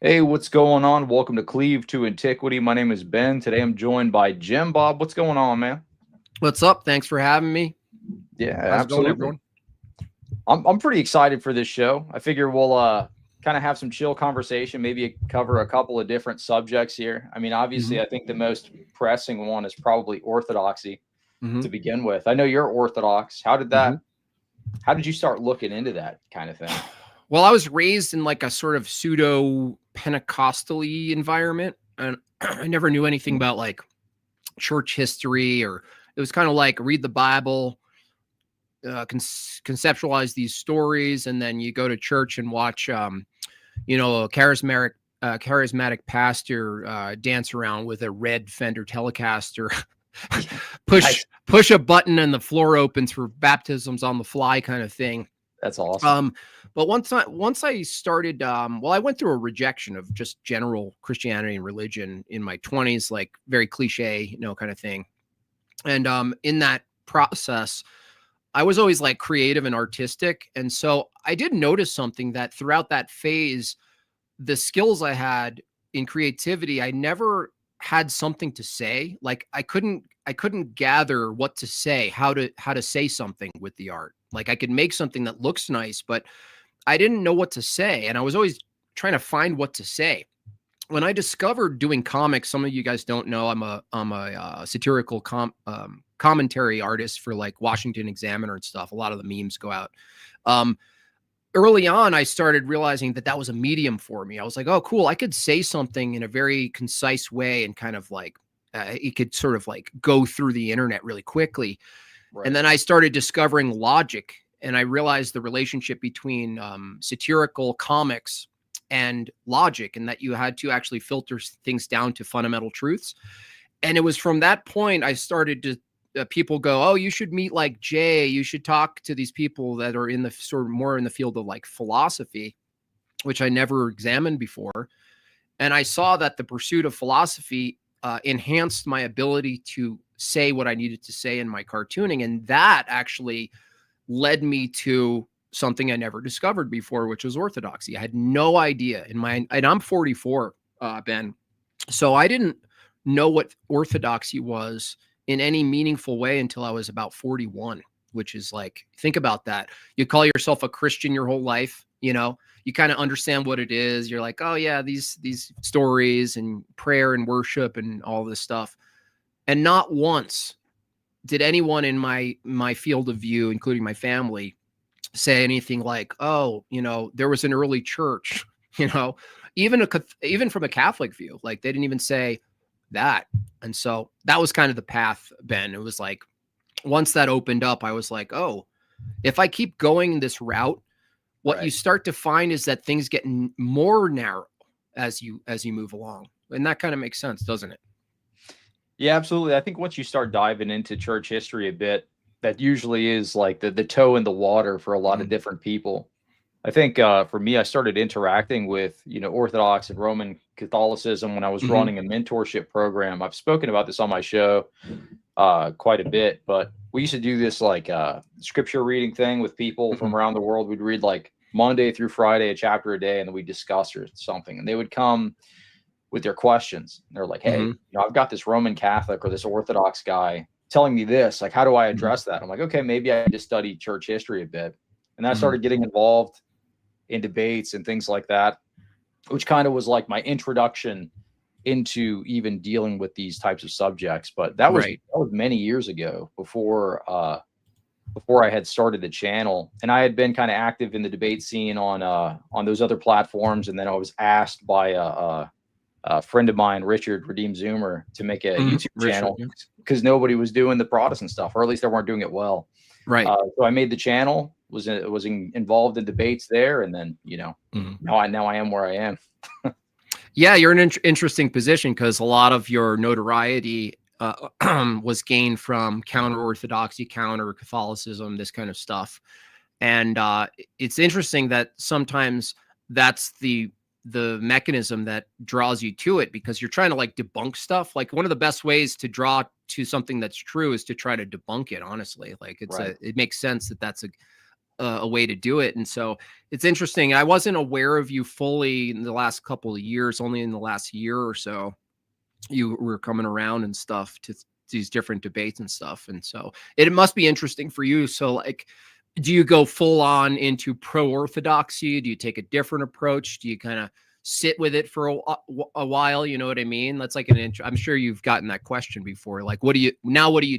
Hey, what's going on? Welcome to Cleave to Antiquity. My name is Ben. Today I'm joined by Jim Bob. What's going on, man? What's up? Thanks for having me. Yeah, How's it going, absolutely. everyone? I'm pretty excited for this show. I figure we'll kind of have some chill conversation, maybe cover a couple of different subjects here. I mean, obviously, I think the most pressing one is probably Orthodoxy to begin with. I know you're Orthodox. How did you start looking into that kind of thing? Well, I was raised in like a sort of pseudo Pentecostal-y environment, and I never knew anything about like church history, or it was kind of like read the Bible, conceptualize these stories, and then you go to church and watch, a charismatic pastor dance around with a red Fender Telecaster, push a button and the floor opens for baptisms on the fly kind of thing. That's awesome. But once I started, I went through a rejection of just general Christianity and religion in my 20s, like very cliche, kind of thing. And in that process, I was always like creative and artistic. And so I did notice something, that throughout that phase, the skills I had in creativity, I never had something to say. Like I couldn't gather what to say, how to say something with the art. Like I could make something that looks nice, but I didn't know what to say. And I was always trying to find what to say. When I discovered doing comics, some of you guys don't know, I'm a satirical commentary artist for like Washington Examiner and stuff. A lot of the memes go out. Early on, I started realizing that was a medium for me. I was like, oh, cool. I could say something in a very concise way and kind of like, it could sort of like go through the internet really quickly. Right. And then I started discovering logic, and I realized the relationship between satirical comics and logic, and that you had to actually filter things down to fundamental truths. And it was from that point I started to people go, oh, you should meet like Jay. You should talk to these people that are in the sort of more in the field of like philosophy, which I never examined before. And I saw that the pursuit of philosophy enhanced my ability to say what I needed to say in my cartooning. And that actually led me to something I never discovered before, which was Orthodoxy. I had no idea and I'm 44, Ben. So I didn't know what Orthodoxy was in any meaningful way until I was about 41, which is like, think about that. You call yourself a Christian your whole life, you kind of understand what it is. You're like, oh yeah, these stories and prayer and worship and all this stuff. And not once did anyone in my field of view, including my family, say anything like, oh, there was an early church, even from a Catholic view, like they didn't even say that. And so that was kind of the path, Ben. It was like, once that opened up, I was like, oh, if I keep going this route, what you start to find is that things get more narrow as you move along. And that kind of makes sense, doesn't it? Yeah, absolutely. I think once you start diving into church history a bit, that usually is like the toe in the water for a lot of different people. I think for me, I started interacting with, Orthodox and Roman Catholicism when I was running a mentorship program. I've spoken about this on my show quite a bit, but we used to do this like scripture reading thing with people from around the world. We'd read like Monday through Friday, a chapter a day, and then we'd discuss or something. And they would come with their questions. They're like, hey, I've got this Roman Catholic or this Orthodox guy telling me this, like, how do I address that? I'm like, okay, maybe I just study church history a bit. And then I started getting involved in debates and things like that, which kind of was like my introduction into even dealing with these types of subjects. But that was many years ago before I had started the channel, and I had been kind of active in the debate scene on those other platforms. And then I was asked by a friend of mine, Richard Redeem Zoomer, to make a YouTube channel because nobody was doing the Protestant stuff, or at least they weren't doing it well. Right. So I made the channel, was involved in debates there, and then now I am where I am. Yeah, you're in an interesting position because a lot of your notoriety was gained from counter-Orthodoxy, counter-Catholicism, this kind of stuff. And it's interesting that sometimes that's the mechanism that draws you to it, because you're trying to like debunk stuff. Like one of the best ways to draw to something that's true is to try to debunk it, honestly. Like it makes sense that that's a way to do it. And so it's interesting. I wasn't aware of you fully in the last couple of years, only in the last year or so you were coming around and stuff to these different debates and stuff. And so it must be interesting for you. So like, do you go full on into pro orthodoxy? Do you take a different approach? Do you kind of sit with it for a while? You know what I mean? That's like I'm sure you've gotten that question before. Like, what do you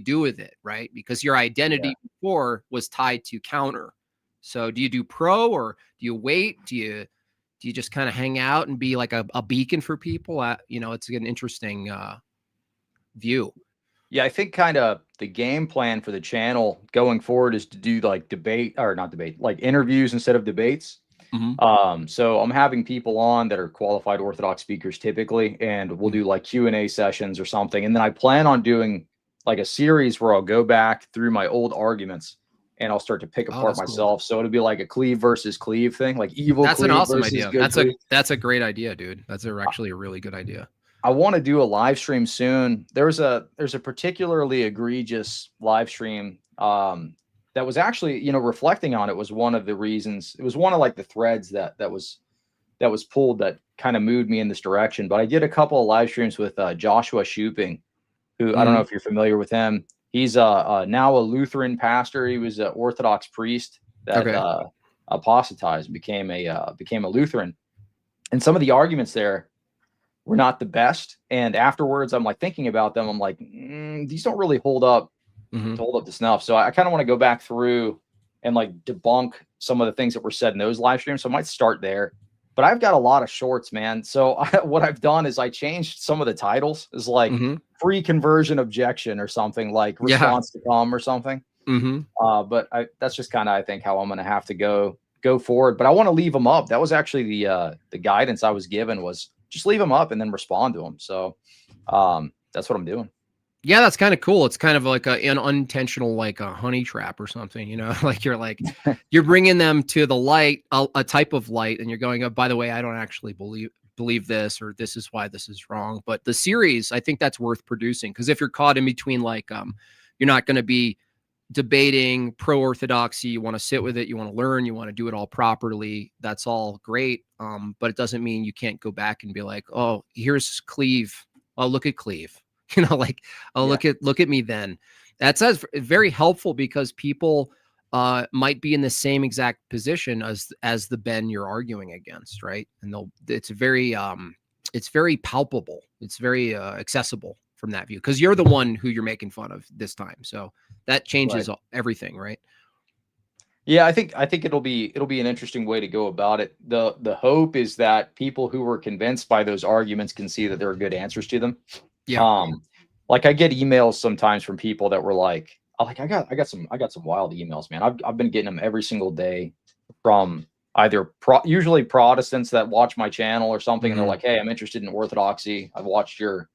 do with it? Right. Because your identity before was tied to counter. So do you do pro, or do you wait? Do you just kind of hang out and be like a beacon for people? It's an interesting view. Yeah, I think kind of the game plan for the channel going forward is to do like like interviews instead of debates. So I'm having people on that are qualified Orthodox speakers typically, and we'll do like Q&A sessions or something. And then I plan on doing like a series where I'll go back through my old arguments and I'll start to pick apart myself. Cool. So it'll be like a cleave versus cleave thing, like evil. That's cleave an awesome versus idea. Good That's a great idea, dude. That's actually a really good idea. I want to do a live stream soon. There's a particularly egregious live stream that was actually, reflecting on it, was one of the reasons. It was one of like the threads that was pulled that kind of moved me in this direction. But I did a couple of live streams with Joshua Shuping, who I don't know if you're familiar with him. He's now a Lutheran pastor. He was an Orthodox priest that apostatized, became a Lutheran. And some of the arguments there were not the best. And afterwards, I'm like thinking about them. I'm like, these don't really hold up to snuff. So I kind of want to go back through and like debunk some of the things that were said in those live streams. So I might start there. But I've got a lot of shorts, man. So what I've done is I changed some of the titles. Is like free conversion objection or something, like response to come or something. But that's just kind of, I think, how I'm going to have to go forward. But I want to leave them up. That was actually the guidance I was given, was just leave them up and then respond to them. So that's what I'm doing. Yeah, that's kind of cool. It's kind of like an unintentional, like a honey trap or something, like you're bringing them to the light, a type of light, and you're going, oh, by the way, I don't actually believe this, or this is why this is wrong. But the series, I think that's worth producing, because if you're caught in between, like, you're not going to be debating pro orthodoxy, you want to sit with it, you want to learn, you want to do it all properly. That's all great. But it doesn't mean you can't go back and be like, oh, here's Cleve. Oh, look at Cleve. Like, oh, look at me then. That's very helpful, because people might be in the same exact position as the Ben you're arguing against, right? And it's very palpable. It's very accessible from that view, because you're the one who you're making fun of this time. So that changes everything, right? Yeah, I think it'll be an interesting way to go about it. The hope is that people who were convinced by those arguments can see that there are good answers to them. Yeah. Like I get emails sometimes from people that were like, I got some wild emails, man. I've been getting them every single day from either usually Protestants that watch my channel or something, and they're like, hey, I'm interested in Orthodoxy. I've watched your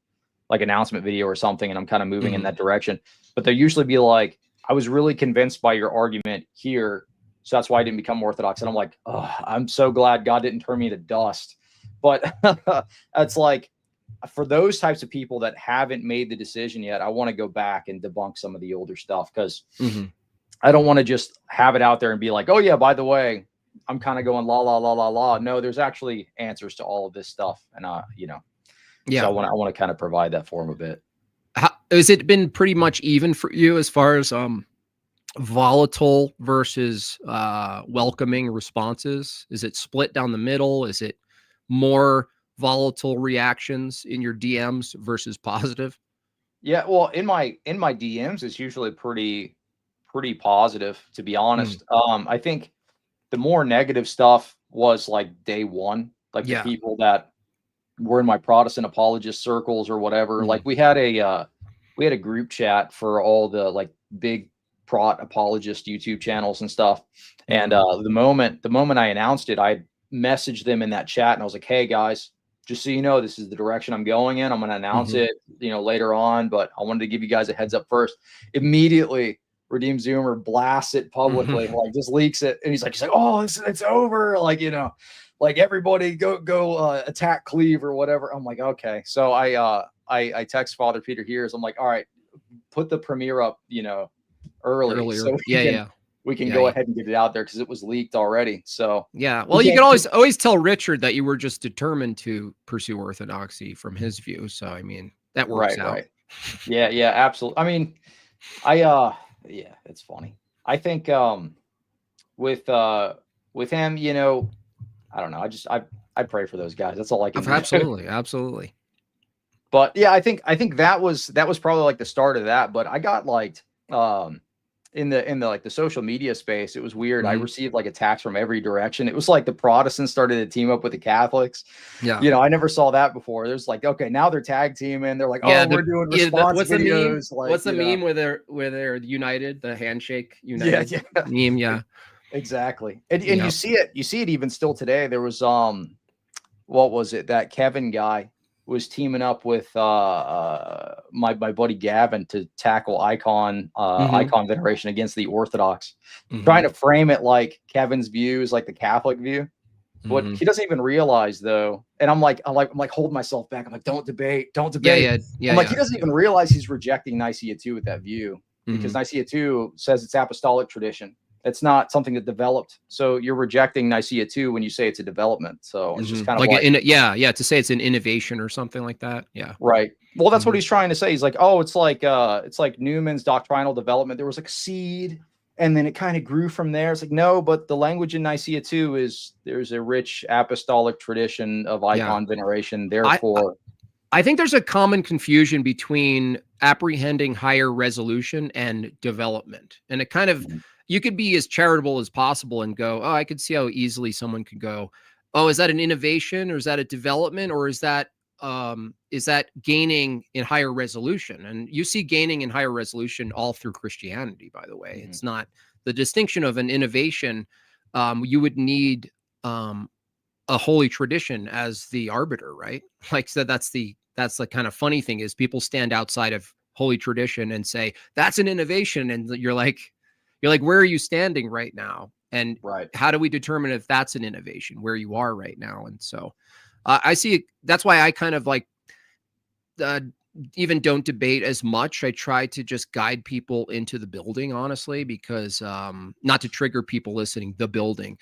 like announcement video or something, and I'm kind of moving in that direction. But they'll usually be like, I was really convinced by your argument here, so that's why I didn't become Orthodox. And I'm like, oh, I'm so glad God didn't turn me to dust. But it's like, for those types of people that haven't made the decision yet, I want to go back and debunk some of the older stuff, because I don't want to just have it out there and be like, oh yeah, by the way, I'm kind of going la la la la la. No, there's actually answers to all of this stuff, and so I want to kind of provide that for them a bit. Has it been pretty much even for you as far as volatile versus welcoming responses? Is it split down the middle? Is it more volatile reactions in your DMs versus positive? Yeah, well, in my DMs, it's usually pretty positive, to be honest. I think the more negative stuff was like day one, like the people that were in my Protestant apologist circles or whatever. Like we had a group chat for all the like big Prot apologist YouTube channels and stuff. And the moment I announced it, I messaged them in that chat, and I was like, hey guys, just so you know, this is the direction I'm going in. I'm going to announce it, later on, but I wanted to give you guys a heads up first. Immediately, Redeemed Zoomer blasts it publicly, like just leaks it, and he's like, oh, it's over, like like everybody go attack Cleve or whatever. I'm like, okay. So I text Father Peter Hears. I'm like, all right, put the premiere up, earlier. So we can go ahead and get it out there because it was leaked already. So yeah, well, you can always tell Richard that you were just determined to pursue orthodoxy from his view. So I mean, that works out. Right. Yeah, absolutely. I mean, yeah, it's funny. I think with him, you know, I don't know. I pray for those guys. That's all I can do. Absolutely. But yeah, I think that was probably like the start of that. But I got like in the like the social media space, it was weird. I received like attacks from every direction. It was like the Protestants started to team up with the Catholics. Yeah, you know, I never saw that before. There's like, okay, now they're tag teaming. They're like, oh, we're doing response videos. Like, what's the meme where they're united? The handshake united. Yeah. Meme. Yeah, exactly. And you see it even still today. There was what was it? That Kevin guy was teaming up with my buddy Gavin to tackle icon veneration against the Orthodox, trying to frame it like Kevin's view is like the Catholic view. What he doesn't even realize though, and I'm like holding myself back. I'm like, don't debate. Yeah. I'm like, he doesn't even realize he's rejecting Nicaea 2 with that view, because Nicaea 2 says it's apostolic tradition. It's not something that developed. So you're rejecting Nicaea 2 when you say it's a development. So it's just kind of like to say it's an innovation or something like that. Yeah. Right. Well, that's what he's trying to say. He's like, oh, it's like Newman's doctrinal development. There was like a seed, and then it kind of grew from there. It's like, no, but the language in Nicaea 2 is there's a rich apostolic tradition of icon veneration. Therefore, I think there's a common confusion between apprehending higher resolution and development. And it kind of, you could be as charitable as possible and go, oh, I could see how easily someone could go, oh, is that an innovation, or is that a development, or is that gaining in higher resolution? And you see gaining in higher resolution all through Christianity, by the way. It's not the distinction of an innovation. You would need a holy tradition as the arbiter, right? Like, so that's the kind of funny thing is people stand outside of holy tradition and say that's an innovation, and you're like, where are you standing right now? And how do we determine if that's an innovation where you are right now? And so I see that's why I kind of like even don't debate as much. I try to just guide people into the building, honestly, because not to trigger people listening, the building,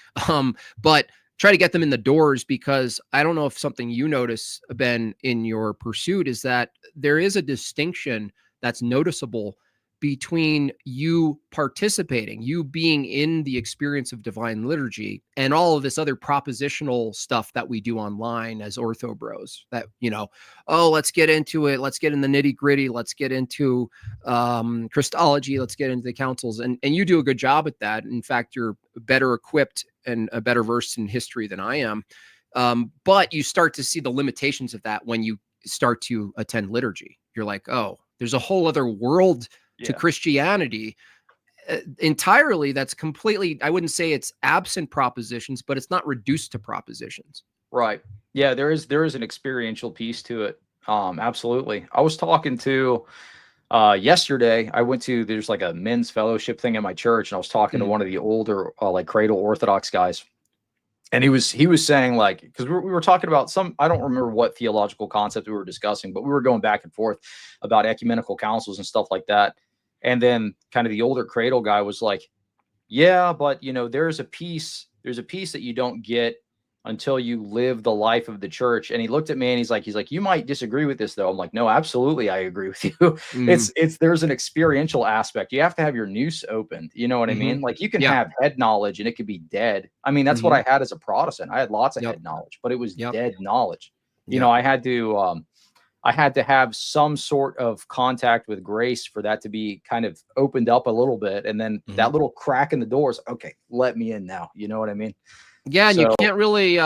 but try to get them in the doors, because I don't know if something you notice, Ben, in your pursuit is that there is a distinction that's noticeable between you participating, you being in the experience of divine liturgy, and all of this other propositional stuff that we do online as ortho bros that, oh, let's get into it. Let's get in the nitty gritty. Let's get into Christology. Let's get into the councils. And you do a good job at that. In fact, you're better equipped and a better versed in history than I am. But you start to see the limitations of that when you start to attend liturgy. You're like, oh, there's a whole other world to Christianity entirely that's completely, I wouldn't say it's absent propositions, but it's not reduced to propositions. Right. Yeah, there is an experiential piece to it. Absolutely. I was talking to yesterday, there's like a men's fellowship thing in my church, and I was talking to one of the older like cradle Orthodox guys. And he was saying, like, because we were talking about I don't remember what theological concept we were discussing, but we were going back and forth about ecumenical councils and stuff like that. And then kind of the older cradle guy was like, yeah, but there's a piece that you don't get until you live the life of the church. And he looked at me and he's like, you might disagree with this though. I'm like, no, absolutely. I agree with you. There's an experiential aspect. You have to have your noose opened. You know what I mean? Like, you can have head knowledge and it could be dead. I mean, that's what I had as a Protestant. I had lots of head knowledge, but it was dead knowledge. I had to have some sort of contact with grace for that to be kind of opened up a little bit. And then that little crack in the door is, okay, let me in now. You know what I mean? Yeah. And you can't really,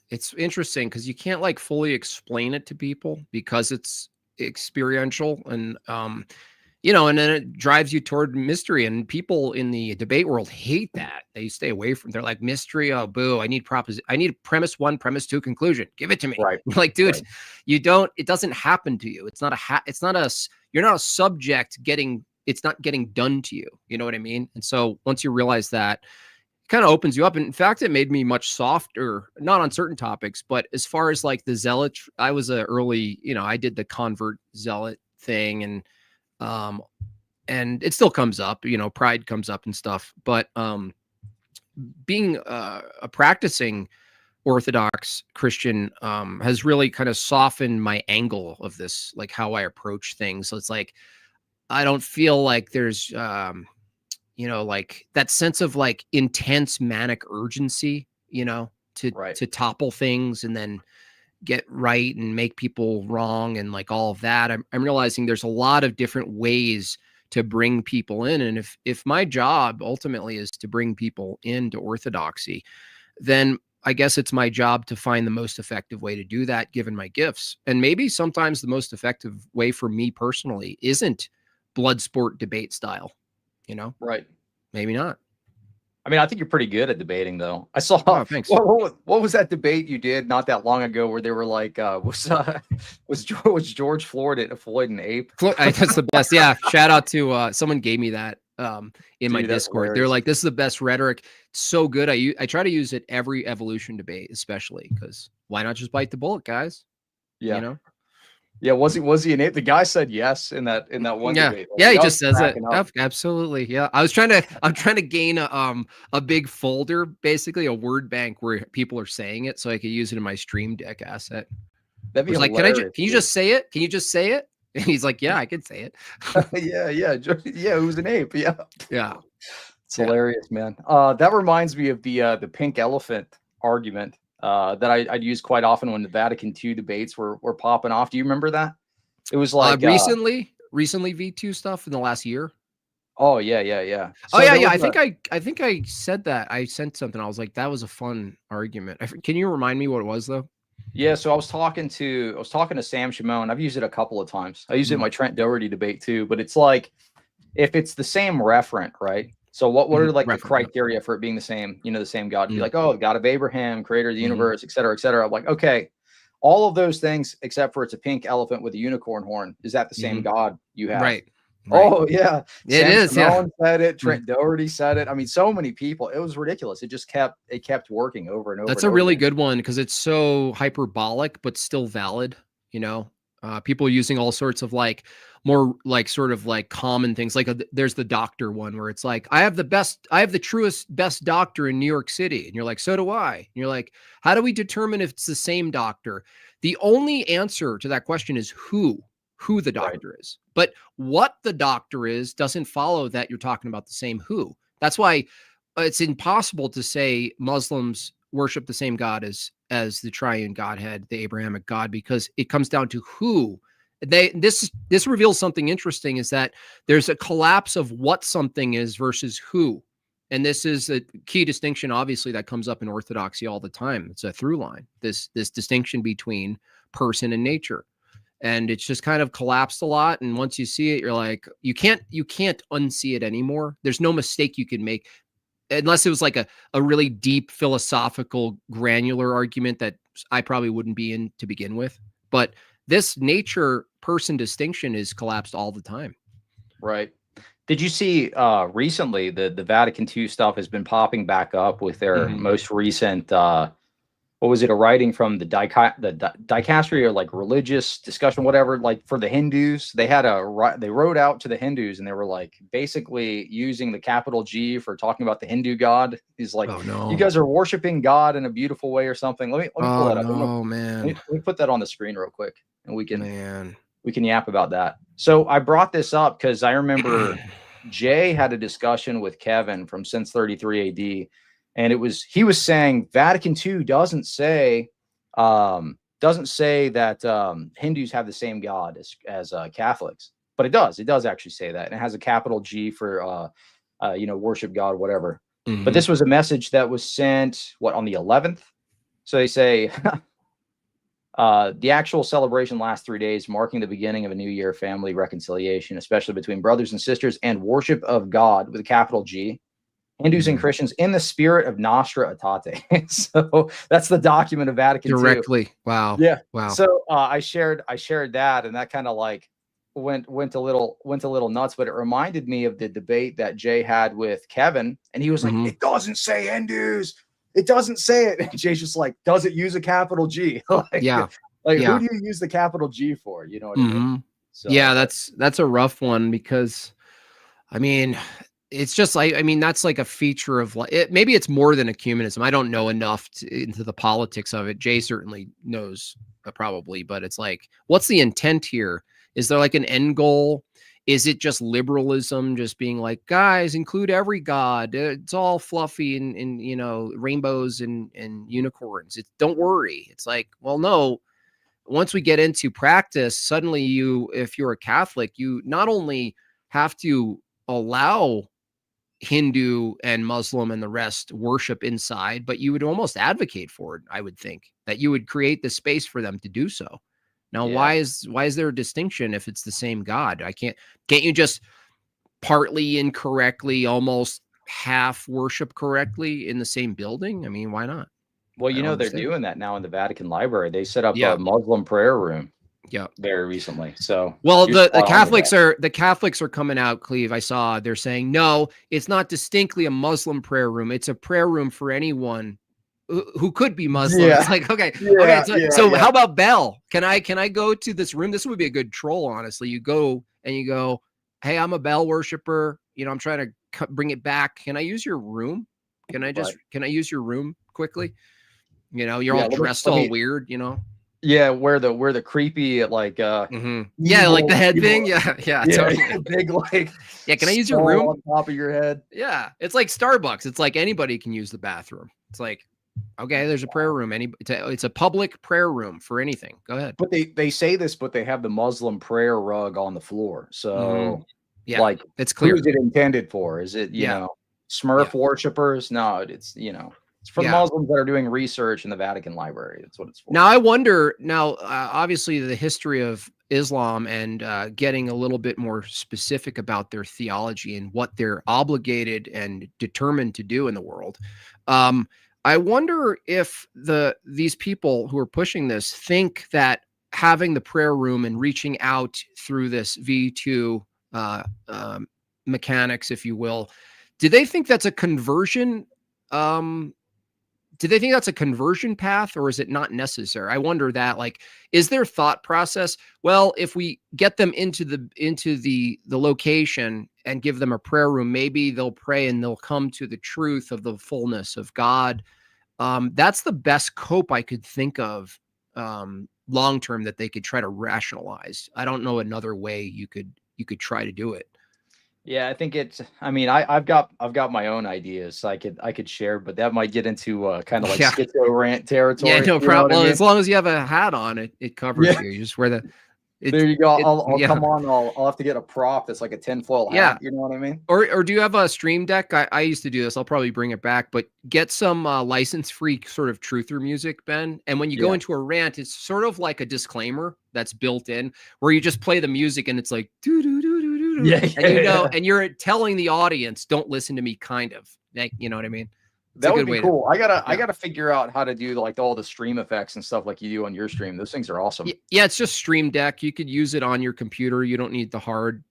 it's interesting because you can't like fully explain it to people because it's experiential and, and then it drives you toward mystery, and people in the debate world hate that. They stay away from, they're like, mystery. Oh, boo. I need premise 1, premise 2, conclusion. Give it to me. Right. Like, dude, it doesn't happen to you. You're not a subject it's not getting done to you. You know what I mean? And so once you realize that, it kind of opens you up. And in fact, it made me much softer, not on certain topics, but as far as like the zealot, I was I did the convert zealot thing, and and it still comes up, pride comes up and stuff. But being a practicing Orthodox Christian has really kind of softened my angle of this, like how I approach things. So it's like, I don't feel like there's, like that sense of like intense manic urgency, to topple things and then get right and make people wrong and like all of that. I'm realizing there's a lot of different ways to bring people in. And if my job ultimately is to bring people into Orthodoxy, then I guess it's my job to find the most effective way to do that, given my gifts. And maybe sometimes the most effective way for me personally isn't blood sport debate style, Right. Maybe not. I mean, I think you're pretty good at debating, though. I saw. Oh, thanks. What was that debate you did not that long ago where they were like, was George Floyd an ape? That's the best. Yeah. Shout out to someone gave me that in my Discord. Hilarious. They're like, this is the best rhetoric. It's so good. I try to use it every evolution debate, especially because why not just bite the bullet, guys? Yeah. Yeah, was he an ape? The guy said yes in that one debate. Like, he just says it. Absolutely. Yeah. I'm trying to gain a big folder, basically a word bank where people are saying it so I could use it in my Stream Deck asset. That'd be like, can you just say it? Can you just say it? And he's like, yeah, I can say it. Yeah, who's an ape? Yeah. It's hilarious, man. That reminds me of the pink elephant argument. That I'd use quite often when the Vatican II debates were popping off. Do you remember that? It was like recently V2 stuff in the last year. Oh yeah. So I think I said that. I sent something. I was like, that was a fun argument. Can you remind me what it was though? Yeah, so I was talking to Sam Shimon. I've used it a couple of times. I used it in my Trent Doherty debate too. But it's like if it's the same referent, right? So what are like the criteria for it being the same, the same God? Be like, oh, the God of Abraham, creator of the universe, et cetera, et cetera. I'm like, okay, all of those things except for it's a pink elephant with a unicorn horn. Is that the same God you have? Right. Oh yeah, it is. Someone said it. Trent Doherty said it. I mean, so many people. It was ridiculous. It just kept working over and over. That's a really good one because it's so hyperbolic but still valid. People using all sorts of like more like sort of like common things. Like there's the doctor one where it's like, I have the truest, best doctor in New York City. And you're like, so do I. And you're like, how do we determine if it's the same doctor? The only answer to that question is who the doctor is. But what the doctor is doesn't follow that you're talking about the same who. That's why it's impossible to say Muslims worship the same God as the triune Godhead, the Abrahamic God, because it comes down to who. This reveals something interesting, is that there's a collapse of what something is versus who. And this is a key distinction, obviously, that comes up in Orthodoxy all the time. It's a through line, this distinction between person and nature. And it's just kind of collapsed a lot. And once you see it, you're like, you can't unsee it anymore. There's no mistake you can make, unless it was like a really deep philosophical granular argument that I probably wouldn't be in to begin with. But this nature person distinction is collapsed all the time. Right. Did you see recently the Vatican II stuff has been popping back up with their most recent, what was it, a writing from the dicastery or like religious discussion, whatever, like for the Hindus. They wrote out to the Hindus and they were like basically using the capital G for talking about the Hindu God. He's like, oh, no, you guys are worshiping God in a beautiful way or something. Let me pull that up. Oh man. Let me put that on the screen real quick and we can yap about that. So I brought this up because I remember Jay had a discussion with Kevin from Since 33 AD. And he was saying Vatican II doesn't say that Hindus have the same God as Catholics, but it does. It does actually say that. And it has a capital G for, worship God, whatever. But this was a message that was sent, on the 11th? So they say, the actual celebration lasts 3 days, marking the beginning of a new year, family reconciliation, especially between brothers and sisters, and worship of God with a capital G. Hindus and Christians in the spirit of Nostra Aetate. So that's the document of Vatican II. Directly. Wow. Yeah. Wow. So I shared that, and that kind of like went a little nuts. But it reminded me of the debate that Jay had with Kevin, and he was like, "It doesn't say Hindus. It doesn't say it." And Jay's just like, "Does it use a capital G?" Who do you use the capital G for? You know what I mean? So, yeah, that's a rough one because I mean, it's just like, I mean, that's like a feature of like, maybe it's more than ecumenism. I don't know enough into the politics of it. Jay certainly knows probably, but it's like, what's the intent here? Is there like an end goal? Is it just liberalism, just being like, guys, include every god? It's all fluffy and you know, rainbows and unicorns. Don't worry. It's like, well, no. Once we get into practice, suddenly if you're a Catholic, you not only have to allow Hindu and Muslim and the rest worship inside, but you would almost advocate for it. I would think that you would create the space for them to do so. Now, Yeah. why is there a distinction if it's the same God? Can't you just partly incorrectly, almost half worship correctly in the same building? I mean, why not? Well, I you don't know, they're understand. doing that now in the Vatican Library. They set up Yeah. a Muslim prayer room Yeah. very recently. So, well, you're the spot on with Catholics are coming out, Cleve. I saw they're saying no, it's not distinctly a Muslim prayer room. It's a prayer room for anyone who could be Muslim. Yeah. It's like, okay, Yeah, so yeah. how about Bell? Can I go to this room? This would be a good troll, honestly. You go and you go, hey, I'm a Bell worshiper. You know, I'm trying to bring it back. Can I use your room? Can I use your room quickly? You know, you're all dressed all weird, you know. Yeah, where the creepy like Yeah, evil, like the head evil, thing. Yeah, totally. big like yeah. Can I use your room on top of your head? Yeah, it's like Starbucks. It's like anybody can use the bathroom. It's like, okay, there's a prayer room. It's a public prayer room for anything. Go ahead. But they say this, but they have the Muslim prayer rug on the floor. So yeah, like it's clear. Who is it intended for? Is it you know Smurf worshippers? No, it's it's for Muslims that are doing research in the Vatican Library. That's what it's for. Now I wonder. Now, obviously, the history of Islam and getting a little bit more specific about their theology and what they're obligated and determined to do in the world. I wonder if these people who are pushing this think that having the prayer room and reaching out through this V2 mechanics, if you will, do they think that's a conversion? Do they think that's a conversion path, or is it not necessary? I wonder that, like, is their thought process, well, if we get them into the location and give them a prayer room, maybe they'll pray and they'll come to the truth of the fullness of God. That's the best cope I could think of long term that they could try to rationalize. I don't know another way you could try to do it. Yeah, I think it's. I mean, I've got my own ideas I could share, but that might get into kind of like schizo rant territory. Yeah, no problem. Well, as long as you have a hat on, it covers you. You just wear the. There you go. I'll come on. I'll have to get a prop that's like a tinfoil hat. You know what I mean? Or do you have a Stream Deck? I used to do this. I'll probably bring it back, but get some license-free sort of truther music, Ben. And when you go into a rant, it's sort of like a disclaimer that's built in, where you just play the music and it's like do do do do do. And and you're telling the audience, don't listen to me, kind of. You know what I mean? That would be cool. I gotta figure out how to do like all the stream effects and stuff like you do on your stream. Those things are awesome. Yeah, it's just Stream Deck. You could use it on your computer. You don't need the hard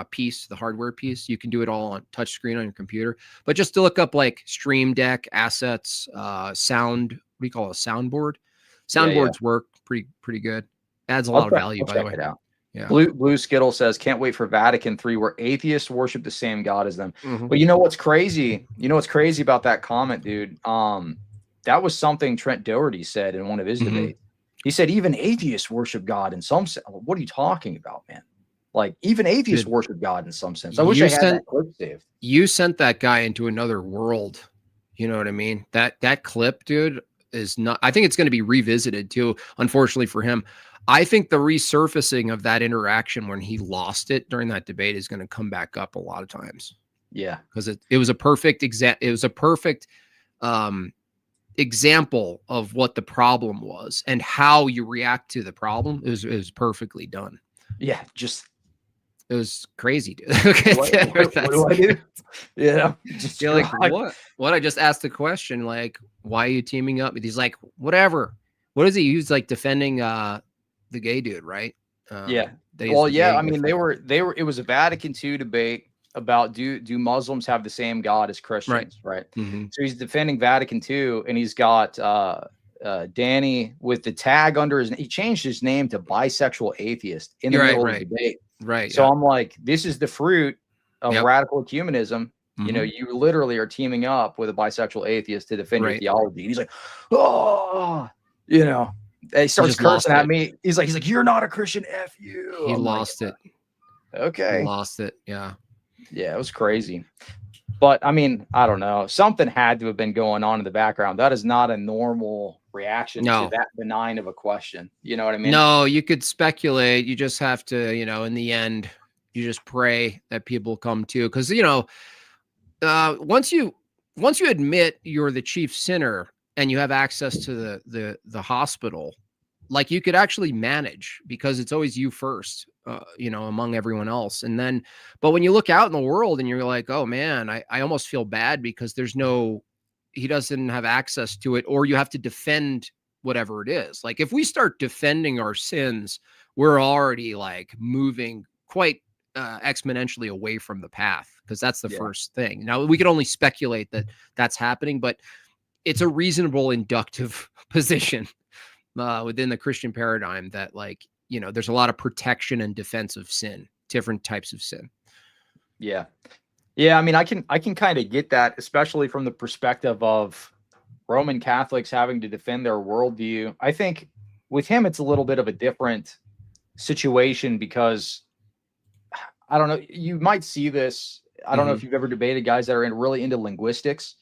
piece, the hardware piece. You can do it all on touchscreen on your computer. But just to look up like Stream Deck assets, sound. What do you call it? A soundboard? Soundboards work pretty good. Adds a lot of value, by the way. It out. Yeah. Blue Skittle says, can't wait for Vatican III, where atheists worship the same God as them. But you know what's crazy? You know what's crazy about that comment, dude? That was something Trent Doherty said in one of his debates. He said, even atheists worship God in some sense. What are you talking about, man? Like, even atheists worship God in some sense. I wish I had that clip saved. You sent that guy into another world. You know what I mean? That clip, dude, is not. I think it's going to be revisited too, unfortunately for him. I think the resurfacing of that interaction when he lost it during that debate is going to come back up a lot of times. Yeah, because it was a perfect example of what the problem was and how you react to the problem. It was perfectly done. Yeah, it was crazy, dude. Okay, what do I do? Yeah, you're like, what? I just asked the question, like, why are you teaming up? He's like, whatever. What is he? He was like defending the gay dude, right? Yeah. Well, yeah. I mean, they were. It was a Vatican II debate about do Muslims have the same God as Christians, right? So he's defending Vatican II, and he's got Danny with the tag under his. He changed his name to bisexual atheist in the middle of the debate. Right. So I'm like, this is the fruit of Yep. radical ecumenism. You know, you literally are teaming up with a bisexual atheist to defend your theology. And he's like, oh, you know, and he starts cursing at me. He's like, you're not a Christian, F you. He I'm lost like, it. Okay. He lost it. Yeah. Yeah, it was crazy. But I mean, I don't know. Something had to have been going on in the background. That is not a normal reaction to that benign of a question. You know what I mean? No, you could speculate. You just have to, you know, in the end, you just pray that people come to, because, you know, once you admit you're the chief sinner and you have access to the hospital, like, you could actually manage, because it's always you first, you know, among everyone else. And then, but when you look out in the world and you're like, oh man, I almost feel bad because he doesn't have access to it, or you have to defend whatever it is. Like, if we start defending our sins, we're already like moving quite exponentially away from the path, because that's the first thing. Now, we could only speculate that that's happening, but it's a reasonable inductive position within the Christian paradigm that, like, you know, there's a lot of protection and defense of sin, different types of sin. Yeah. Yeah. I mean, I can kind of get that, especially from the perspective of Roman Catholics having to defend their worldview. I think with him, it's a little bit of a different situation, because I don't know, you might see this. I don't know if you've ever debated guys that are really into linguistics.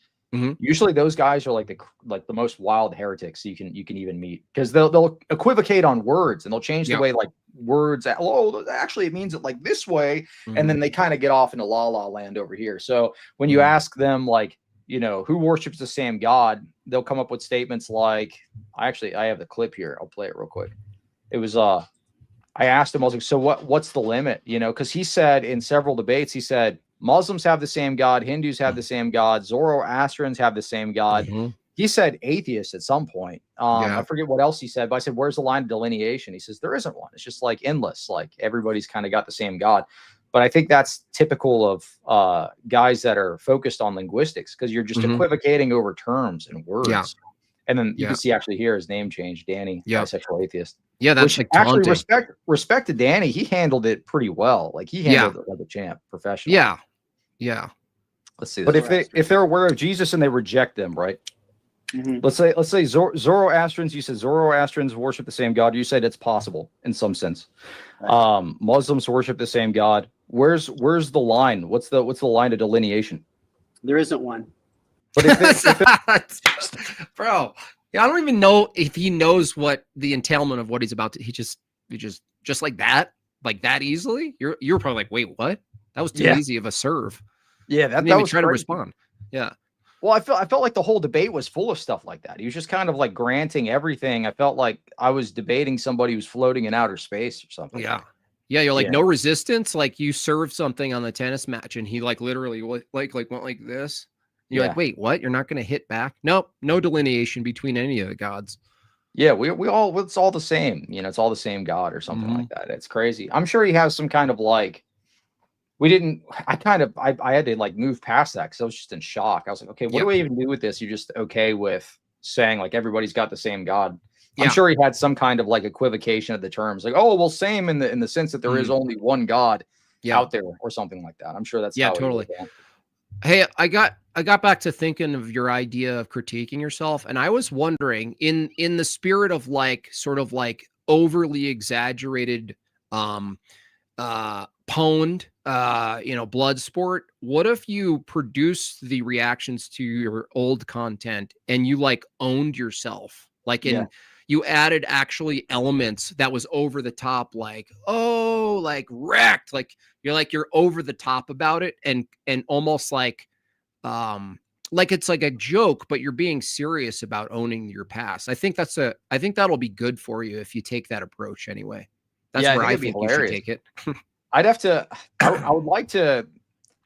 Usually those guys are like the most wild heretics you can even meet, because they'll equivocate on words, and they'll change the way like words. Oh, actually it means it like this way, and then they kind of get off into la la land over here. So when you ask them, like, you know, who worships the same God, they'll come up with statements like, I have the clip here. I'll play it real quick. It was I asked him, I was like, so what's the limit? You know, because he said in several debates, he said, Muslims have the same God, Hindus have the same God, Zoroastrians have the same God. He said atheists at some point. I forget what else he said, but I said, where's the line of delineation? He says, there isn't one. It's just like endless. Like, everybody's kind of got the same God. But I think that's typical of guys that are focused on linguistics, because you're just equivocating over terms and words. Yeah. And then you can see actually here his name changed, Danny, bisexual atheist. Yeah, that's like taunting. Actually, respect to Danny. He handled it pretty well. Like, he handled it like a champ, professional. Yeah. Yeah. Let's see. But if they're aware of Jesus and they reject them, right? Let's say Zoroastrians. You said Zoroastrians worship the same God. You said it's possible in some sense. Right. Muslims worship the same God. Where's the line? What's the line of delineation? There isn't one. But bro, I don't even know if he knows what the entailment of what he's about to. He just like that easily. You're probably like, wait, what? That was too easy of a serve. Yeah, that was was trying to respond. Yeah. Well, I felt like the whole debate was full of stuff like that. He was just kind of like granting everything. I felt like I was debating somebody who's floating in outer space or something. Yeah. Yeah. You're like, no resistance. Like, you served something on the tennis match and he like literally went like this. You're like, wait, what? You're not going to hit back? Nope. No delineation between any of the gods. Yeah. It's all the same. You know, it's all the same God or something like that. It's crazy. I'm sure he has some kind of like, I had to like move past that, because I was just in shock. I was like, okay, what do I even do with this? You're just okay with saying like everybody's got the same God. I'm sure he had some kind of like equivocation of the terms, like, oh, well, same in the sense that there is only one God out there or something like that. I'm sure that's how totally. Hey, I got back to thinking of your idea of critiquing yourself, and I was wondering, in the spirit of like sort of like overly exaggerated pwned blood sport, what if you produce the reactions to your old content and you like owned yourself, like you added actually elements that was over the top, like, oh, like wrecked, like you're over the top about it, and almost like it's like a joke, but you're being serious about owning your past. I think that'll be good for you if you take that approach anyway. That's where I think you should take it. I'd have to, I would like to,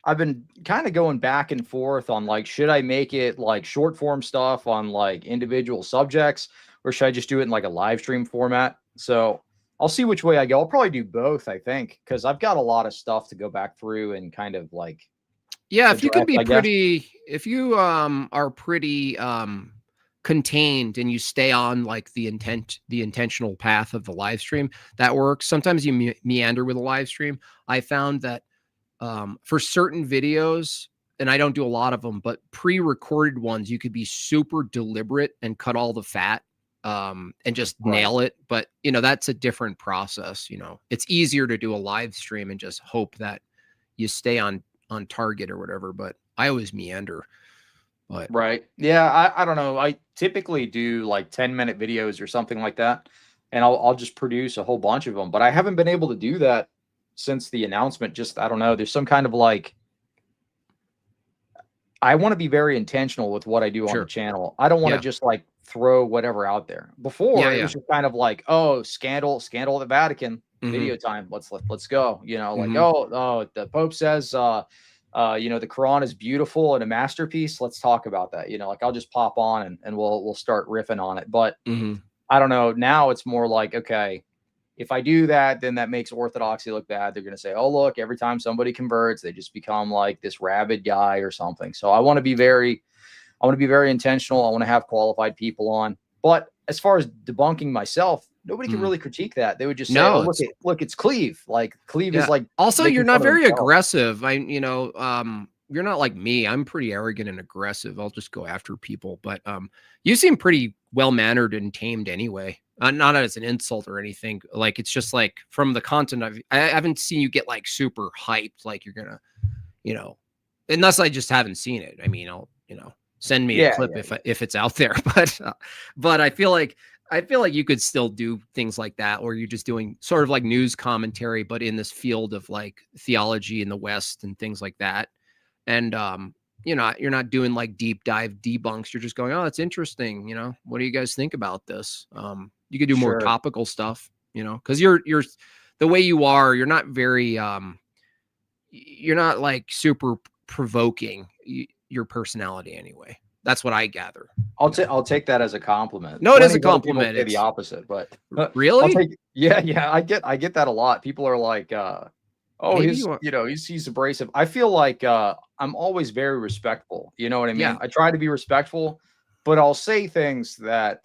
I've been kind of going back and forth on like, should I make it like short form stuff on like individual subjects, or should I just do it in like a live stream format? So I'll see which way I go. I'll probably do both, I think, because I've got a lot of stuff to go back through and kind of like. Yeah, if you can be pretty, if you are pretty contained and you stay on like the intentional path of the live stream, that works. Sometimes you meander with a live stream. I found that for certain videos, and I don't do a lot of them, but pre-recorded ones, you could be super deliberate and cut all the fat and just nail it. But, you know, that's a different process. You know, it's easier to do a live stream and just hope that you stay on target or whatever. But I always meander. But yeah, I don't know. I typically do like 10-minute videos or something like that, and I'll just produce a whole bunch of them. But I haven't been able to do that since the announcement. Just, I don't know. There's some kind of like, I want to be very intentional with what I do on the channel. I don't want to just like throw whatever out there. Before it was just kind of like, oh, scandal at the Vatican, video time. Let's go. You know, like, oh, the Pope says, you know, the Quran is beautiful and a masterpiece. Let's talk about that. You know, like I'll just pop on and we'll start riffing on it. But I don't know. Now it's more like, okay, if I do that, then that makes Orthodoxy look bad. They're going to say, oh, look, every time somebody converts, they just become like this rabid guy or something. So I want to be very intentional. I want to have qualified people on. But as far as debunking myself, nobody can really critique that. They would just say, oh, look, it's Cleve. Like Cleve is like, also, you're not very aggressive. You know, you're not like me. I'm pretty arrogant and aggressive. I'll just go after people. But you seem pretty well-mannered and tamed anyway. Not as an insult or anything. Like, it's just like from the content I haven't seen you get like super hyped. Like you're gonna, you know, unless I just haven't seen it. I mean, I'll, you know, send me a clip if it's out there. But I feel like you could still do things like that, or you're just doing sort of like news commentary, but in this field of like theology in the West and things like that. And you're not doing like deep dive debunks. You're just going, oh, that's interesting. You know, what do you guys think about this? You could do more topical stuff, you know, because you're the way you are, you're not very you're not like super provoking your personality anyway. That's what I gather. I'll take that as a compliment. No, it is a compliment. It's the opposite, but really, yeah. I get that a lot. People are like, oh, he's abrasive. I feel like I'm always very respectful. You know what I mean? Yeah. I try to be respectful, but I'll say things that,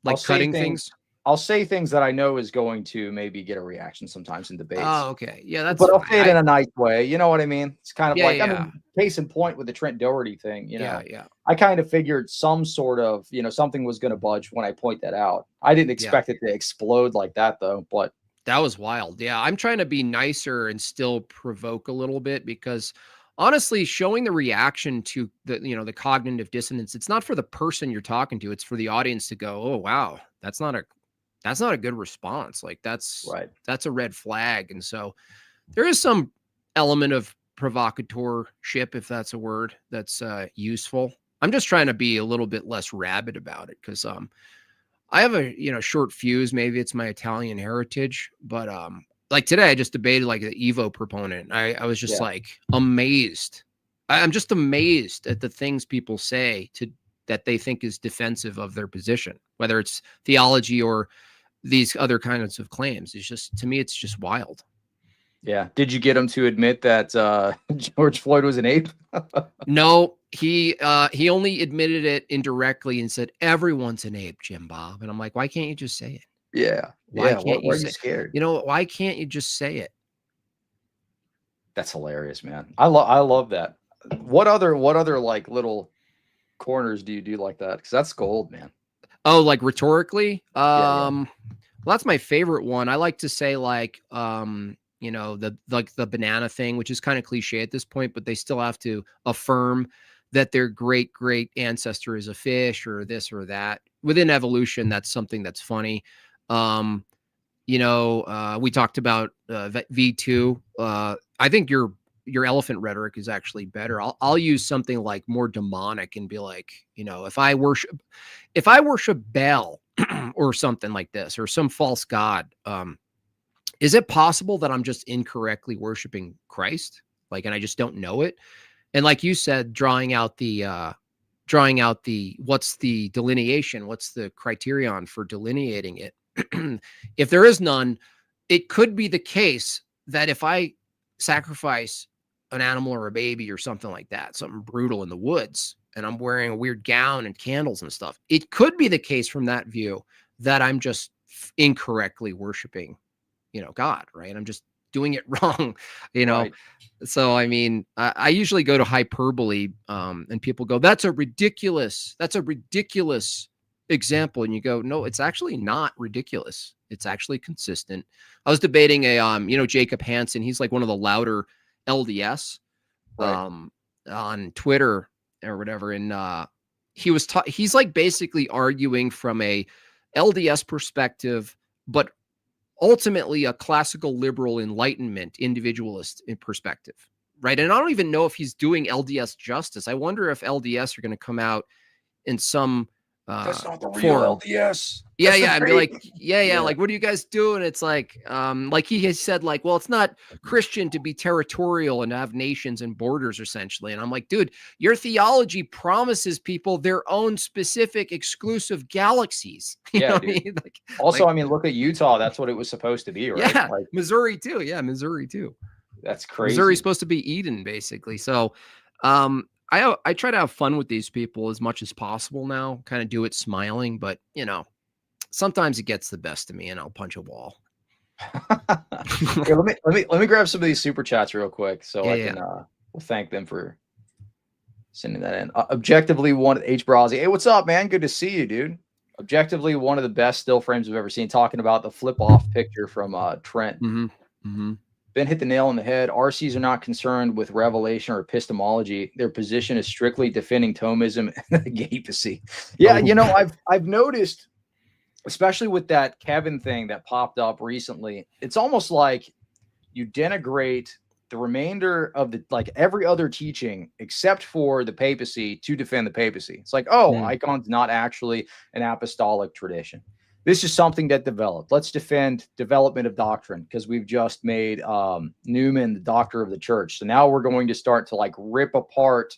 like cutting things. I'll say things that I know is going to maybe get a reaction sometimes in debates. Oh, okay. Yeah, that's. But I'll say it in a nice way. You know what I mean? It's kind of like, I mean, case in point with the Trent Doherty thing. You know, I kind of figured some sort of, you know, something was going to budge when I point that out. I didn't expect it to explode like that though. But that was wild. Yeah, I'm trying to be nicer and still provoke a little bit, because honestly, showing the reaction to the cognitive dissonance, it's not for the person you're talking to, it's for the audience to go, oh wow, that's not a good response. Like that's a red flag. And so there is some element of provocateurship, if that's a word that's useful. I'm just trying to be a little bit less rabid about it, because I have a short fuse. Maybe it's my Italian heritage, but like today I just debated like the Evo proponent. I was just like amazed. I'm just amazed at the things people say that they think is defensive of their position, whether it's theology or these other kinds of claims. It's just, to me, it's just wild. Yeah. Did you get him to admit that George Floyd was an ape? No, he only admitted it indirectly and said, everyone's an ape, Jim Bob. And I'm like, why can't you just say it? Yeah. Why can't you are you scared? You know, why can't you just say it? That's hilarious, man. I love that. What other like little corners do you do like that? Because that's gold, man. Oh, like rhetorically? Well, that's my favorite one. I like to say like, the banana thing, which is kind of cliche at this point, but they still have to affirm that their great ancestor is a fish or this or that. Within evolution, that's something that's funny. We talked about V2. I think your elephant rhetoric is actually better. I'll use something like more demonic and be like, if I worship Baal or something like this, or some false god, is it possible that I'm just incorrectly worshiping Christ? Like, and I just don't know it. And like you said, drawing out the what's the delineation? What's the criterion for delineating it? If there is none, it could be the case that if I sacrifice an animal or a baby or something like that, something brutal in the woods, and I'm wearing a weird gown and candles and stuff, it could be the case from that view that I'm just incorrectly worshiping, God, right? I'm just doing it wrong, Right. So, I mean, I usually go to hyperbole, and people go, that's a ridiculous example. And you go, no, it's actually not ridiculous. It's actually consistent. I was debating Jacob Hansen. He's like one of the louder LDS, Right. on Twitter or whatever. And, he's like basically arguing from a LDS perspective, but ultimately a classical liberal enlightenment individualist in perspective, right? And I don't even know if he's doing LDS justice. I wonder if LDS are going to come out in some That's not the real form. LDS. Yeah, That's the and be fake. like, yeah, like, what are you guys doing? It's like he has said, like, well, it's not Christian to be territorial and have nations and borders, essentially. And I'm like, dude, your theology promises people their own specific exclusive galaxies. You know what I mean? Like, also, I mean, look at Utah. That's what it was supposed to be, right? Yeah, like, Missouri too. Yeah, Missouri too. That's crazy. Missouri's supposed to be Eden, basically. So, I try to have fun with these people as much as possible now. Kind of do it smiling, but sometimes it gets the best of me, and I'll punch a wall. Here, let me grab some of these super chats real quick, so I can we'll thank them for sending that in. Objectively, one H. Brazzi. Hey, what's up, man? Good to see you, dude. Objectively, one of the best still frames I've ever seen. Talking about the flip off picture from Trent. Ben hit the nail on the head. RCs are not concerned with revelation or epistemology. Their position is strictly defending Thomism and the papacy. Yeah, I've noticed, especially with that Kevin thing that popped up recently, it's almost like you denigrate the remainder of every other teaching except for the papacy to defend the papacy. It's like, Icon's not actually an apostolic tradition. This is something that developed. Let's defend development of doctrine because we've just made Newman the doctor of the church. So now we're going to start to rip apart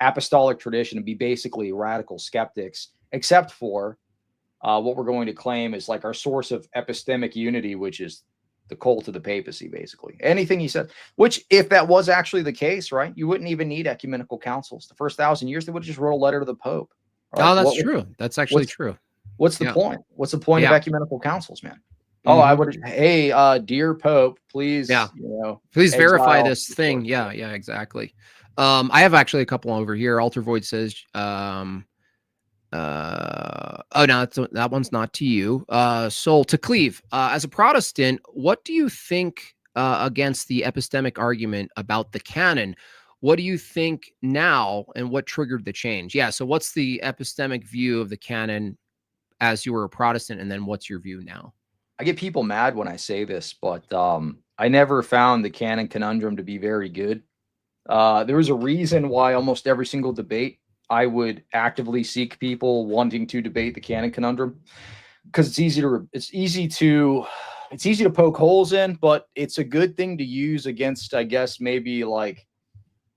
apostolic tradition and be basically radical skeptics, except for what we're going to claim is our source of epistemic unity, which is the cult of the papacy, basically. Anything he said, which if that was actually the case, right, you wouldn't even need ecumenical councils. The first 1,000 years, they would have just wrote a letter to the Pope. Right? Oh, that's true. That's actually true. What's the point? What's the point of ecumenical councils, man? Oh, I would. Hey, dear Pope, please, please verify this thing. Yeah, exactly. I have actually a couple over here. Alter Void says, oh no, that one's not to you. Soul to Cleve. As a Protestant, what do you think against the epistemic argument about the canon? What do you think now, and what triggered the change? Yeah. So, what's the epistemic view of the canon as you were a Protestant, and then what's your view now? I get people mad when I say this, but I never found the canon conundrum to be very good. There was a reason why almost every single debate I would actively seek people wanting to debate the canon conundrum, because it's easy to poke holes in, but it's a good thing to use against, I guess, maybe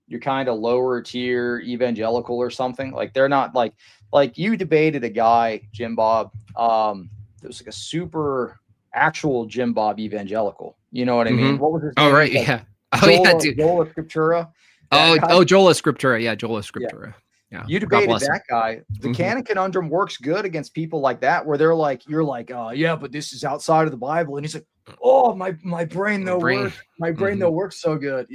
your kind of lower tier evangelical or something. They're not like you debated a guy, Jimbob. It was a super actual Jimbob evangelical. You know what I mean? What was his name? Oh, right. Yeah. Jola Scriptura. Jola Scriptura. Yeah. Jola Scriptura. Yeah. You debated that guy. The canon conundrum works good against people like that, where they're you're yeah, but this is outside of the Bible. And he's like, oh, my brain though works so good,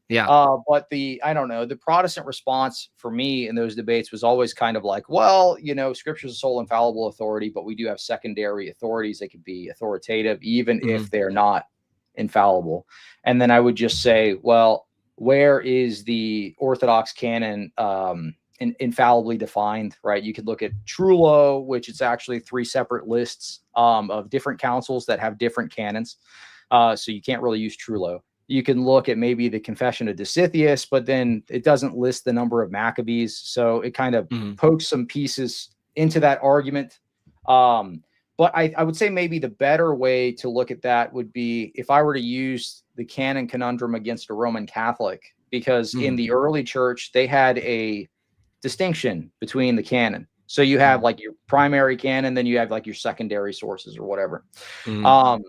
Yeah. But I don't know, the Protestant response for me in those debates was always kind of well, Scripture is a sole infallible authority, but we do have secondary authorities that could be authoritative, even if they're not infallible. And then I would just say, well, where is the Orthodox canon infallibly defined, right? You could look at Trullo, which it's actually 3 separate lists of different councils that have different canons. So you can't really use Trullo. You can look at maybe the Confession of Dositheus, but then it doesn't list the number of Maccabees. So it kind of pokes some pieces into that argument. But I would say maybe the better way to look at that would be if I were to use the canon conundrum against a Roman Catholic, because in the early church, they had a distinction between the canon. So you have your primary canon, then you have your secondary sources or whatever. The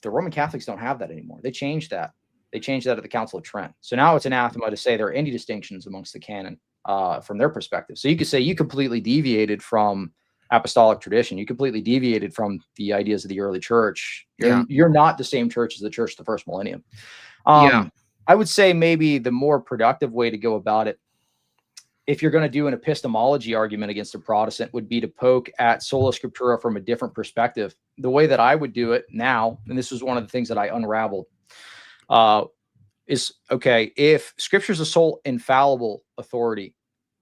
Roman Catholics don't have that anymore. They changed that. They changed that at the Council of Trent. So now it's anathema to say there are any distinctions amongst the canon. from their perspective. So you could say you completely deviated from apostolic tradition. You completely deviated from the ideas of the early church. You're not the same church as the church of the first millennium. I would say maybe the more productive way to go about it, if you're going to do an epistemology argument against a Protestant, would be to poke at sola scriptura from a different perspective. The way that I would do it now, and this was one of the things that I unraveled, is, okay, if scripture is a sole infallible authority,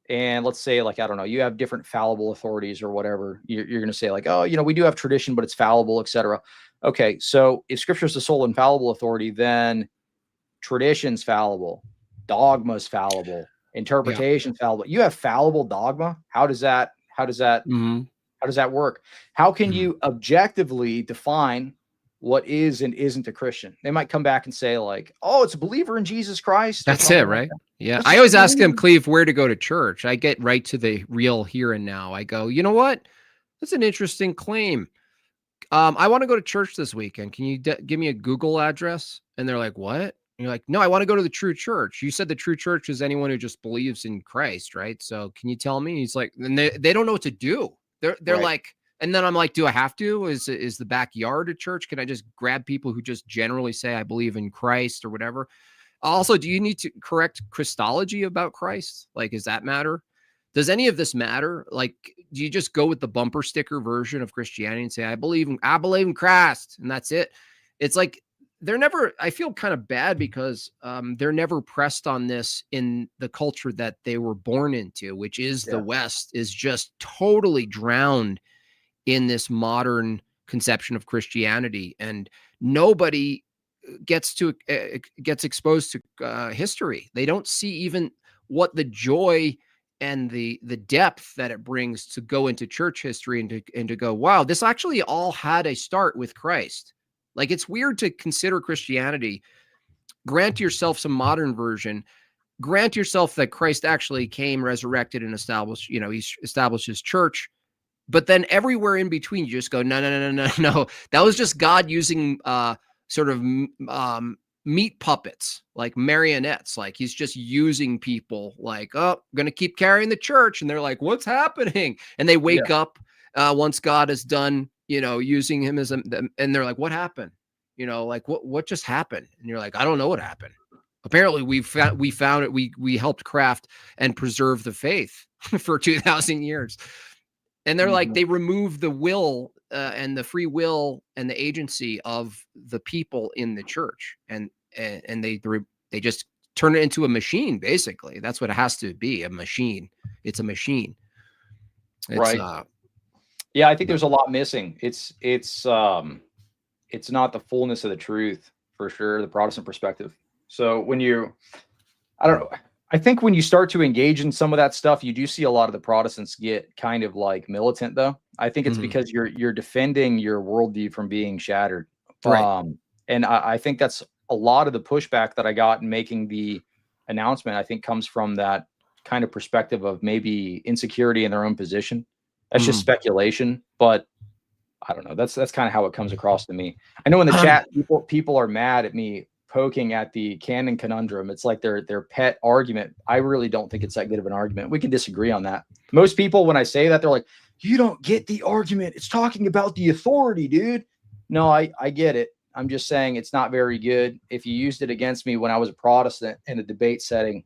and let's say, like, I don't know, you have different fallible authorities or whatever, you're going to say like, oh, we do have tradition, but it's fallible, etc. Okay, so if scripture is the sole infallible authority, then tradition's fallible, dogma's fallible, interpretation's fallible. You have fallible dogma. How does that work? How can you objectively define what is and isn't a Christian? They might come back and say like, oh, it's a believer in Jesus Christ. That's it, right? Yeah. I always ask them, Cleve, where to go to church. I get right to the real here and now. I go, you know what? That's an interesting claim. I want to go to church this weekend. Can you give me a Google address? And they're like, what? And you're like, no, I want to go to the true church. You said the true church is anyone who just believes in Christ, right? So can you tell me? He's like, and they don't know what to do. They're right. Like, and then I'm like, do I have to? Is the backyard a church? Can I just grab people who just generally say I believe in Christ or whatever? Also, do you need to correct Christology about Christ? Like, does that matter? Does any of this matter? Like, do you just go with the bumper sticker version of Christianity and say, I believe in Christ, and that's it? It's like, they're never, I feel kind of bad because they're never pressed on this in the culture that they were born into, which is the West, is just totally drowned in this modern conception of Christianity. And nobody gets exposed to history. They don't see even what the joy and the depth that it brings to go into church history and to go, wow, this actually all had a start with Christ. Like, it's weird to consider Christianity. Grant yourself some modern version. Grant yourself that Christ actually came, resurrected, and established, he established his church. But then everywhere in between, you just go, no. That was just God using sort of meat puppets, like marionettes. Like, he's just using people like, oh, I'm going to keep carrying the church. And they're like, what's happening? And they wake up once God is done, using him as and they're like, what happened? Like what just happened? And you're like, I don't know what happened. Apparently we found it. We helped craft and preserve the faith for 2,000 years. And they're like, they remove the will and the free will and the agency of the people in the church. And they just turn it into a machine. Basically, that's what it has to be. A machine. It's a machine. It's, right. Yeah, I think there's a lot missing. It's not the fullness of the truth, for sure, the Protestant perspective. So I think when you start to engage in some of that stuff, you do see a lot of the Protestants get kind of like militant, though. I think it's because you're defending your worldview from being shattered. Right. And I think that's a lot of the pushback that I got in making the announcement, I think, comes from that kind of perspective of maybe insecurity in their own position. That's just speculation, but I don't know. That's kind of how it comes across to me. I know in the chat, people are mad at me poking at the canon conundrum. It's like their pet argument. I really don't think it's that good of an argument. We can disagree on that. Most people, when I say that, they're like, you don't get the argument. It's talking about the authority, dude. No, I get it. I'm just saying it's not very good. If you used it against me when I was a Protestant in a debate setting,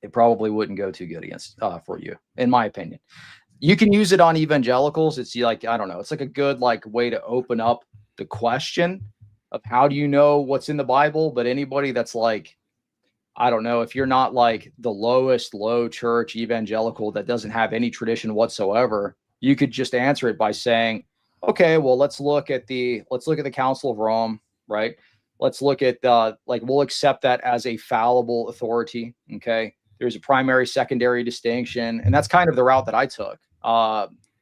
it probably wouldn't go too good against for you, in my opinion. You can use it on evangelicals. It's like, I don't know. It's like a good way to open up the question of how do you know what's in the Bible? But anybody that's like, I don't know, if you're not like the lowest low church evangelical that doesn't have any tradition whatsoever, you could just answer it by saying, okay, well, let's look at the Council of Rome, right? Let's look at we'll accept that as a fallible authority. Okay. There's a primary, secondary distinction. And that's kind of the route that I took.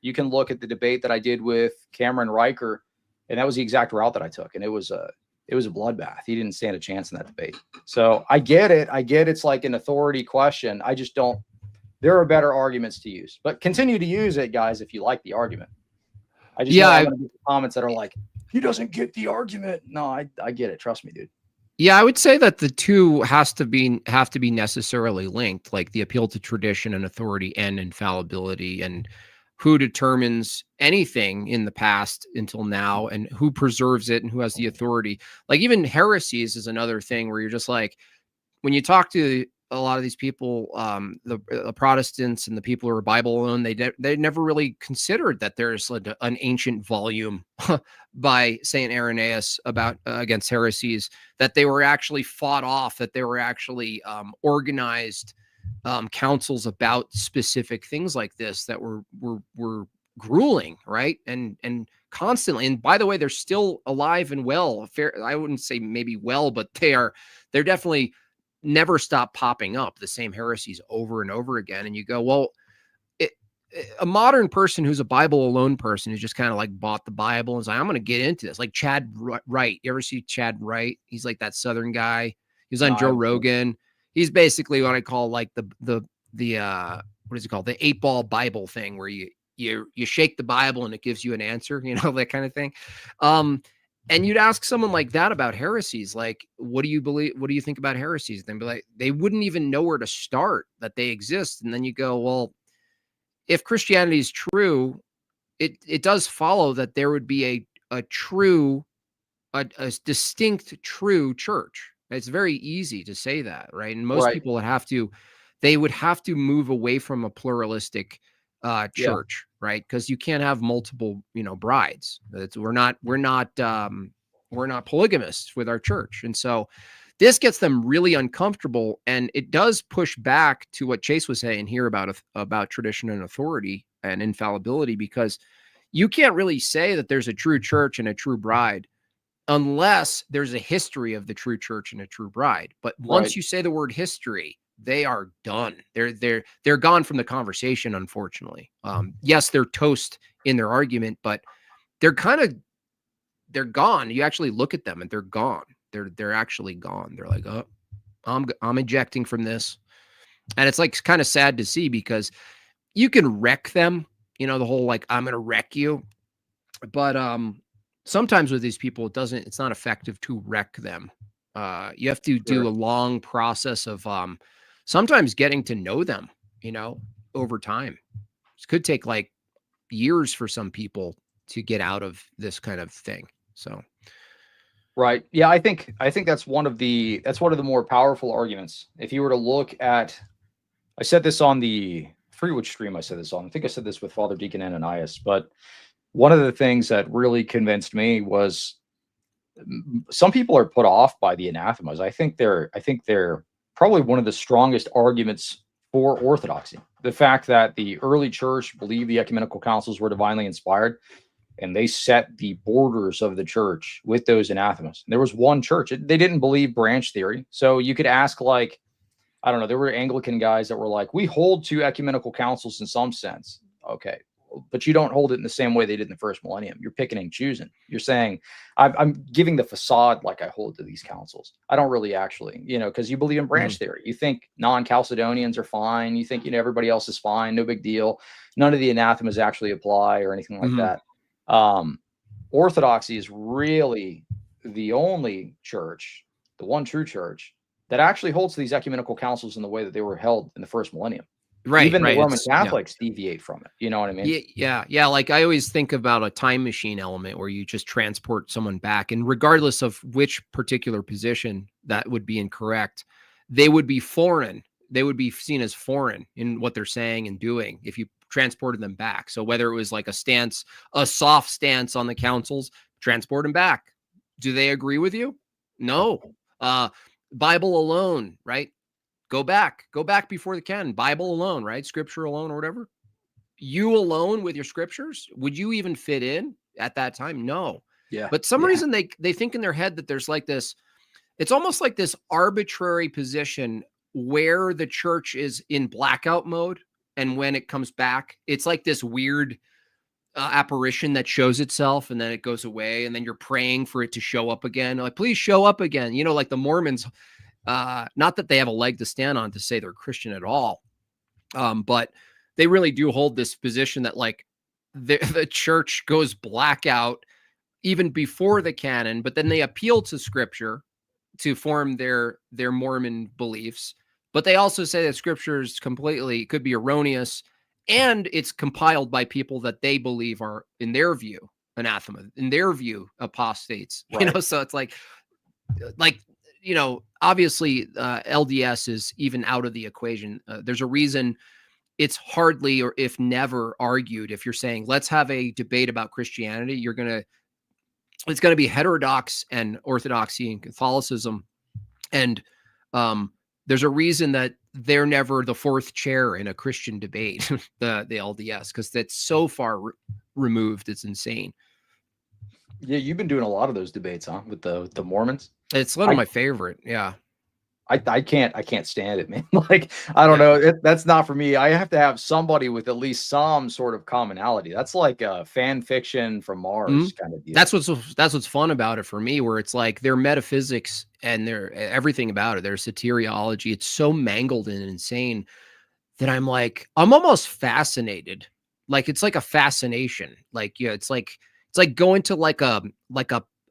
You can look at the debate that I did with Cameron Riker, and that was the exact route that I took. And it was a bloodbath. He didn't stand a chance in that debate. So I get it. It's like an authority question. I just don't, there are better arguments to use, but continue to use it, guys, if you like the argument. I'm going to get comments that are like, he doesn't get the argument. No, I get it. Trust me, dude. Yeah, I would say that the two have to be necessarily linked, like the appeal to tradition and authority and infallibility, and who determines anything in the past until now, and who preserves it and who has the authority. Like even heresies is another thing where you're just like, when you talk to a lot of these people, the Protestants and the people who are Bible alone, they never really considered that there's an ancient volume by Saint Irenaeus about against heresies, that they were actually fought off, that they were actually organized councils about specific things like this that were grueling, right? And constantly. And by the way, they're still alive and well. I wouldn't say maybe well, but they're definitely never stop popping up, the same heresies over and over again. And you go, well, a modern person who's a Bible alone person who's just kind of like bought the Bible and is like, I'm going to get into this. Like Chad Wright. You ever see Chad Wright? He's like that Southern guy. He's on Joe Rogan. He's basically what I call like the what is it called? The 8-ball Bible thing, where you shake the Bible and it gives you an answer, that kind of thing. And you'd ask someone like that about heresies, like, what do you believe? What do you think about heresies? They'd be like, they wouldn't even know where to start, that they exist. And then you go, well, if Christianity is true, it does follow that there would be a distinct true church. It's very easy to say that, right? And most people would have to move away from a pluralistic church, right? Because you can't have multiple, brides. We're not polygamists with our church. And so this gets them really uncomfortable, and it does push back to what Chase was saying here about tradition and authority and infallibility, because you can't really say that there's a true church and a true bride unless there's a history of the true church and a true bride. But once you say the word history, they are done. They're gone from the conversation, unfortunately. Yes, they're toast in their argument, but they're gone. You actually look at them and they're gone. They're actually gone. They're like, oh, I'm ejecting from this. And it's like kind of sad to see, because you can wreck them, the whole like, I'm going to wreck you. But sometimes with these people, it's not effective to wreck them. You have to do a long process of sometimes getting to know them, over time. It could take like years for some people to get out of this kind of thing. So. Right. Yeah, I think that's one of the more powerful arguments. If you were to look at, I said this on the Freewood stream, I said this on, I think I said this with Father Deacon Ananias, but one of the things that really convinced me was some people are put off by the anathemas. I think they're probably one of the strongest arguments for orthodoxy. The fact that the early church believed the ecumenical councils were divinely inspired, and they set the borders of the church with those anathemas. There was one church. They didn't believe branch theory. So you could ask, like, I don't know, there were Anglican guys that were like, we hold to ecumenical councils in some sense. Okay, but you don't hold it in the same way they did in the first millennium. You're picking and choosing. You're saying, I'm giving the facade like I hold to these councils. I don't really actually, because you believe in branch theory. You think non-Chalcedonians are fine. You think, everybody else is fine. No big deal. None of the anathemas actually apply or anything like that. Orthodoxy is really the only church, the one true church, that actually holds to these ecumenical councils in the way that they were held in the first millennium. Right. Even the Roman Catholics deviate from it. You know what I mean? Yeah. Like I always think about a time machine element where you just transport someone back, and regardless of which particular position that would be incorrect, they would be foreign. They would be seen as foreign in what they're saying and doing if you transported them back. So whether it was like a soft stance on the councils, transport them back. Do they agree with you? No. Bible alone, right? Go back before the canon. Bible alone, right? Scripture alone or whatever. You alone with your scriptures, would you even fit in at that time? No. Yeah. But some reason they think in their head that there's like this, it's almost like this arbitrary position where the church is in blackout mode. And when it comes back, it's like this weird apparition that shows itself and then it goes away. And then you're praying for it to show up again. Like, please show up again. Like the Mormons, not that they have a leg to stand on to say they're Christian at all. But they really do hold this position that like the church goes blackout even before the canon, but then they appeal to scripture to form their Mormon beliefs. But they also say that scripture is completely could be erroneous, and it's compiled by people that they believe are, in their view, anathema, in their view, apostates. Right. You know, so it's like, you know, obviously LDS is even out of the equation. There's a reason it's hardly or if never argued. If you're saying, let's have a debate about Christianity, it's going to be heterodox and Orthodoxy and Catholicism. And there's a reason that they're never the fourth chair in a Christian debate, the LDS, because that's so far removed. It's insane. Yeah, you've been doing a lot of those debates, huh? With the Mormons. It's one of my favorite. Yeah. I can't stand it, man. Like, I don't know. That's not for me. I have to have somebody with at least some sort of commonality. That's like a fan fiction from Mars kind of deal. That's what's fun about it for me, where it's like their metaphysics and their everything about it, their soteriology, it's so mangled and insane that I'm almost fascinated. Like, it's like a fascination. Like, yeah, it's like going to like a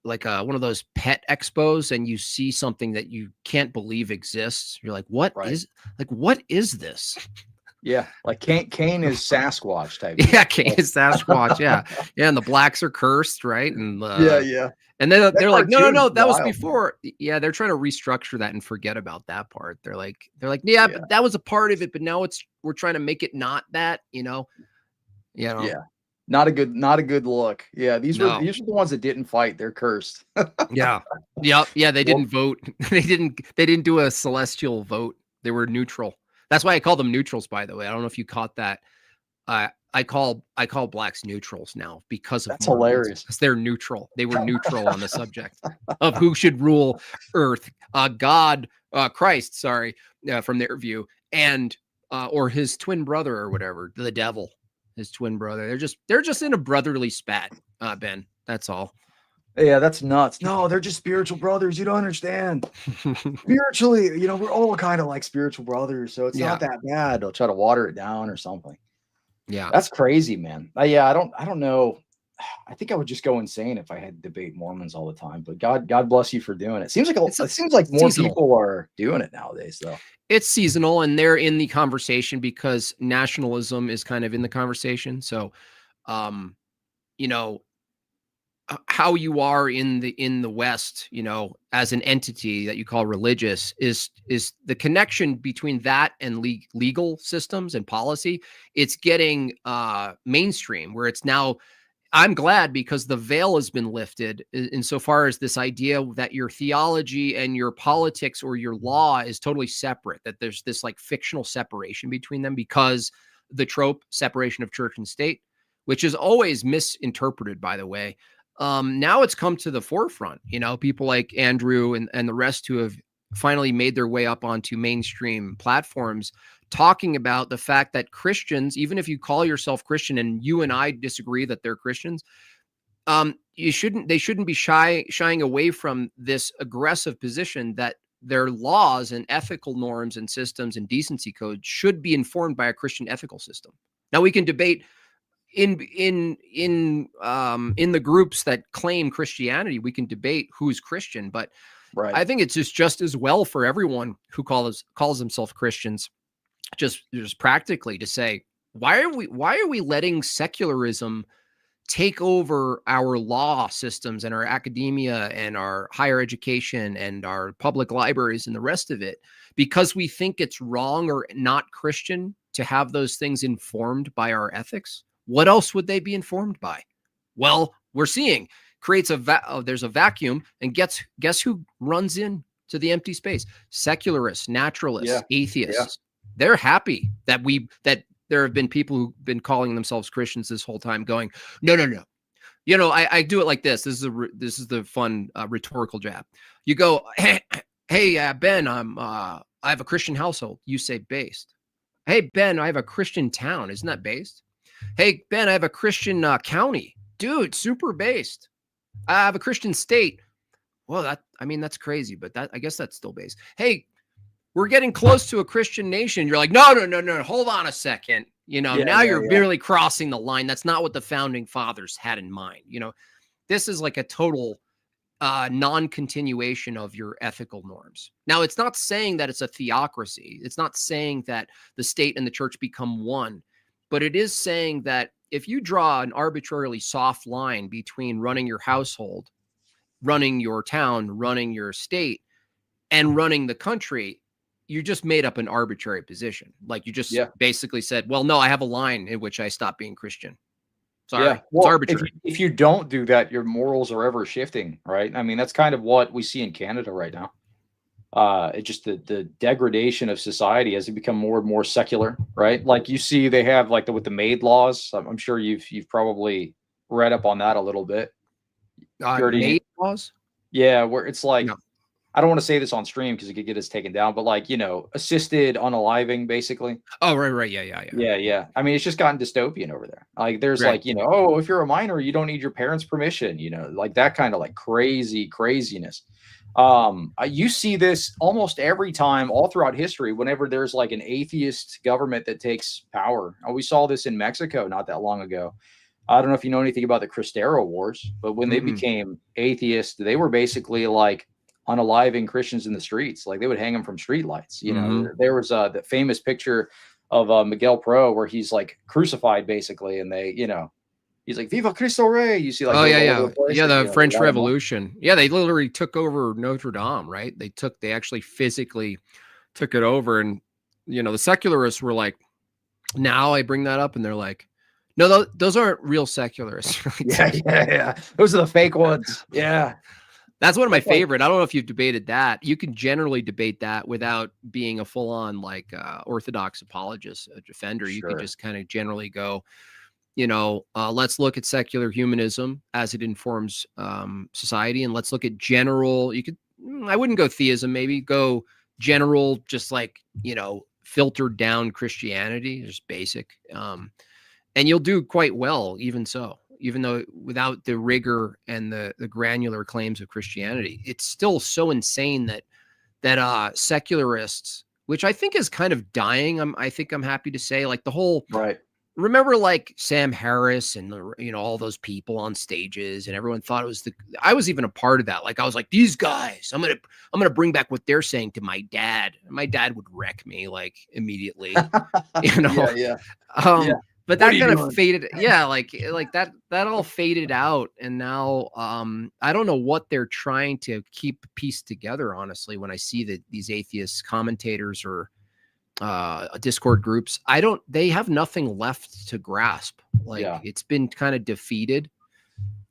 one of those pet expos and you see something that you can't believe exists. You're like, what is this? Yeah, like Cain is Sasquatch type. Yeah, Cain is Sasquatch. Yeah, yeah, and the blacks are cursed, right? And yeah. And then they're like, no, that was before. Yeah, they're trying to restructure that and forget about that part. They're like, yeah, but that was a part of it. But now we're trying to make it not that, you know. Yeah. Not a good look. Yeah, these are the ones that didn't fight. They're cursed. Yeah. They didn't vote. They didn't do a celestial vote. They were neutral. That's why I call them neutrals, by the way. I don't know if you caught that. I call blacks neutrals now because of that's hilarious. Because they're neutral. They were neutral on the subject of who should rule Earth. Christ, from their view, and or his twin brother or whatever, the devil. His twin brother. They're just in a brotherly spat, Ben. That's all. Yeah, that's nuts. No, they're just spiritual brothers. You don't understand. Spiritually, you know, we're all kind of like spiritual brothers, so it's not that bad. They'll try to water it down or something. Yeah, that's crazy, man. Yeah, I don't know. I think I would just go insane if I had to debate Mormons all the time. But God bless you for doing it. It seems like more seasonal. people are doing it nowadays, though. It's seasonal, and they're in the conversation because nationalism is kind of in the conversation. So, you know, how you are in the West, you know, as an entity that you call religious is the connection between that and legal systems and policy. It's getting mainstream, where it's now. I'm glad, because the veil has been lifted insofar as this idea that your theology and your politics or your law is totally separate, that there's this like fictional separation between them, because the trope separation of church and state, which is always misinterpreted, by the way. Now it's come to the forefront, you know, people like Andrew and the rest who have finally made their way up onto mainstream platforms, talking about the fact that Christians, even if you call yourself Christian and you and I disagree that they're Christians, they shouldn't be shying away from this aggressive position that their laws and ethical norms and systems and decency codes should be informed by a Christian ethical system. Now we can debate in the groups that claim Christianity, we can debate who's Christian, but I think it's just as well for everyone who calls themselves Christians, just practically to say, why are we letting secularism take over our law systems and our academia and our higher education and our public libraries and the rest of it, because we think it's wrong or not Christian to have those things informed by our ethics? What else would they be informed by? Well, we're seeing creates there's a vacuum, and guess who runs in to the empty space? Secularists, naturalists, atheists. Yeah. They're happy that there have been people who've been calling themselves Christians this whole time going, no. You know, I do it like this. This is the fun rhetorical jab. You go, hey, Ben, I have a Christian household. You say based. Hey, Ben, I have a Christian town. Isn't that based? Hey, Ben, I have a Christian county. Dude, super based. I have a Christian state. Well, that's crazy, but I guess that's still based. Hey, we're getting close to a Christian nation. You're like, no. Hold on a second. You know, you're really crossing the line. That's not what the founding fathers had in mind. You know, this is like a total non-continuation of your ethical norms. Now, it's not saying that it's a theocracy. It's not saying that the state and the church become one, but it is saying that if you draw an arbitrarily soft line between running your household, running your town, running your state, and running the country, you just made up an arbitrary position. Like you just basically said, well, no, I have a line in which I stop being Christian. Sorry, well, it's arbitrary. If you don't do that, your morals are ever shifting, right? I mean, that's kind of what we see in Canada right now. It's just the degradation of society as it become more and more secular, right? Like you see, they have like with the maid laws. I'm sure you've probably read up on that a little bit. Maid laws? Yeah, where it's like, no. I don't want to say this on stream because it could get us taken down, but like, assisted unaliving, basically. Oh, right. Yeah. I mean, it's just gotten dystopian over there. Like there's like, oh, if you're a minor, you don't need your parents' permission, like that kind of like craziness. You see this almost every time all throughout history, whenever there's like an atheist government that takes power. We saw this in Mexico not that long ago. I don't know if you know anything about the Cristero Wars, but when they became atheists, they were basically like unaliving Christians in the streets. Like they would hang them from streetlights. There was the famous picture of Miguel Pro where he's like crucified basically, and they, he's like "Viva Cristo Rey." You see, like the French Revolution. Yeah, they literally took over Notre Dame, right? They actually physically took it over, and the secularists were like, now I bring that up, and they're like, no, those aren't real secularists. yeah. Those are the fake ones. Yeah. That's one of my favorite. I don't know if you've debated that. You can generally debate that without being a full-on like Orthodox apologist, a defender. Sure. You can just kind of generally go, let's look at secular humanism as it informs society, and let's look at general. I wouldn't go theism, maybe go general, just like filtered down Christianity, just basic, and you'll do quite well, even though without the rigor and the granular claims of Christianity. It's still so insane that secularists, which I think is kind of dying. I'm happy to say, like the whole right. Remember like Sam Harris and all those people on stages, and everyone thought it was I was even a part of that. Like I was like, these guys, I'm gonna bring back what they're saying to my dad. My dad would wreck me like immediately. Yeah. But that kind of faded. Yeah, like that all faded out. And now I don't know what they're trying to keep piece together, honestly, when I see these atheist commentators or Discord groups. They have nothing left to grasp. It's been kind of defeated.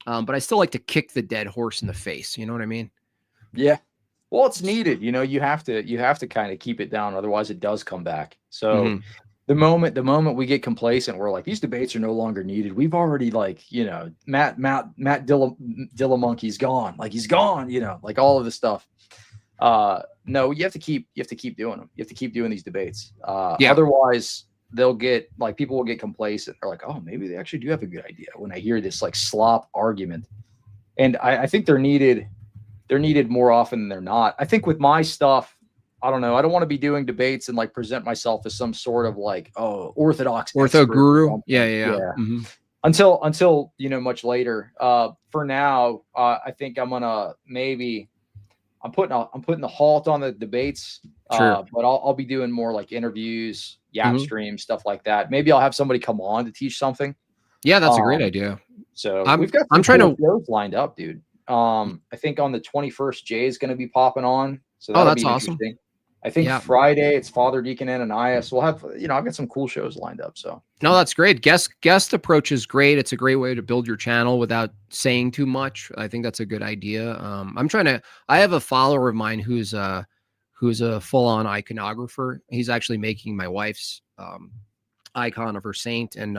But I still like to kick the dead horse in the face. You know what I mean? Yeah. Well, it's needed. You have to kind of keep it down. Otherwise it does come back. So the moment we get complacent, we're like, these debates are no longer needed. We've already Matt Dillamonkey's gone. Like he's gone, like all of this stuff. No, you have to keep doing them. You have to keep doing these debates. Otherwise they'll get people will get complacent. They're like, oh, maybe they actually do have a good idea when I hear this like slop argument. And I think they're needed more often than they're not. I think with my stuff, I don't know. I don't want to be doing debates and like present myself as some sort of like, Orthodox guru. Yeah. Mm-hmm. Until much later. For now, I think I'm gonna I'm putting the halt on the debates. Sure. But I'll be doing more like interviews, streams, stuff like that. Maybe I'll have somebody come on to teach something. Yeah, that's a great idea. So we've got shows lined up, dude. I think on the 21st, Jay is going to be popping on. So that's awesome. I think Friday it's Father Deacon Ananias. We'll have, I've got some cool shows lined up. So no, that's great. Guest approach is great. It's a great way to build your channel without saying too much. I think that's a good idea. I have a follower of mine who's a full-on iconographer. He's actually making my wife's icon of her saint. And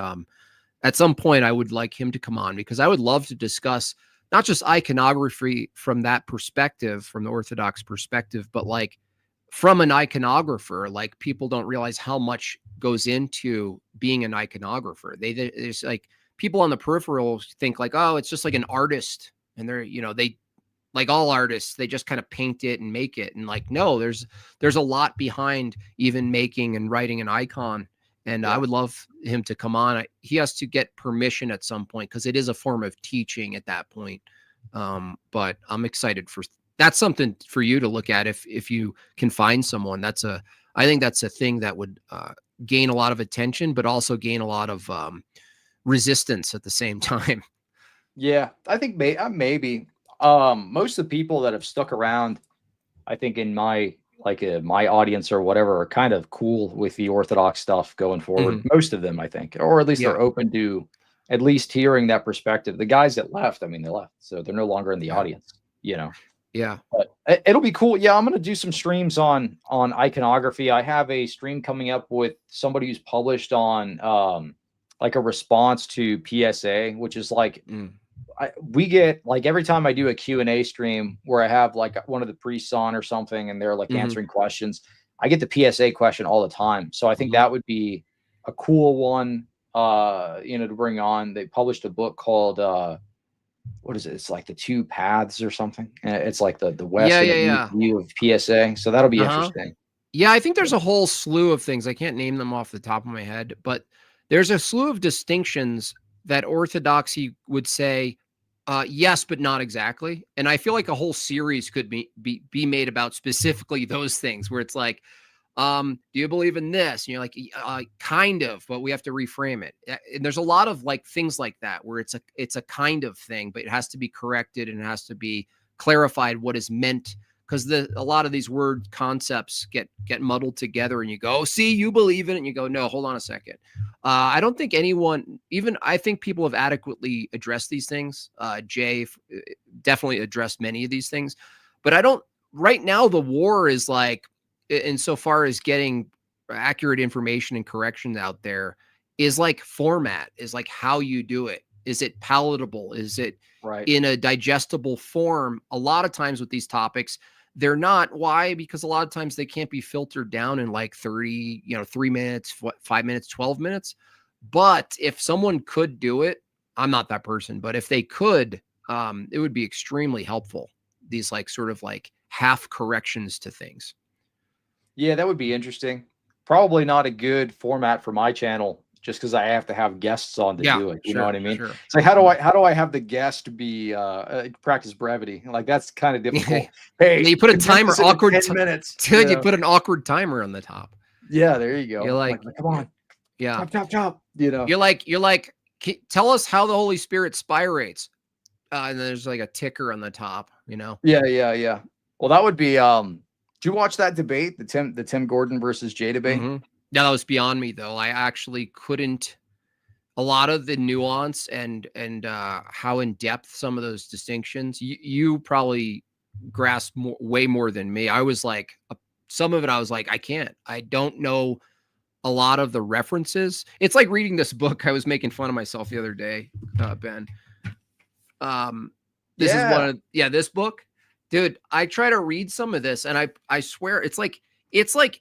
at some point I would like him to come on, because I would love to discuss not just iconography from that perspective, from the Orthodox perspective, but like from an iconographer. Like people don't realize how much goes into being an iconographer. There's like people on the peripheral think like, oh, it's just like an artist, and they're, they, like all artists, they just kind of paint it and make it. And like, no, there's a lot behind even making and writing an icon. And I would love him to come on. He has to get permission at some point, because it is a form of teaching at that point. But I'm excited for that's something for you to look at if you can find someone. I think that's a thing that would gain a lot of attention, but also gain a lot of resistance at the same time. Yeah, I think maybe most of the people that have stuck around, I think in my my audience or whatever, are kind of cool with the Orthodox stuff going forward. Most of them, I think, or at least Yeah. they're open to at least hearing that perspective. The guys that left, I mean, they left, so they're no longer in the audience, you know. Yeah. But it'll be cool. Yeah, I'm gonna do some streams on iconography. I have a stream coming up with somebody who's published on like a response to PSA, which is like we get like every time I do a Q&A stream where I have like one of the priests on or something and they're like answering questions, I get the PSA question all the time. So I think that would be a cool one, you know, to bring on. They published a book called what is it? It's like the two paths or something. It's like the West and the view of PSA. So that'll be interesting. Yeah, I think there's a whole slew of things. I can't name them off the top of my head, but there's a slew of distinctions that Orthodoxy would say, yes, but not exactly. And I feel like a whole series could be made about specifically those things where it's like, do you believe in this? And you're like, kind of, but we have to reframe it. And there's a lot of like things like that where it's a kind of thing, but it has to be corrected and it has to be clarified what is meant, because a lot of these word concepts get muddled together and you go, oh, see, you believe in it. And you go, no, hold on a second. I don't think anyone, I think people have adequately addressed these things. Jay definitely addressed many of these things, but right now the war is like, insofar as getting accurate information and corrections out there, is like format, is like how you do it. Is it palatable? Is it in a digestible form? A lot of times with these topics, they're not. Why? Because a lot of times they can't be filtered down in like 30, 3 minutes, 5 minutes, 12 minutes. But if someone could do it, I'm not that person, but if they could, it would be extremely helpful. These like sort of like half corrections to things. Yeah, that would be interesting. Probably not a good format for my channel, just because I have to have guests on to do it. You know what I mean? Sure. It's like, how do I have the guest be practice brevity? Like that's kind of difficult. Hey, you put a timer, awkward 10 minutes. Dude, you put an awkward timer on the top. Yeah, there you go. You're like come on. Yeah. Chop. You know. You're like, tell us how the Holy Spirit spirates. And then there's like a ticker on the top, you know? Yeah. Well, that would be did you watch that debate, the Tim Gordon versus Jay debate? Yeah, that was beyond me though. I actually couldn't. A lot of the nuance and how in depth some of those distinctions, you probably grasp way more than me. I was like, some of it, I was like, I don't know a lot of the references. It's like reading this book. I was making fun of myself the other day, Ben. This is one of this book. Dude, I try to read some of this and I swear it's like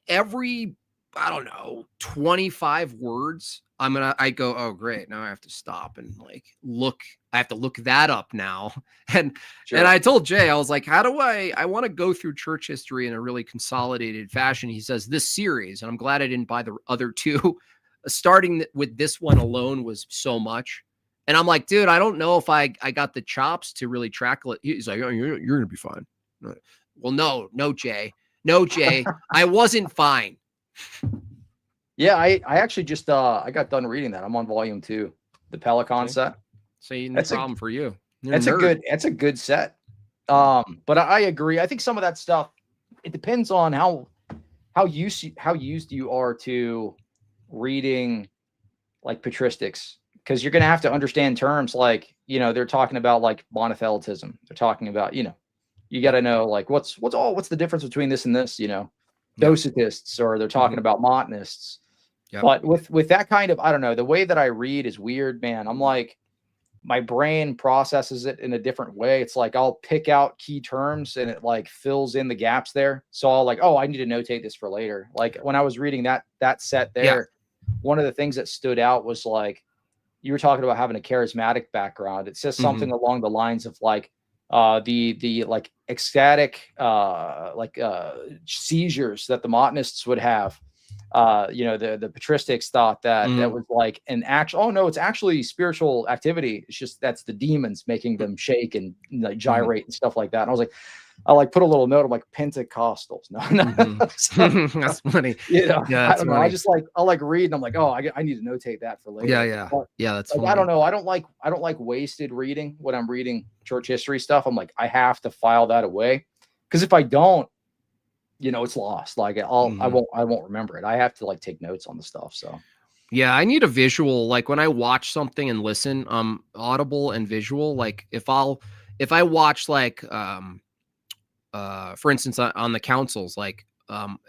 every, I don't know, 25 words. I go, oh great. Now I have to stop and like I have to look that up now. And I told Jay, I was like, how do I want to go through church history in a really consolidated fashion. He says this series, and I'm glad I didn't buy the other two. Starting with this one alone was so much. And I'm like, dude, I don't know if I got the chops to really track it. He's like, oh, you're going to be fine. Well, no, Jay. I wasn't fine. Yeah, I actually just I got done reading that. I'm on volume 2, the Pelican set. So no problem for you. That's a good set. But I agree. I think some of that stuff, it depends on how used you are to reading like patristics. Because you're going to have to understand terms like, they're talking about like monothelitism. They're talking about, you got to know like what's the difference between this and this, Docetists, or they're talking about Montanists. Yep. But with that kind of, I don't know, the way that I read is weird, man. I'm like, my brain processes it in a different way. It's like I'll pick out key terms and it like fills in the gaps there. So I'll like, oh, I need to notate this for later. Like when I was reading that set there, one of the things that stood out was like, you were talking about having a charismatic background. It says something along the lines of like the ecstatic seizures that the Montanists would have. the patristics thought that that was like an actual, oh no, it's actually spiritual activity. It's just that's the demons making them shake and like gyrate and stuff like that. And I was like, I like put a little note of like Pentecostals. No, That's funny. Yeah, Yeah, I don't know. I just like I like read and I'm like, oh, I need to notate that for later. Yeah. Yeah, that's like, funny. I don't know. I don't like wasted reading when I'm reading church history stuff. I'm like, I have to file that away because if I don't, it's lost. Like I won't remember it. I have to like take notes on the stuff. So yeah, I need a visual. Like when I watch something and listen, audible and visual. Like if I watch like for instance on the councils, like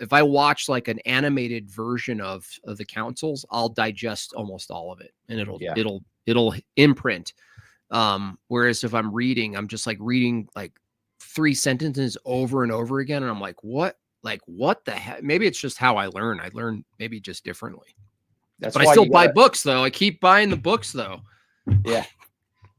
if I watch like an animated version of the councils, I'll digest almost all of it and it'll imprint. Whereas if I'm reading, I'm just like reading like 3 sentences over and over again. And I'm like, what the heck? Maybe it's just how I learn. I learn maybe just differently. But I still buy books though. I keep buying the books though. Yeah.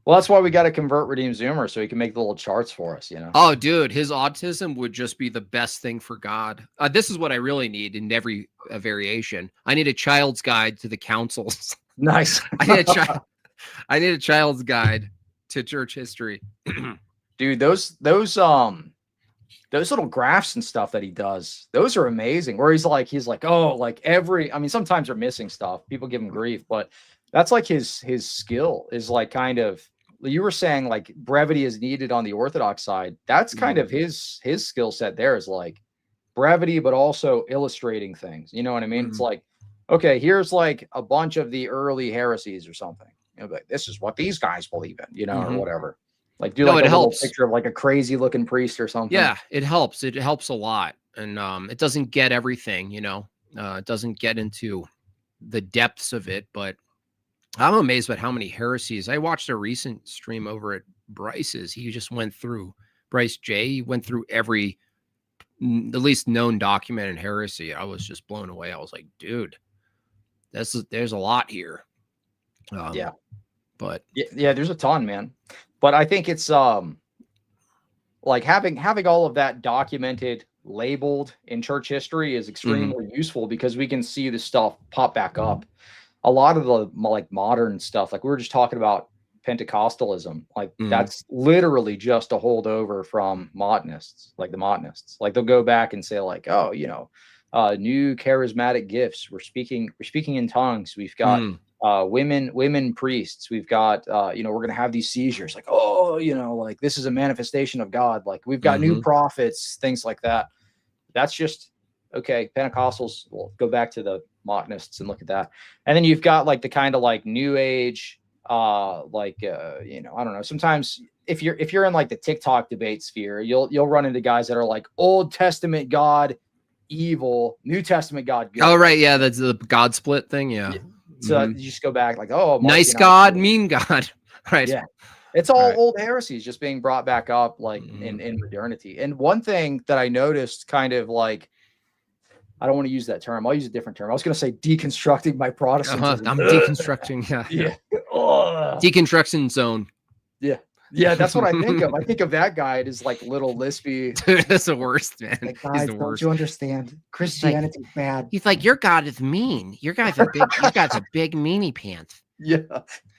Well, that's why we got to convert Redeem Zoomer so he can make the little charts for us, Oh, dude, his autism would just be the best thing for God. This is what I really need in every variation. I need a child's guide to the councils. Nice. I need a child's guide to church history. Dude, those little graphs and stuff that he does, those are amazing. Where he's like, oh, like sometimes they're missing stuff. People give him grief, but that's like his skill is like kind of, you were saying like brevity is needed on the Orthodox side. That's kind of his skill set there is like brevity, but also illustrating things. You know what I mean? It's like, okay, here's like a bunch of the early heresies or something. Like, this is what these guys believe in, or whatever. Like do like a little picture of like a crazy looking priest or something. Yeah, it helps. It helps a lot. And it doesn't get everything, it doesn't get into the depths of it, but I'm amazed at how many heresies. I watched a recent stream over at Bryce's. He just went through Bryce J. He went through every at least known documented heresy. I was just blown away. I was like, dude, there's a lot here. Yeah. But yeah, there's a ton, man. But I think it's like having all of that documented, labeled in church history is extremely useful because we can see the stuff pop back up. A lot of the like modern stuff, like we were just talking about Pentecostalism, like that's literally just a holdover from Montanists, like the Montanists. Like they'll go back and say like, oh, new charismatic gifts. We're speaking in tongues. We've got women priests. We've got we're gonna have these seizures. Like, oh, like this is a manifestation of God. Like we've got new prophets, things like that. That's just okay. Pentecostals, we'll go back to the Montanists and look at that. And then you've got like the kind of like new age, I don't know. Sometimes if you're in like the TikTok debate sphere, you'll run into guys that are like Old Testament God evil, New Testament God good. Oh right, yeah, that's the God split thing. Yeah. So you just go back like, oh, nice God, mean God. Right. Yeah. It's all old heresies just being brought back up like in modernity. And one thing that I noticed kind of like, I don't want to use that term. I'll use a different term. I was going to say deconstructing my Protestantism. I'm deconstructing. Yeah. Deconstruction zone. Yeah. Yeah. That's what I think of. I think of that guy as like little lispy. Dude, that's the worst, man. Like, guys, don't you understand? Christianity's bad. He's like, your God is mean. Your guy's a big meanie pants. Yeah.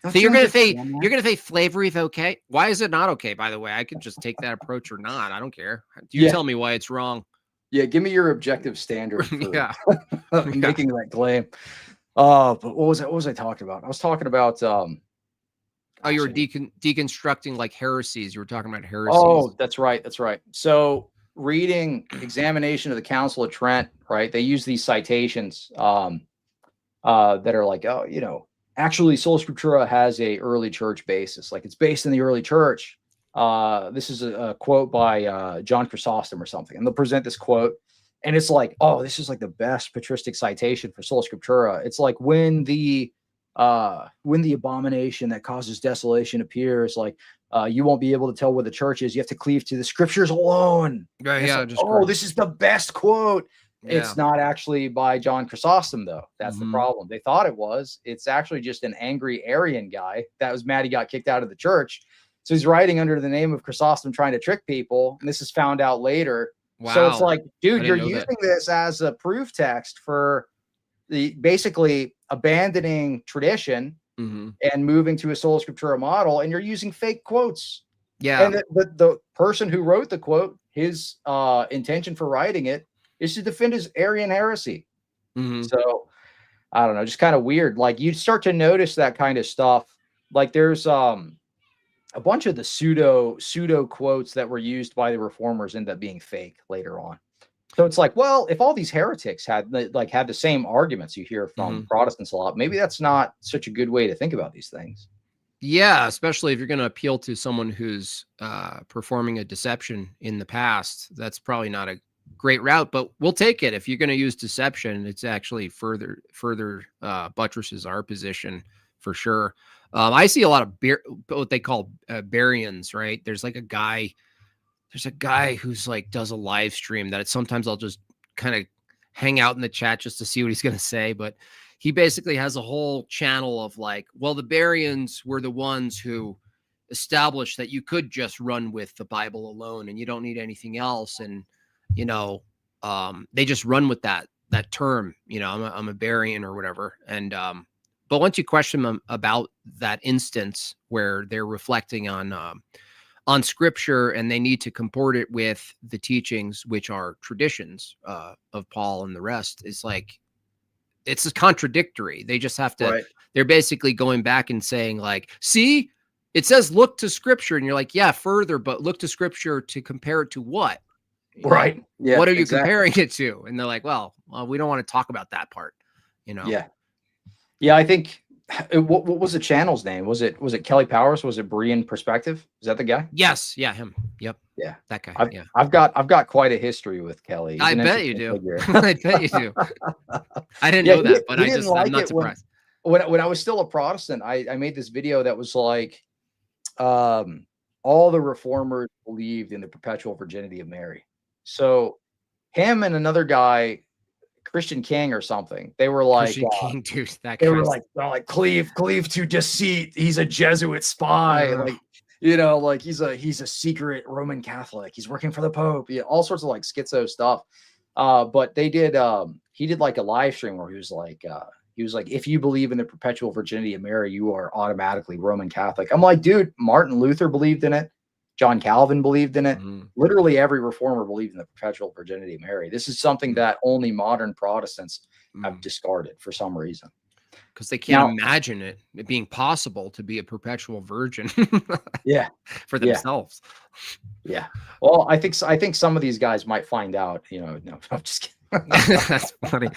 So you're gonna say slavery is okay? Why is it not okay? By the way, I could just take that approach or not. I don't care. You tell me why it's wrong. Yeah, give me your objective standard for making that claim. But what was I talking about? I was talking about you were deconstructing like heresies. You were talking about heresies. Oh, that's right. So reading Examination of the Council of Trent, right? They use these citations that are like, oh, actually Sola Scriptura has a early church basis. Like it's based in the early church. This is a quote by John Chrysostom or something, and they'll present this quote, and it's like, oh, this is like the best patristic citation for Sola Scriptura. It's like when the abomination that causes desolation appears, like you won't be able to tell where the church is. You have to cleave to the Scriptures alone. Yeah. Like, this is the best quote. Yeah. It's not actually by John Chrysostom, though. That's the problem. They thought it was. It's actually just an angry Arian guy that was mad he got kicked out of the church. So he's writing under the name of Chrysostom trying to trick people. And this is found out later. Wow. So it's like, dude, you're using this as a proof text for basically abandoning tradition and moving to a sola scriptura model, and you're using fake quotes. Yeah. And the person who wrote the quote, his intention for writing it is to defend his Arian heresy. So I don't know, just kind of weird. Like you start to notice that kind of stuff. Like there's a bunch of the pseudo quotes that were used by the reformers end up being fake later on. So it's like, well, if all these heretics had the same arguments you hear from Protestants a lot, maybe that's not such a good way to think about these things. Yeah, especially if you're going to appeal to someone who's performing a deception in the past. That's probably not a great route, but we'll take it. If you're going to use deception, it's actually further buttresses our position for sure. I see a lot of what they call Barians, right? There's a guy who's like does a live stream that sometimes I'll just kind of hang out in the chat just to see what he's going to say. But he basically has a whole channel of like, well, the Barians were the ones who established that you could just run with the Bible alone and you don't need anything else. And, they just run with that term, I'm a Barian or whatever. And, but once you question them about that instance where they're reflecting on scripture and they need to comport it with the teachings, which are traditions of Paul and the rest, is like, it's contradictory. They just have to, they're basically going back and saying like, see, it says, look to scripture. And you're like, yeah, further, but look to scripture to compare it to what? Right. Yeah. What are you comparing it to? And they're like, well, we don't want to talk about that part, Yeah. Yeah. I think, what was the channel's name? Was it Kelly Powers? Was it Berean Perspective? Is that the guy? Yes. Yeah. Him. Yep. Yeah. That guy. I've got quite a history with Kelly. I bet you do. I bet you do. I didn't know that, but I'm not surprised. When I was still a Protestant, I made this video that was like, all the reformers believed in the perpetual virginity of Mary. So him and another guy, Christian King or something, they were like, King, dude, they were like cleave to deceit. He's a Jesuit spy. Like, he's a secret Roman Catholic. He's working for the Pope. Yeah, all sorts of like schizo stuff. But he did like a live stream where he was like, if you believe in the perpetual virginity of Mary, you are automatically Roman Catholic. I'm like, dude, Martin Luther believed in it. John Calvin believed in it. Literally every reformer believed in the perpetual virginity of Mary. This is something that only modern Protestants have discarded for some reason. Because they can't imagine it being possible to be a perpetual virgin. For themselves. Yeah. Well, I think some of these guys might find out, no, I'm just kidding. That's funny.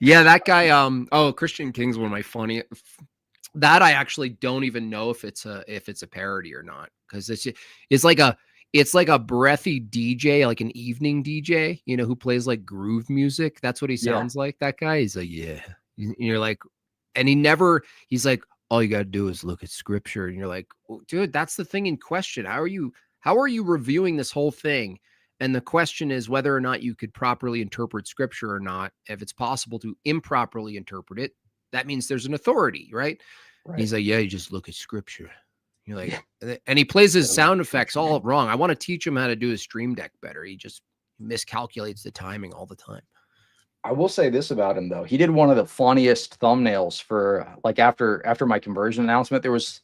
Yeah, that guy, Christian King's one of my funny. That I actually don't even know if it's a parody or not, because it's like a breathy DJ, like an evening DJ, who plays like groove music. That's what he sounds like. That guy. He's like, yeah. And you're like, and he's like, all you got to do is look at scripture, and you're like, oh, dude, that's the thing in question. How are you reviewing this whole thing? And the question is whether or not you could properly interpret scripture or not. If it's possible to improperly interpret it, that means there's an authority, right? He's like, yeah, you just look at scripture. You're like, and he plays his sound effects all wrong. I want to teach him how to do his Stream Deck better. He just miscalculates the timing all the time. I will say this about him though. He did one of the funniest thumbnails for like after my conversion announcement. There was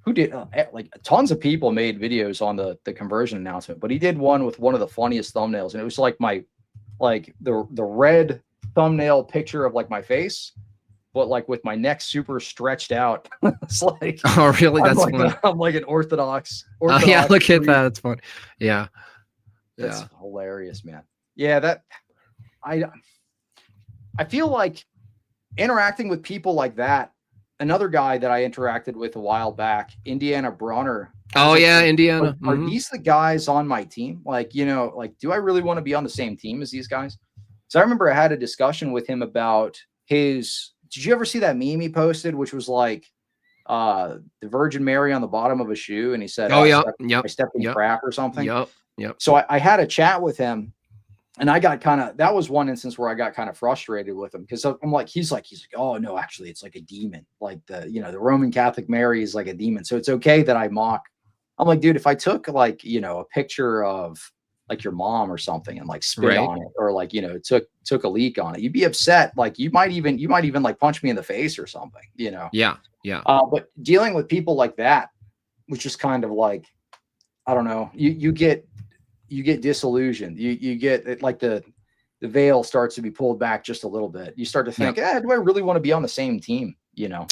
like tons of people made videos on the conversion announcement, but he did one with one of the funniest thumbnails, and it was like the red thumbnail picture of like my face, but like with my neck super stretched out. It's like, oh really? That's funny. I'm like an Orthodox. Oh yeah, look at that. That's funny. Yeah, that's hilarious, man. Yeah, that I feel like interacting with people like that. Another guy that I interacted with a while back, Indiana Brunner. Oh yeah, Indiana. Are these the guys on my team? Like, do I really want to be on the same team as these guys? So I remember I had a discussion with him about his. Did you ever see that meme he posted, which was like the Virgin Mary on the bottom of a shoe, and he said, "Oh yeah, I stepped in crap or something." Yep. So I had a chat with him. And I got that was one instance where I got kind of frustrated with him, because I'm like, he's like, oh no, actually it's like a demon. Like the Roman Catholic Mary is like a demon. So it's okay that I mock. I'm like, dude, if I took like, a picture of like your mom or something and like spit Right. on it, or like, took a leak on it, you'd be upset. Like you might even like punch me in the face or something, Yeah. Yeah. But dealing with people like that, which is kind of like, I don't know, you get disillusioned. You get it, like the veil starts to be pulled back just a little bit. You start to think, do I really want to be on the same team? Yeah.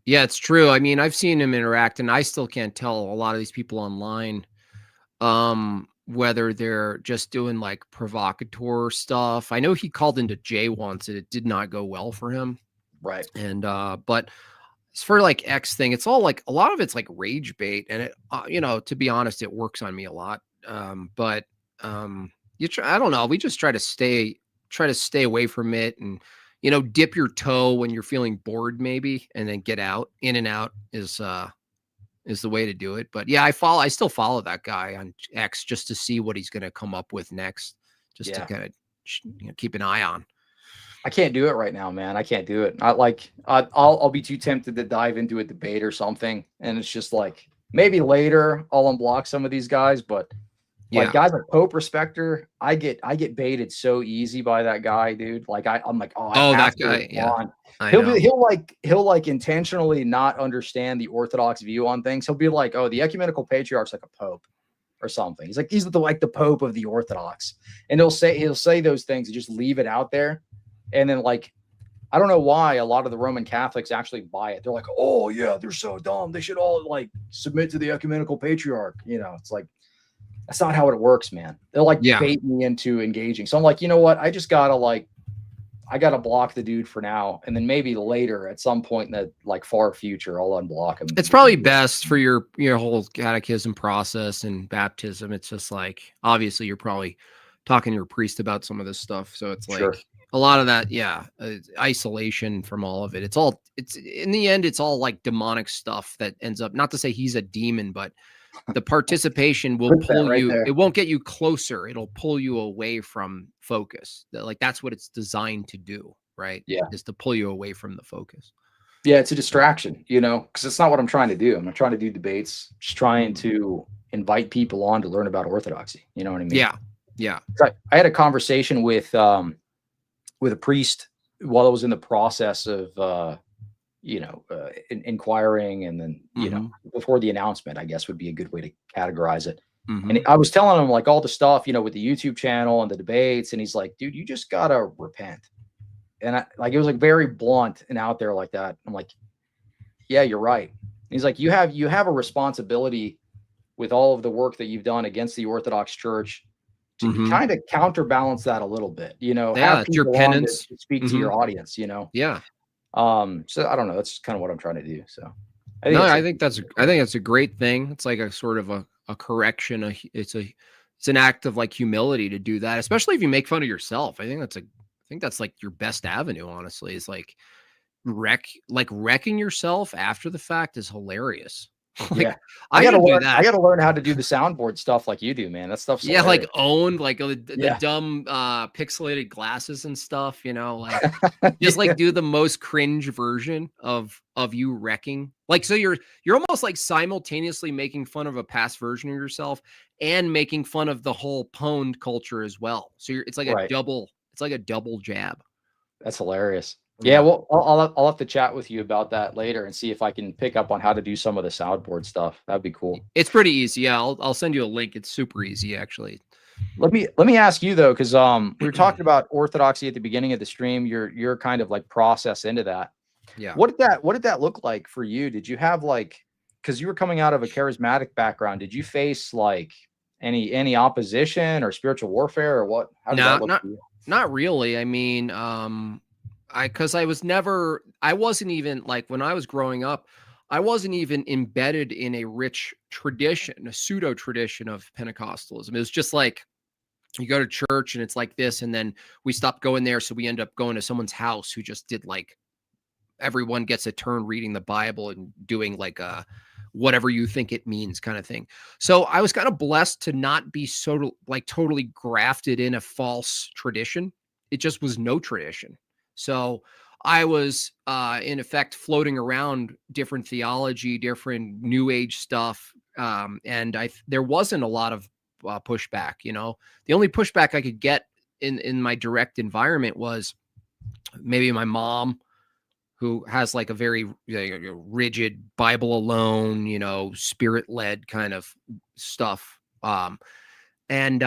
Yeah, it's true. I mean, I've seen him interact, and I still can't tell a lot of these people online, whether they're just doing like provocateur stuff. I know he called into Jay once and it did not go well for him. Right. And, but as for like X thing, it's all like, a lot of it's like rage bait. And it, to be honest, it works on me a lot. But, I don't know. We just try to stay away from it, and, dip your toe when you're feeling bored maybe, and then get out. In and out is the way to do it. But yeah, I still follow that guy on X just to see what he's going to come up with next, just to kind of, keep an eye on. I can't do it right now, man. I can't do it. I'll be too tempted to dive into a debate or something. And it's just like, maybe later I'll unblock some of these guys, but like guys like Pope Respecter, I get baited so easy by that guy, dude. Like I'm like, that guy. Yeah. He'll like intentionally not understand the Orthodox view on things. He'll be like, oh, the ecumenical patriarch's like a pope or something. He's like, he's the Pope of the Orthodox. And he'll say those things and just leave it out there. And then like, I don't know why a lot of the Roman Catholics actually buy it. They're like, oh yeah, they're so dumb. They should all like submit to the ecumenical patriarch. It's like, that's not how it works, man. They'll like bait me into engaging. So I'm like, you know what? I just gotta I gotta block the dude for now. And then maybe later at some point in the like far future, I'll unblock him. It's probably best for your whole catechism process and baptism. It's just like, obviously you're probably talking to your priest about some of this stuff. So it's like a lot of that. Yeah. Isolation from all of it. It's in the end, it's all like demonic stuff that ends up, not to say he's a demon, but the participation will pull you. It won't get you closer. It'll pull you away from focus. Like that's what it's designed to do, right? Yeah, is to pull you away from the focus. Yeah, it's a distraction, because it's not what I'm trying to do. I'm not trying to do debates. Just trying to invite people on to learn about Orthodoxy. You know what I mean? Yeah, yeah. I had a conversation with a priest while I was in the process of inquiring, and then before the announcement, I guess would be a good way to categorize it. And I was telling him like all the stuff, with the YouTube channel and the debates, and he's like, dude, you just gotta repent. And it was like very blunt and out there like that. I'm like, yeah, you're right. And he's like, you have a responsibility with all of the work that you've done against the Orthodox Church to kind of counterbalance that a little bit, have your penance to speak to your audience, Yeah. So I don't know. That's kind of what I'm trying to do. So I think that's a great thing. It's like a sort of a correction. It's an act of like humility to do that, especially if you make fun of yourself. I think that's like your best avenue, honestly, is like wrecking yourself after the fact is hilarious. I gotta learn how to do the soundboard stuff like you do, man. That stuff's hilarious. Like owned, like the dumb pixelated glasses and stuff, like just like do the most cringe version of you wrecking. Like, so you're almost like simultaneously making fun of a past version of yourself and making fun of the whole pwned culture as well. So it's like a double jab. That's hilarious. Yeah, well, I'll have to chat with you about that later and see if I can pick up on how to do some of the soundboard stuff. That'd be cool. It's pretty easy. Yeah, I'll send you a link. It's super easy, actually. Let me ask you though, because we were talking about Orthodoxy at the beginning of the stream. Your kind of like process into that. Yeah. What did that look like for you? Did you have because you were coming out of a charismatic background, did you face like any opposition or spiritual warfare or what? How did that look for you? Not really. I mean, because I wasn't even like, when I was growing up, I wasn't even embedded in a rich tradition, a pseudo tradition of Pentecostalism. It was just like, you go to church and it's like this, and then we stopped going there. So we end up going to someone's house who just did like, everyone gets a turn reading the Bible and doing like a whatever you think it means kind of thing. So I was kind of blessed to not be so like totally grafted in a false tradition. It just was no tradition. So I was, in effect, floating around different theology, different new age stuff. And there wasn't a lot of pushback. The only pushback I could get in my direct environment was maybe my mom, who has like a very rigid Bible alone, spirit-led kind of stuff. And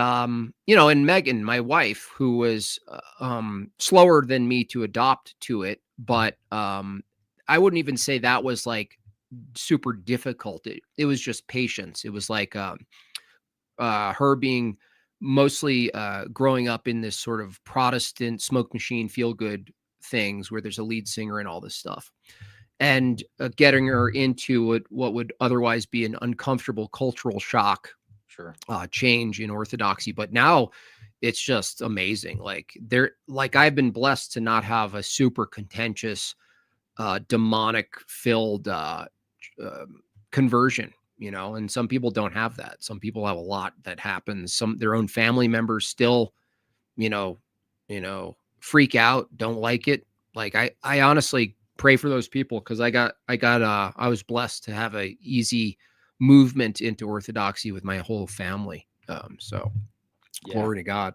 Megan, my wife, who was slower than me to adopt to it, but I wouldn't even say that was like super difficult. It was just patience. It was like her being mostly growing up in this sort of Protestant smoke machine feel good things where there's a lead singer and all this stuff, and getting her into what would otherwise be an uncomfortable cultural shock change in Orthodoxy. But now it's just amazing. Like I've been blessed to not have a super contentious demonic filled conversion, and some people don't have that. Some people have a lot that happens. Their own family members still, freak out, don't like it. Like I honestly pray for those people, because I was blessed to have a easy movement into Orthodoxy with my whole family. So glory to God.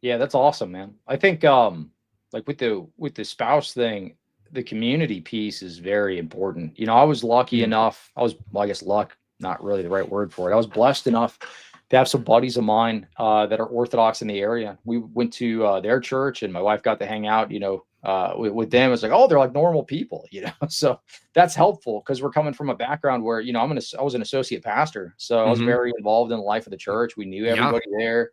Yeah, that's awesome, man. I think like with the spouse thing, the community piece is very important. I was lucky enough. I guess luck, not really the right word for it. I was blessed enough to have some buddies of mine that are Orthodox in the area. We went to their church, and my wife got to hang out, with them. It's like, oh, they're like normal people, So that's helpful, because we're coming from a background where, I was an associate pastor. So I was very involved in the life of the church. We knew everybody there.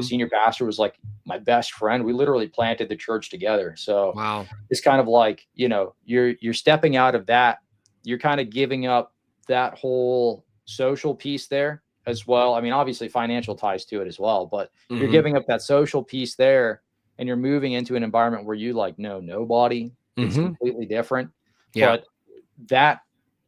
Senior pastor was like my best friend. We literally planted the church together. So wow, it's kind of like, you're stepping out of that. You're kind of giving up that whole social piece there as well. I mean, obviously financial ties to it as well, but you're giving up that social piece there, and you're moving into an environment where you know nobody. It's completely different. Yeah. But that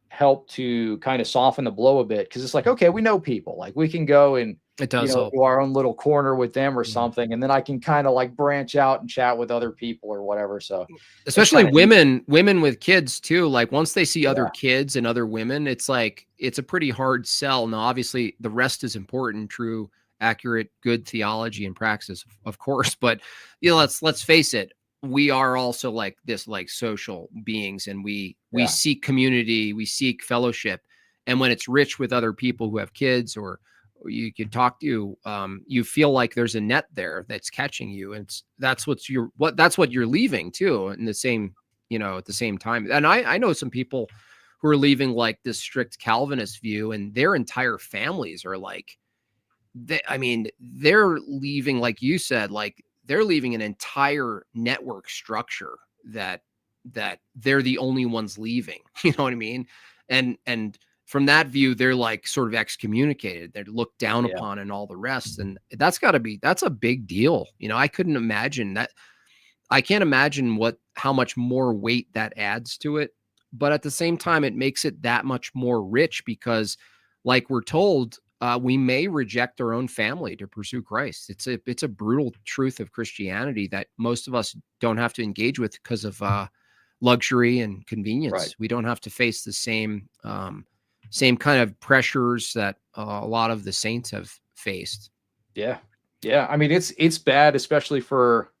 helped to kind of soften the blow a bit, because it's like, okay, we know people. Like, we can go and it does do our own little corner with them or something, and then I can kind of like branch out and chat with other people or whatever. So especially women with kids too, like once they see other kids and other women, it's like it's a pretty hard sell. Now obviously the rest is important, true, accurate, good theology and praxis, of course, but let's face it, we are also like this, like social beings, and we seek community, we seek fellowship, and when it's rich with other people who have kids or you can talk to, you feel like there's a net there that's catching you, and that's what you're leaving too, in the same, at the same time. And I know some people who are leaving like this strict Calvinist view, and their entire families are like, they're leaving, like you said, like they're leaving an entire network structure that they're the only ones leaving. You know what I mean? And from that view, they're like sort of excommunicated. They're looked down upon and all the rest. And that's a big deal. I couldn't imagine that. I can't imagine how much more weight that adds to it. But at the same time, it makes it that much more rich, because like we're told, we may reject our own family to pursue Christ. It's a brutal truth of Christianity that most of us don't have to engage with because of luxury and convenience. Right. We don't have to face the same kind of pressures that a lot of the saints have faced. Yeah. I mean, it's bad, especially for,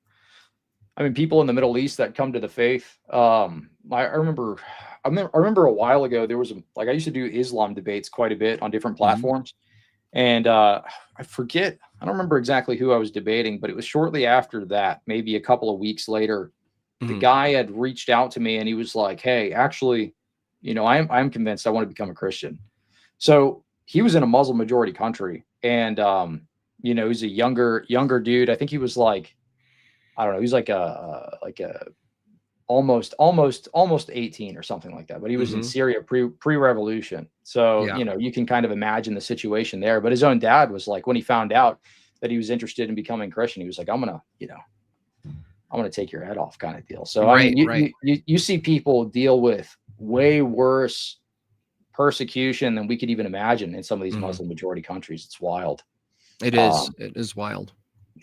people in the Middle East that come to the faith. I remember a while ago, there was I used to do Islam debates quite a bit on different platforms. And I forget, I don't remember exactly who I was debating, but it was shortly after that, maybe a couple of weeks later, the guy had reached out to me, and he was like, hey, actually, I'm convinced I want to become a Christian. So he was in a Muslim majority country, and he's a younger dude. I think he was like, I don't know, he's like a almost 18 or something like that. But he was in Syria pre-revolution. So, you can kind of imagine the situation there. But his own dad was like, when he found out that he was interested in becoming Christian, he was like, I'm going to take your head off, kind of deal. So you see people deal with way worse persecution than we could even imagine in some of these Muslim majority countries. It's wild. It is. It is wild.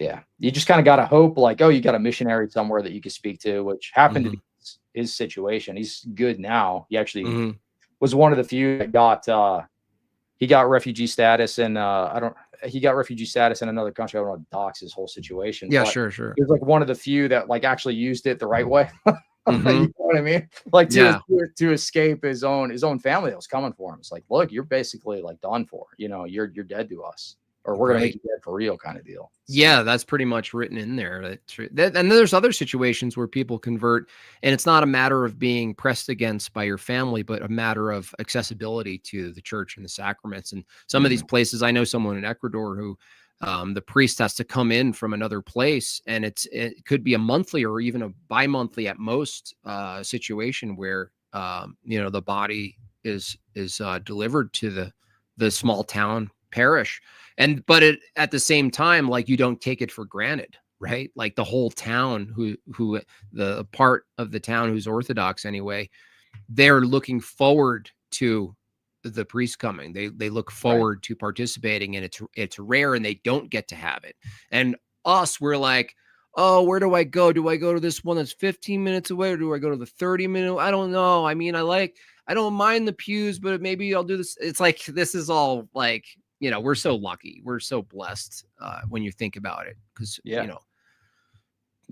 Yeah. You just kind of got to hope, like, oh, you got a missionary somewhere that you could speak to, which happened to be his situation. He's good now. He actually was one of the few that got refugee status, and I he got refugee status in another country. I don't want to dox his whole situation. Yeah, but sure. he was like one of the few that like actually used it the right way. You know what I mean? Like to escape his own family that was coming for him. It's like, look, you're basically like done for. You know, you're dead to us, or we're gonna make you dead for real, kind of deal. So. Yeah, that's pretty much written in there. And then there's other situations where people convert, and it's not a matter of being pressed against by your family, but a matter of accessibility to the church and the sacraments. And some of these places, I know someone in Ecuador who the priest has to come in from another place, and it could be a monthly or even a bi-monthly at most situation where the body is delivered to the small town parish. But at the same time, like, you don't take it for granted, right? Like the whole town who the part of the town who's Orthodox anyway, they're looking forward to the priest coming. They look forward to participating, and it's rare, and they don't get to have it. And we're like, oh, where do I go? Do I go to this one that's 15 minutes away, or do I go to the 30-minute? I don't know. I mean, I don't mind the pews, but maybe I'll do this. It's like, this is all like, we're so lucky. We're so blessed when you think about it. Because, Yeah,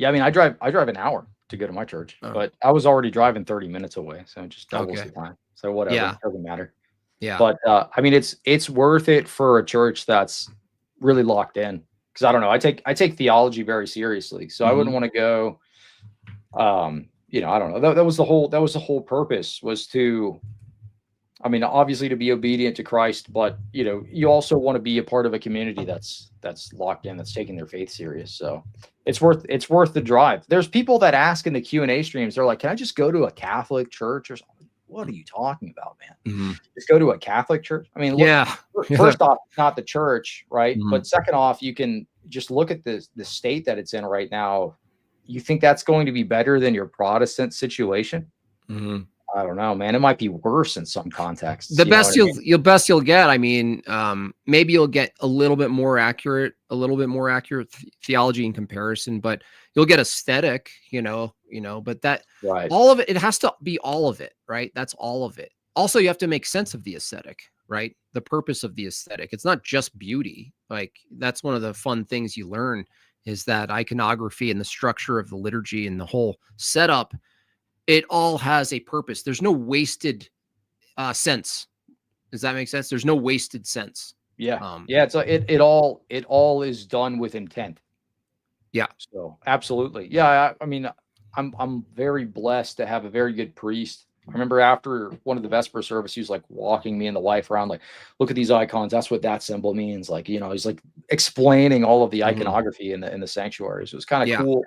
I mean, I drive an hour to go to my church, but I was already driving 30 minutes away. So it just doubles the time. So whatever, it doesn't matter. Yeah. But I mean, it's worth it for a church that's really locked in. Because I don't know, I take theology very seriously. So I wouldn't want to go, I don't know. That was the whole purpose, was to, I mean, obviously to be obedient to Christ, but you also want to be a part of a community that's locked in, that's taking their faith serious. So it's worth the drive. There's people that ask in the Q&A streams, they're like, can I just go to a Catholic church or something? What are you talking about, man? Just go to a Catholic church? I mean, look, first off, not the church, right? But second off, you can just look at the state that it's in right now. You think that's going to be better than your Protestant situation? I don't know, man. It might be worse in some contexts. The best you'll get. I mean, maybe you'll get a little bit more accurate theology in comparison, but you'll get aesthetic, but that all of it has to be all of it, right? That's all of it. Also, you have to make sense of the aesthetic, right? The purpose of the aesthetic. It's not just beauty. Like, that's one of the fun things you learn, is that iconography and the structure of the liturgy and the whole setup, it all has a purpose. There's no wasted sense. Does that make sense? There's no wasted sense. Yeah. It all is done with intent. Yeah. So absolutely. Yeah. I mean, I'm very blessed to have a very good priest. I remember after one of the Vesper service, he was like walking me and the wife around, like, look at these icons. That's what that symbol means. Like, he's like explaining all of the iconography in the sanctuary. So it was kind of cool.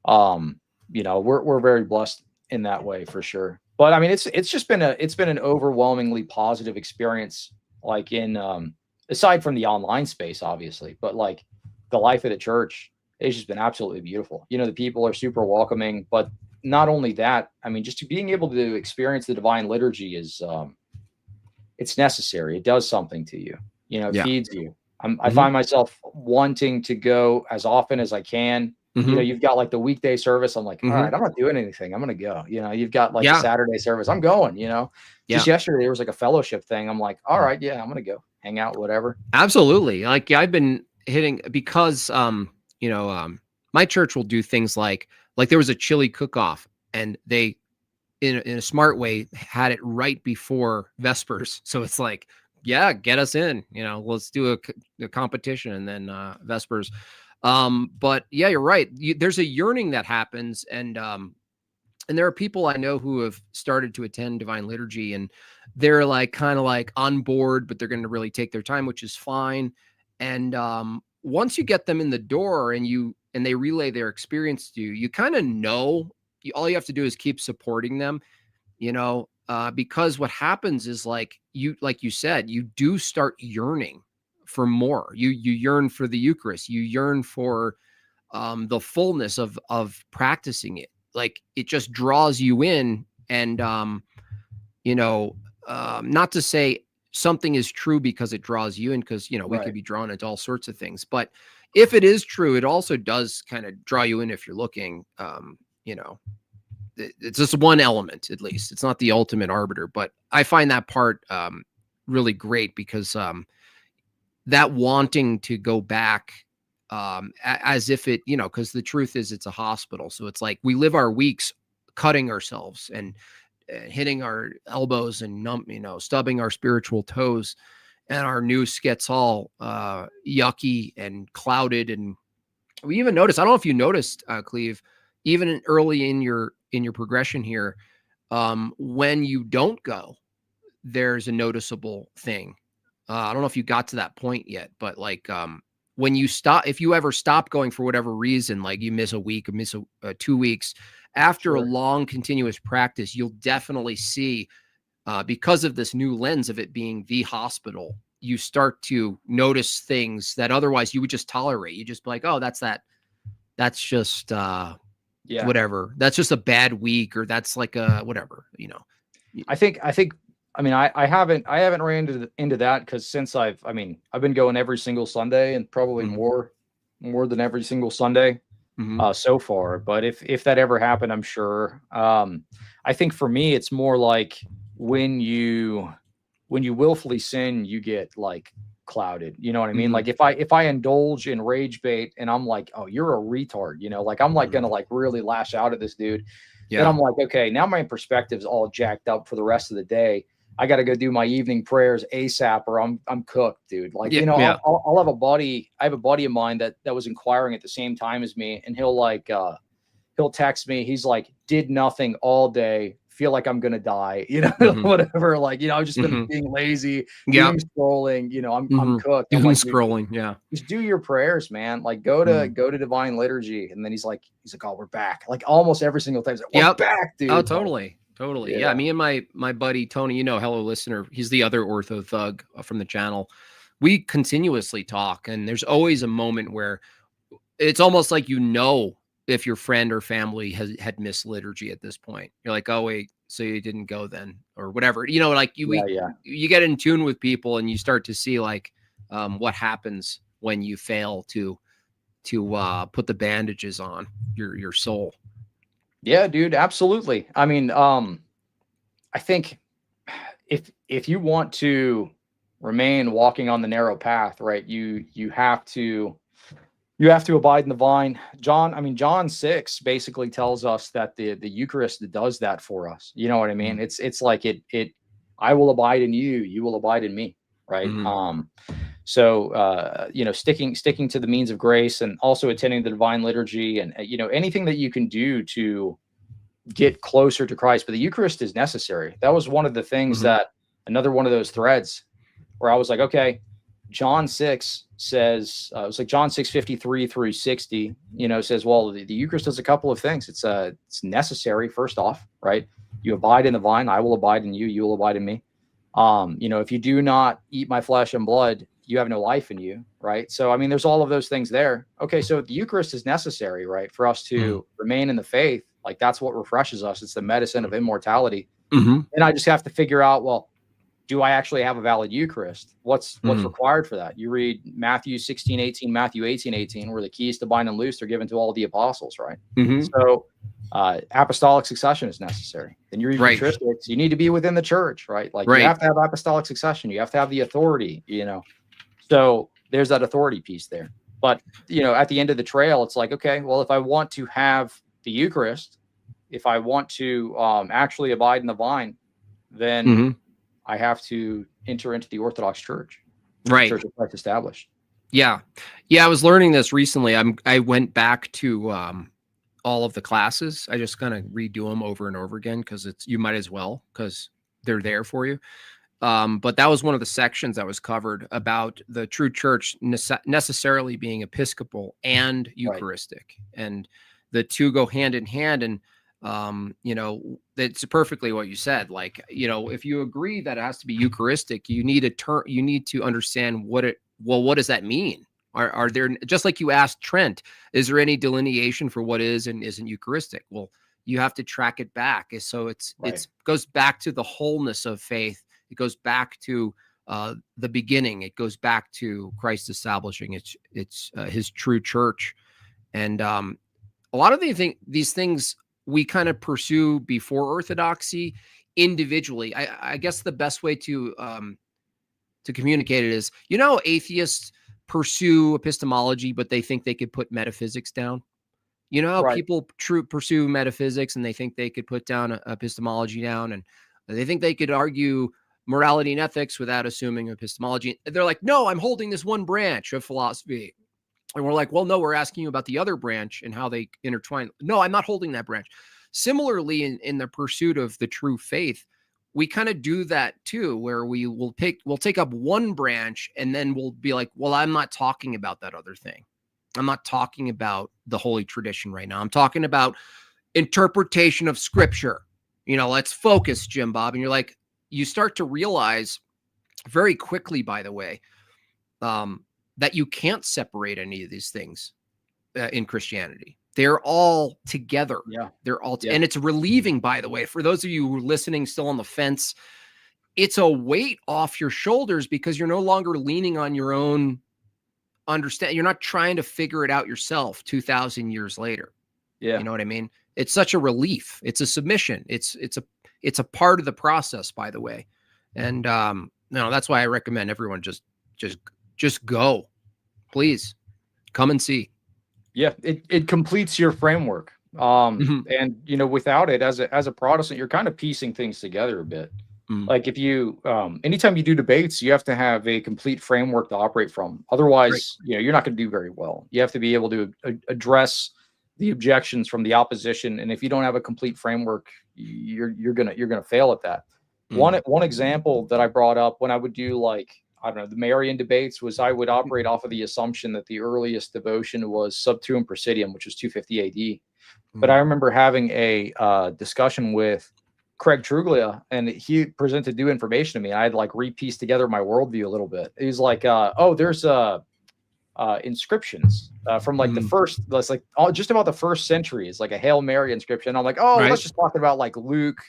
We're very blessed in that way, for sure. But I mean, it's been an overwhelmingly positive experience, like in aside from the online space, obviously, but like the life of the church, it's just been absolutely beautiful. The people are super welcoming, but not only that, I mean, just being able to experience the divine liturgy is it's necessary. It does something to you. It feeds you. I find myself wanting to go as often as I can. You've got like the weekday service. I'm like, all right, I'm not doing anything. I'm going to go. You've got like the Saturday service. I'm going, Just yesterday, there was like a fellowship thing. I'm like, all right, I'm going to go hang out, whatever. Absolutely. Like, I've been hitting, because, my church will do things like there was a chili cook-off, and they, in a smart way, had it right before Vespers. So it's like, get us in, let's do a competition, and then Vespers. But yeah, you're right. There's a yearning that happens. And there are people I know who have started to attend Divine Liturgy, and they're like, kind of like on board, but they're going to really take their time, which is fine. And once you get them in the door and they relay their experience to you, you kind of know, all you have to do is keep supporting them, because what happens is, like you said, you do start yearning for more. You yearn for the Eucharist. You yearn for the fullness of practicing it. Like, it just draws you in. And not to say something is true because it draws you in, because we could be drawn into all sorts of things. But if it is true, it also does kind of draw you in if you're looking. It's just one element, at least. It's not the ultimate arbiter, but I find that part really great, because that wanting to go back, as if it, because the truth is it's a hospital. So it's like we live our weeks cutting ourselves and hitting our elbows and stubbing our spiritual toes, and our noose gets all yucky and clouded. And we even noticed, I don't know if you noticed, Cleve, even early in your progression here, when you don't go, there's a noticeable thing. I don't know if you got to that point yet, but like when you stop, if you ever stop going for whatever reason, like you miss a week or miss 2 weeks, after a long continuous practice, you'll definitely see, because of this new lens of it being the hospital, you start to notice things that otherwise you would just tolerate. You just be like, oh, that's just whatever. That's just a bad week, or that's like a whatever, I think, I mean, I haven't ran into that, because since I've been going every single Sunday, and probably more than every single Sunday so far. But if that ever happened, I'm sure. I think for me, it's more like when you willfully sin, you get like clouded. You know what I mean? Like if I indulge in rage bait and I'm like, oh, you're a retard, like I'm like gonna like really lash out at this dude. Yeah. Then I'm like, okay, now my perspective's all jacked up for the rest of the day. I got to go do my evening prayers ASAP, or I'm cooked, dude. Like, I'll have a buddy. I have a buddy of mine that was inquiring at the same time as me, and he'll text me. He's like, did nothing all day, feel like I'm gonna die, whatever. Like, I've just been being lazy, doom scrolling. I'm cooked. Doom like, scrolling, yeah. Just do your prayers, man. Like, go to divine liturgy, and then he's like, oh, we're back. Like almost every single time, he's like, we're back, dude. Oh, totally. Totally. Yeah. Me and my buddy, Tony, hello listener. He's the other Ortho Thug from the channel. We continuously talk, and there's always a moment where it's almost like, if your friend or family had missed liturgy at this point, you're like, oh wait, so you didn't go then, or whatever, like you get in tune with people, and you start to see like what happens when you fail to put the bandages on your soul. Yeah, dude, absolutely. I mean, I think if you want to remain walking on the narrow path, right, you have to abide in the vine. John 6 basically tells us that the Eucharist does that for us. You know what I mean? It's like it I will abide in you, you will abide in me, right? So, sticking to the means of grace, and also attending the divine liturgy, and, anything that you can do to get closer to Christ. But the Eucharist is necessary. That was one of the things that, another one of those threads where I was like, okay, John 6 says, it was like John 6:53 through 60, says, well, the Eucharist does a couple of things. It's necessary, first off, right? You abide in the vine, I will abide in you, you will abide in me. If you do not eat my flesh and blood, you have no life in you, right? So, there's all of those things there. Okay, so the Eucharist is necessary, right, for us to remain in the faith. Like, that's what refreshes us. It's the medicine of immortality. And I just have to figure out, well, do I actually have a valid Eucharist? What's required for that? You read Matthew 16:18, Matthew 18:18, where the keys to bind and loose are given to all the apostles, right? So apostolic succession is necessary. Then you read patristics, you need to be within the church, right? Like, you have to have apostolic succession. You have to have the authority, So there's that authority piece there. But, at the end of the trail, it's like, okay, well, if I want to have the Eucharist, if I want to actually abide in the vine, then I have to enter into the Orthodox Church, right? Church of Christ established. Yeah. I was learning this recently. I went back to all of the classes. I just kind of redo them over and over again, because you might as well, because they're there for you. But that was one of the sections that was covered about the true church necessarily being Episcopal and Eucharistic, and the two go hand in hand. And it's perfectly what you said. Like, if you agree that it has to be Eucharistic, you need to understand what does that mean? Are there, just like you asked Trent, is there any delineation for what is and isn't Eucharistic? Well, you have to track it back. So it goes back to the wholeness of faith. It goes back to the beginning. It goes back to Christ establishing his true church. And a lot of these things we kind of pursue before Orthodoxy individually. I guess the best way to to communicate it is, atheists pursue epistemology, but they think they could put metaphysics down. How Right. people pursue metaphysics and they think they could put down epistemology down, and they think they could argue morality and ethics without assuming epistemology. They're like, no, I'm holding this one branch of philosophy. And we're like, well, no, we're asking you about the other branch and how they intertwine. No, I'm not holding that branch. Similarly, in the pursuit of the true faith, we kind of do that too, where we'll take up one branch and then we'll be like, well, I'm not talking about that other thing. I'm not talking about the holy tradition right now. I'm talking about interpretation of scripture. Let's focus, Jim Bob. And you're like, you start to realize very quickly, by the way, that you can't separate any of these things in Christianity. They're all together. Yeah. They're all, and it's relieving, by the way, for those of you who are listening still on the fence, it's a weight off your shoulders because you're no longer leaning on your own understanding. You're not trying to figure it out yourself 2,000 years later. Yeah. You know what I mean? It's such a relief. It's a submission. It's a part of the process, by the way. And that's why I recommend everyone just go. Please come and see. Yeah, it completes your framework. And without it, as a Protestant, you're kind of piecing things together a bit. Like if you anytime you do debates, you have to have a complete framework to operate from. Otherwise, you're not going to do very well. You have to be able to address the objections from the opposition, and if you don't have a complete framework, you're gonna fail at that. One example that I brought up when I would do, like, I don't know, the Marian debates, was I would operate off of the assumption that the earliest devotion was Sub Tuum Praesidium, which was 250 AD. But I remember having a discussion with Craig Truglia, and he presented new information to me. I had like re-pieced together my worldview a little bit. He was like, there's inscriptions from like the first, that's like just about the first century. It's like a Hail Mary inscription. I'm like, let's just talk about like Luke,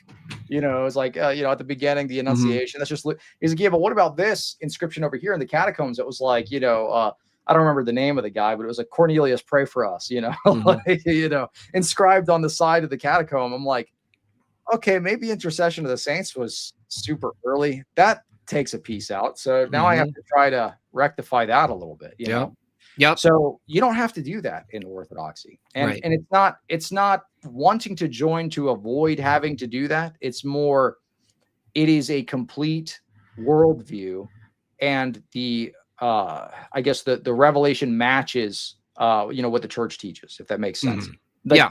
it's like, at the beginning, the Annunciation. That's just Luke. He's like, yeah, but what about this inscription over here in the catacombs? It was like, I don't remember the name of the guy, but it was like, Cornelius, pray for us, inscribed on the side of the catacomb. I'm like, okay, maybe intercession of the saints was super early. That takes a piece out. So now I have to try to rectify that a little bit, you know? Yep. So you don't have to do that in Orthodoxy. And and it's not wanting to join to avoid having to do that. It's more, it is a complete worldview, and the I guess the revelation matches what the church teaches, if that makes sense. Like,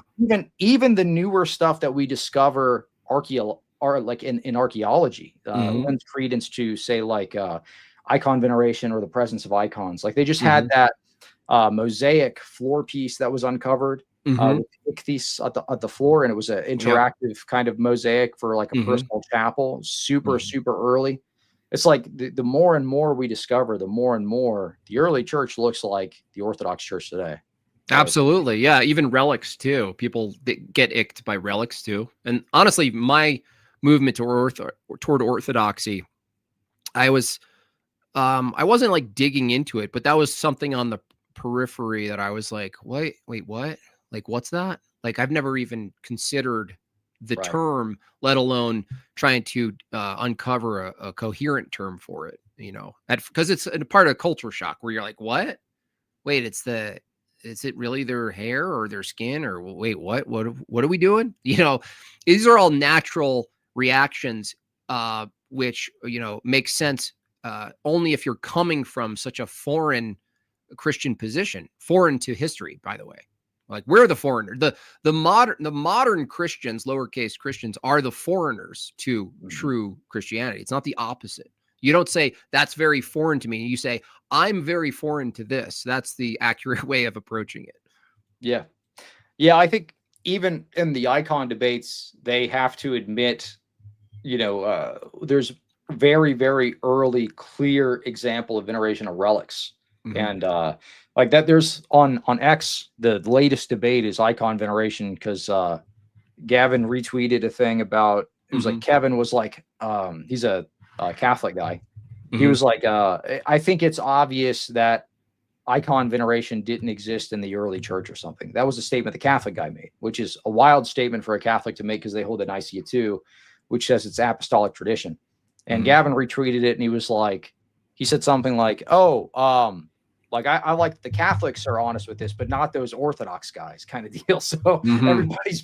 even the newer stuff that we discover in archaeology lends credence to, say, like icon veneration or the presence of icons. Like they just had that mosaic floor piece that was uncovered with ichthys at the floor, and it was an interactive kind of mosaic for like a personal chapel. Super early. It's like the more and more we discover, the more and more the early church looks like the Orthodox Church today. Absolutely. Yeah. Even relics too. People get icked by relics too. And honestly, my movement toward Orthodoxy, I wasn't like digging into it, but that was something on the periphery that I was like, wait, what? Like, what's that? Like, I've never even considered the term, let alone trying to uncover a coherent term for it, because it's a part of culture shock where you're like, what? Wait, is it really their hair or their skin, or wait, what are we doing? These are all natural reactions, which, make sense only if you're coming from such a foreign Christian position, foreign to history, by the way. Like, we're the foreigner. The modern Christians, lowercase Christians, are the foreigners to true Christianity. It's not the opposite. You don't say that's very foreign to me. You say I'm very foreign to this. That's the accurate way of approaching it. Yeah. I think even in the icon debates, they have to admit, there's very, very early, clear example of veneration of relics. And like that, there's on X, the latest debate is icon veneration, because Gavin retweeted a thing about, it was like Kevin was like, he's a Catholic guy. He was like, I think it's obvious that icon veneration didn't exist in the early church or something. That was a statement the Catholic guy made, which is a wild statement for a Catholic to make, because they hold the Nicaea II, which says it's apostolic tradition. And Gavin retweeted it, and he was like, he said something like, "Oh, like I like the Catholics are honest with this, but not those Orthodox guys," kind of deal. So everybody's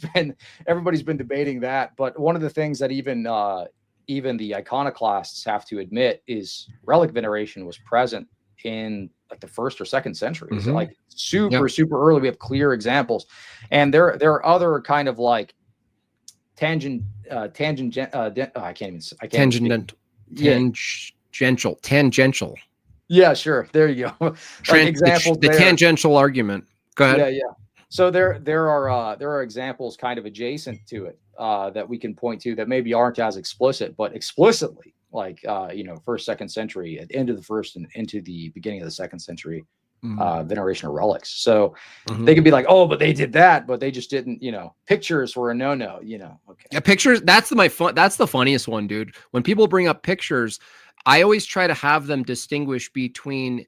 been debating that. But one of the things that even the iconoclasts have to admit is relic veneration was present in like the 1st or 2nd century. Is like super early. We have clear examples, and there are other kind of like I can't tangential. Yeah, sure. There you go. Like examples. The tangential argument. Go ahead. Yeah. So there are examples kind of adjacent to it that we can point to that maybe aren't as explicit, but explicitly, like 1st, 2nd century, at the end of the 1st and into the beginning of the 2nd century, veneration of relics. So they could be like, oh, but they did that, but they just didn't. Pictures were a no. Okay. Yeah, pictures. That's the funniest one, dude. When people bring up pictures, I always try to have them distinguish between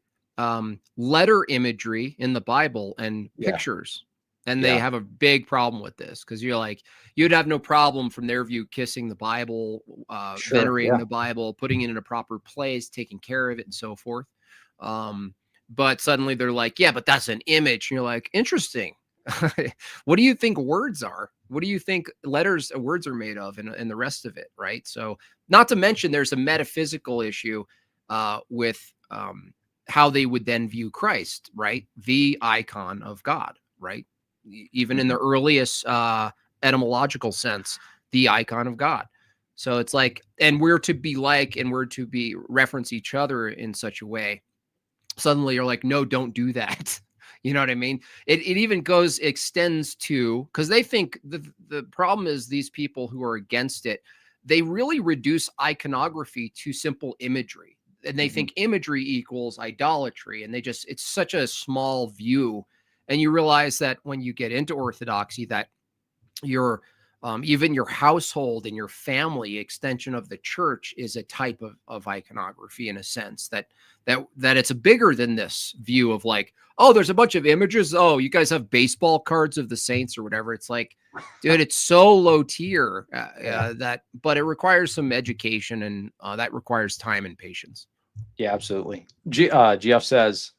letter imagery in the Bible and pictures. And they have a big problem with this because you're like, you'd have no problem from their view kissing the Bible, venerating the Bible, putting it in a proper place, taking care of it, and so forth. But suddenly they're like, yeah, but that's an image. And you're like, interesting. What do you think words are? What do you think words are made of, and the rest of it, right? So, not to mention, there's a metaphysical issue with how they would then view Christ, right? The icon of God, right? Even in the earliest etymological sense, the icon of God. So it's like, and we're to be like, and we're to be reference each other in such a way. Suddenly you're like, no, don't do that. You know what I mean? It even extends to, because they think the problem is these people who are against it, they really reduce iconography to simple imagery. And they think imagery equals idolatry. And it's such a small view. And you realize that when you get into Orthodoxy, that your even your household and your family extension of the church is a type of iconography, in a sense that it's bigger than this view of like, oh, there's a bunch of images. Oh, you guys have baseball cards of the saints or whatever. It's like, dude, it's so low tier but it requires some education, and that requires time and patience. Yeah, absolutely. GF says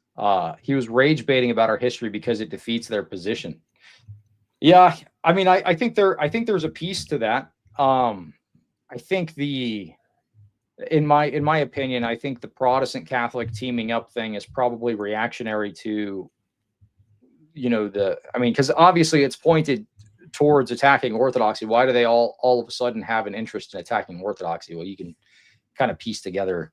he was rage baiting about our history because it defeats their position. Yeah, I mean, I think there's a piece to that. I think in my opinion, I think the Protestant Catholic teaming up thing is probably reactionary to, because obviously it's pointed towards attacking Orthodoxy. Why do they all of a sudden have an interest in attacking Orthodoxy? Well, you can kind of piece together,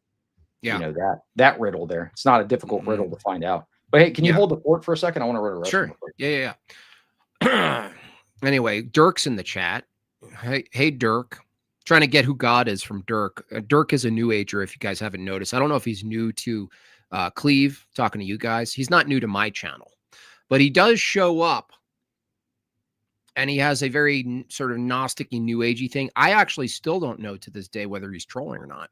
that riddle there. It's not a difficult riddle to find out. But hey, can you hold the fort for a second? I want to run a restroom. Sure. Yeah. Anyway, Dirk's in the chat. Hey, Dirk. Trying to get who God is from Dirk. Dirk is a new ager, if you guys haven't noticed. I don't know if he's new to Cleve, talking to you guys. He's not new to my channel, but he does show up, and he has a very sort of Gnostic-y, New Agey thing. I actually still don't know to this day whether he's trolling or not.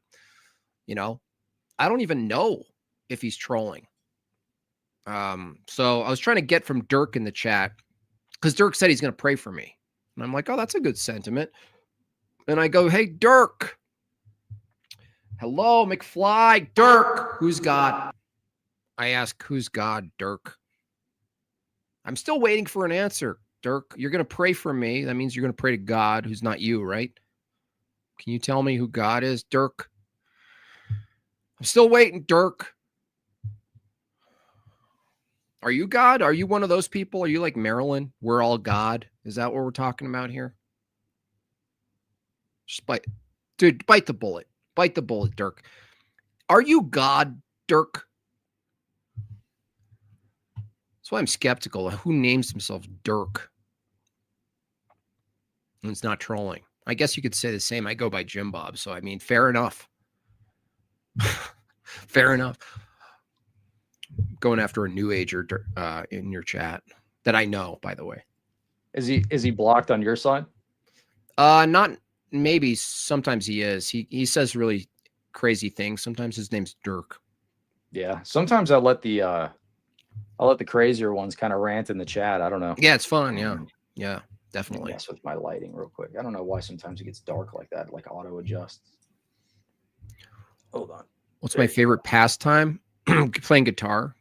I don't even know if he's trolling. So I was trying to get from Dirk in the chat, because Dirk said he's going to pray for me. And I'm like, oh, that's a good sentiment. And I go, hey, Dirk. Hello, McFly. Dirk, who's God? I ask, who's God, Dirk? I'm still waiting for an answer, Dirk. You're going to pray for me. That means you're going to pray to God, who's not you, right? Can you tell me who God is, Dirk? I'm still waiting, Dirk. Are you God? Are you one of those people? Are you like Marilyn? We're all God. Is that what we're talking about here? Just bite the bullet. Bite the bullet, Dirk. Are you God, Dirk? That's why I'm skeptical. Who names himself Dirk? And it's not trolling. I guess you could say the same. I go by Jimbob. So, I mean, fair enough. Fair enough. Going after a new ager in your chat that I know, by the way. Is he blocked on your side? Not maybe. Sometimes he is. He says really crazy things. Sometimes his name's Dirk. Yeah. Sometimes I let the crazier ones kind of rant in the chat. I don't know. Yeah, it's fun. Yeah, definitely. Mess with my lighting real quick. I don't know why sometimes it gets dark like that, like auto adjusts. Hold on. What's my favorite pastime? Playing guitar.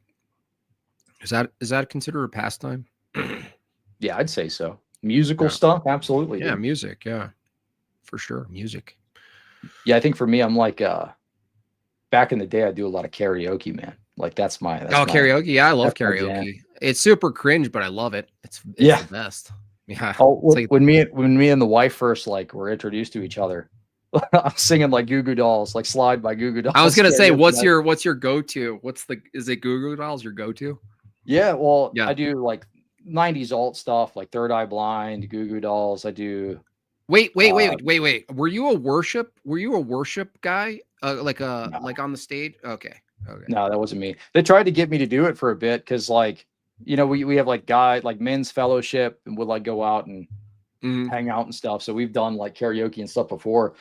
Is that considered a pastime? Yeah, I'd say so. Musical Yeah. stuff, absolutely. Yeah, Dude. music. Yeah, for sure, music. Yeah, I think for me, I'm like back in the day, I do a lot of karaoke, man. Like that's my Karaoke. Yeah, I love that's my jam. karaoke. It's super cringe, but I love it. It's Yeah. the best. Yeah. Oh, It's like, when me and the wife first like were introduced to each other, I'm singing like Goo Goo Dolls, like Slide by Goo Goo Dolls. I was gonna say, karaoke what's your go-to? Is it Goo Goo Dolls your go-to? Yeah, well, Yeah. I do like 90s alt stuff, like Third Eye Blind, Goo Goo Dolls. I do. Wait. Were you a worship guy? Like No, like on the stage? Okay. no, that wasn't me. They tried to get me to do it for a bit because, like, we have like men's fellowship and would like go out and Mhm. hang out and stuff. So we've done like karaoke and stuff before.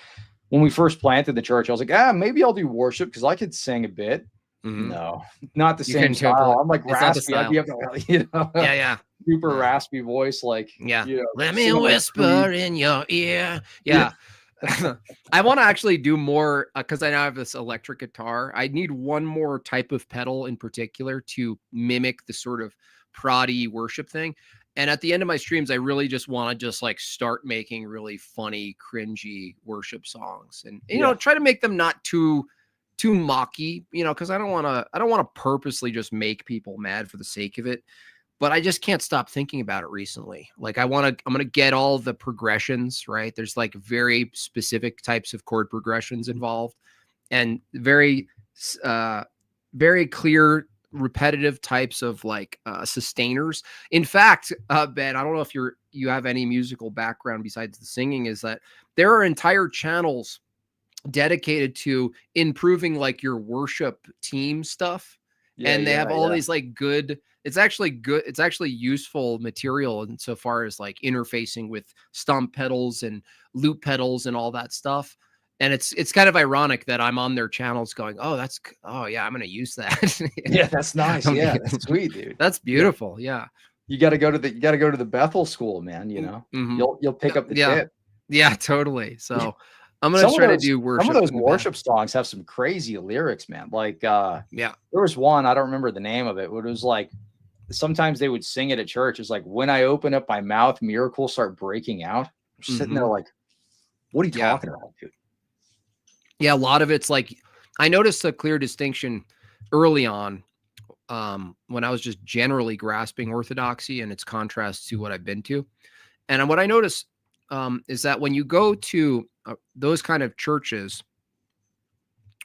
When we first planted the church, I was like, maybe I'll do worship because I could sing a bit. Mhm. No, not the You same couldn't do it, style. I'm like it's not the raspy. I'd be style. up, Yeah. super Yeah. raspy voice, like, Yeah. Let me singing like whisper Creed. in your ear. Yeah. I want to actually do more because I now have this electric guitar. I need one more type of pedal in particular to mimic the sort of proddy worship thing. And at the end of my streams, I really just want to just like start making really funny, cringy worship songs and try to make them not too mocky, because I don't want to purposely just make people mad for the sake of it. But I just can't stop thinking about it recently. Like I'm going to get all the progressions, right? There's like very specific types of chord progressions involved and very, very clear repetitive types of like sustainers. In fact, Ben, I don't know if you have any musical background besides the singing, is that there are entire channels dedicated to improving like your worship team stuff. And they have all these like good, it's actually useful material insofar as like interfacing with stomp pedals and loop pedals and all that stuff. And it's kind of ironic that I'm on their channels going, oh yeah, I'm going to use that. Yeah, that's nice. Yeah, that's sweet, dude. That's beautiful. Yeah. You got to go to the Bethel school, man. Mm-hmm. You'll pick up the Yeah. tip. Yeah, totally. So I'm going to try to do worship. Some of those worship songs have some crazy lyrics, man. Like, yeah, there was one, I don't remember the name of it, but it was like, sometimes they would sing it at church. It's like, when I open up my mouth, miracles start breaking out. I'm sitting there like, what are you talking about, dude? Yeah, a lot of it's like, I noticed a clear distinction early on when I was just generally grasping Orthodoxy and its contrast to what I've been to. And what I noticed is that when you go to those kind of churches,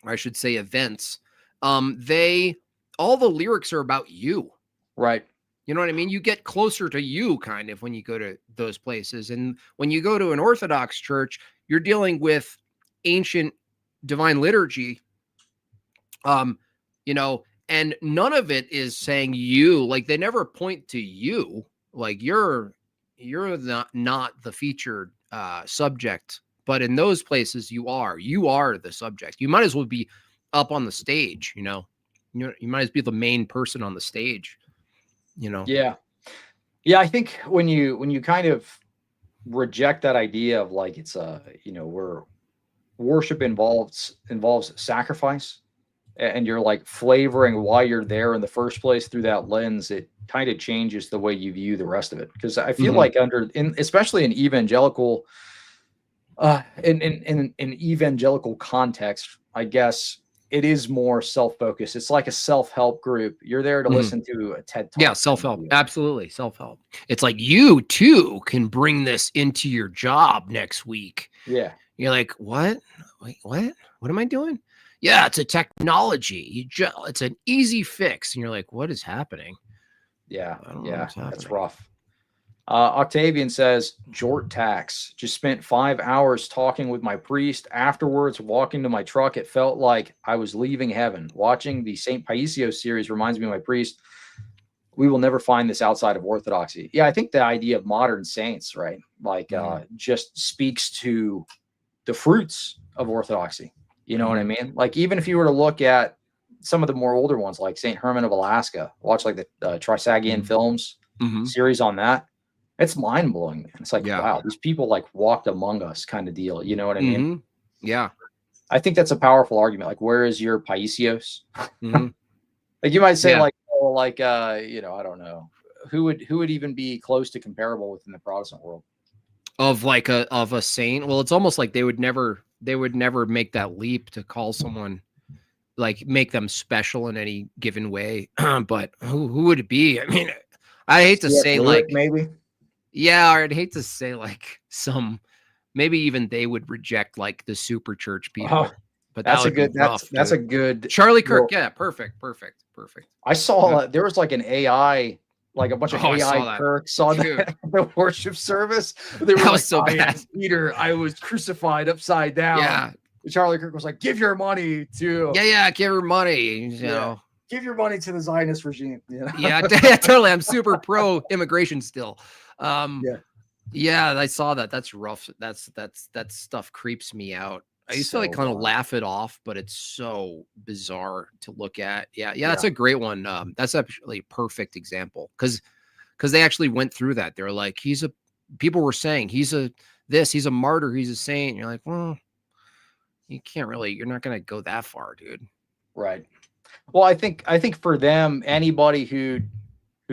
or I should say events, all the lyrics are about you. Right. You know what I mean? You get closer to you kind of when you go to those places. And when you go to an Orthodox church, you're dealing with ancient divine liturgy, and none of it is saying you, like they never point to you, like you're not the featured subject, but in those places you are the subject. You might as well be up on the stage, you might as well be the main person on the stage, Yeah. I think when you kind of reject that idea of like, it's where worship involves sacrifice, and you're like flavoring why you're there in the first place through that lens, it kind of changes the way you view the rest of it. Because I feel like especially in evangelical in evangelical context, I guess it is more self-focused. It's like a self-help group. You're there to listen to a TED Talk. Yeah, self-help. Absolutely. Self-help. It's like you too can bring this into your job next week. Yeah. You're like, what? Wait, what? What am I doing? Yeah, it's a technology. It's an easy fix. And you're like, what is happening? Yeah. That's rough. Octavian says, Jort tax. Just spent 5 hours talking with my priest. Afterwards, walking to my truck, it felt like I was leaving heaven. Watching the St. Paisios series reminds me of my priest. We will never find this outside of Orthodoxy. Yeah, I think the idea of modern saints, right? Like, just speaks to the fruits of Orthodoxy. You know what I mean? Like, even if you were to look at some of the more older ones, like St. Herman of Alaska, watch like the Trisagian films series on that. It's mind blowing. It's like, wow, these people like walked among us kind of deal. You know what I mean? Yeah. I think that's a powerful argument. Like, where is your Paisios? Mm-hmm. Like, you might say, Yeah. like, oh, like, you know, I don't know who would even be close to comparable within the Protestant world. Of like a saint. Well, it's almost like they would never make that leap to call someone, like, make them special in any given way. But who would it be? I mean, I hate to C.S. say, Lewis, like, maybe. yeah, or I'd hate to say like some, maybe even they would reject like the super church people, Oh, but that that's a would be good. rough, That's a dude. good. Charlie Well, Kirk, yeah, perfect. I saw Yeah. there was like an AI, like a bunch of Oh, I AI saw that, Kirks on dude. the worship service. They were That was like, so I am bad. Peter. I was crucified upside down. Yeah, And Charlie Kirk was like, give your money to yeah, give her money, you yeah, know. give your money to the Zionist regime. You know? Yeah, yeah, totally. I'm super pro immigration still. Yeah. Yeah, I saw that. That's rough. That stuff creeps me out. I used to like So kind of laugh it off, but it's so bizarre to look at. Yeah, that's yeah. a great one. That's actually a perfect example because they actually went through that. They're like, people were saying he's a martyr, he's a saint. And you're like, well, you're not gonna go that far, dude. Right. Well, I think for them, anybody who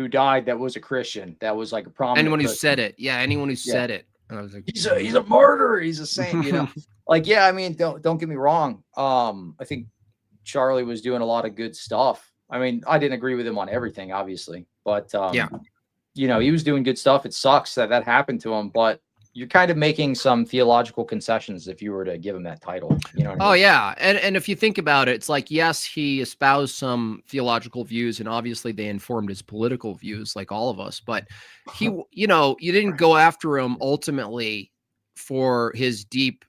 died that was a Christian, that was like a prominent Anyone who said Christian. it, yeah, anyone who Yeah. said it. And I was like, He's a martyr, he's a saint, you know. Like, yeah, I mean, don't get me wrong. I think Charlie was doing a lot of good stuff. I mean, I didn't agree with him on everything, obviously, but yeah. you know, he was doing good stuff. It sucks that that happened to him, but you're kind of making some theological concessions if you were to give him that title. You know what I Oh mean? yeah, and if you think about it, it's like, yes, he espoused some theological views, and obviously they informed his political views, like all of us. But you didn't go after him ultimately for his deep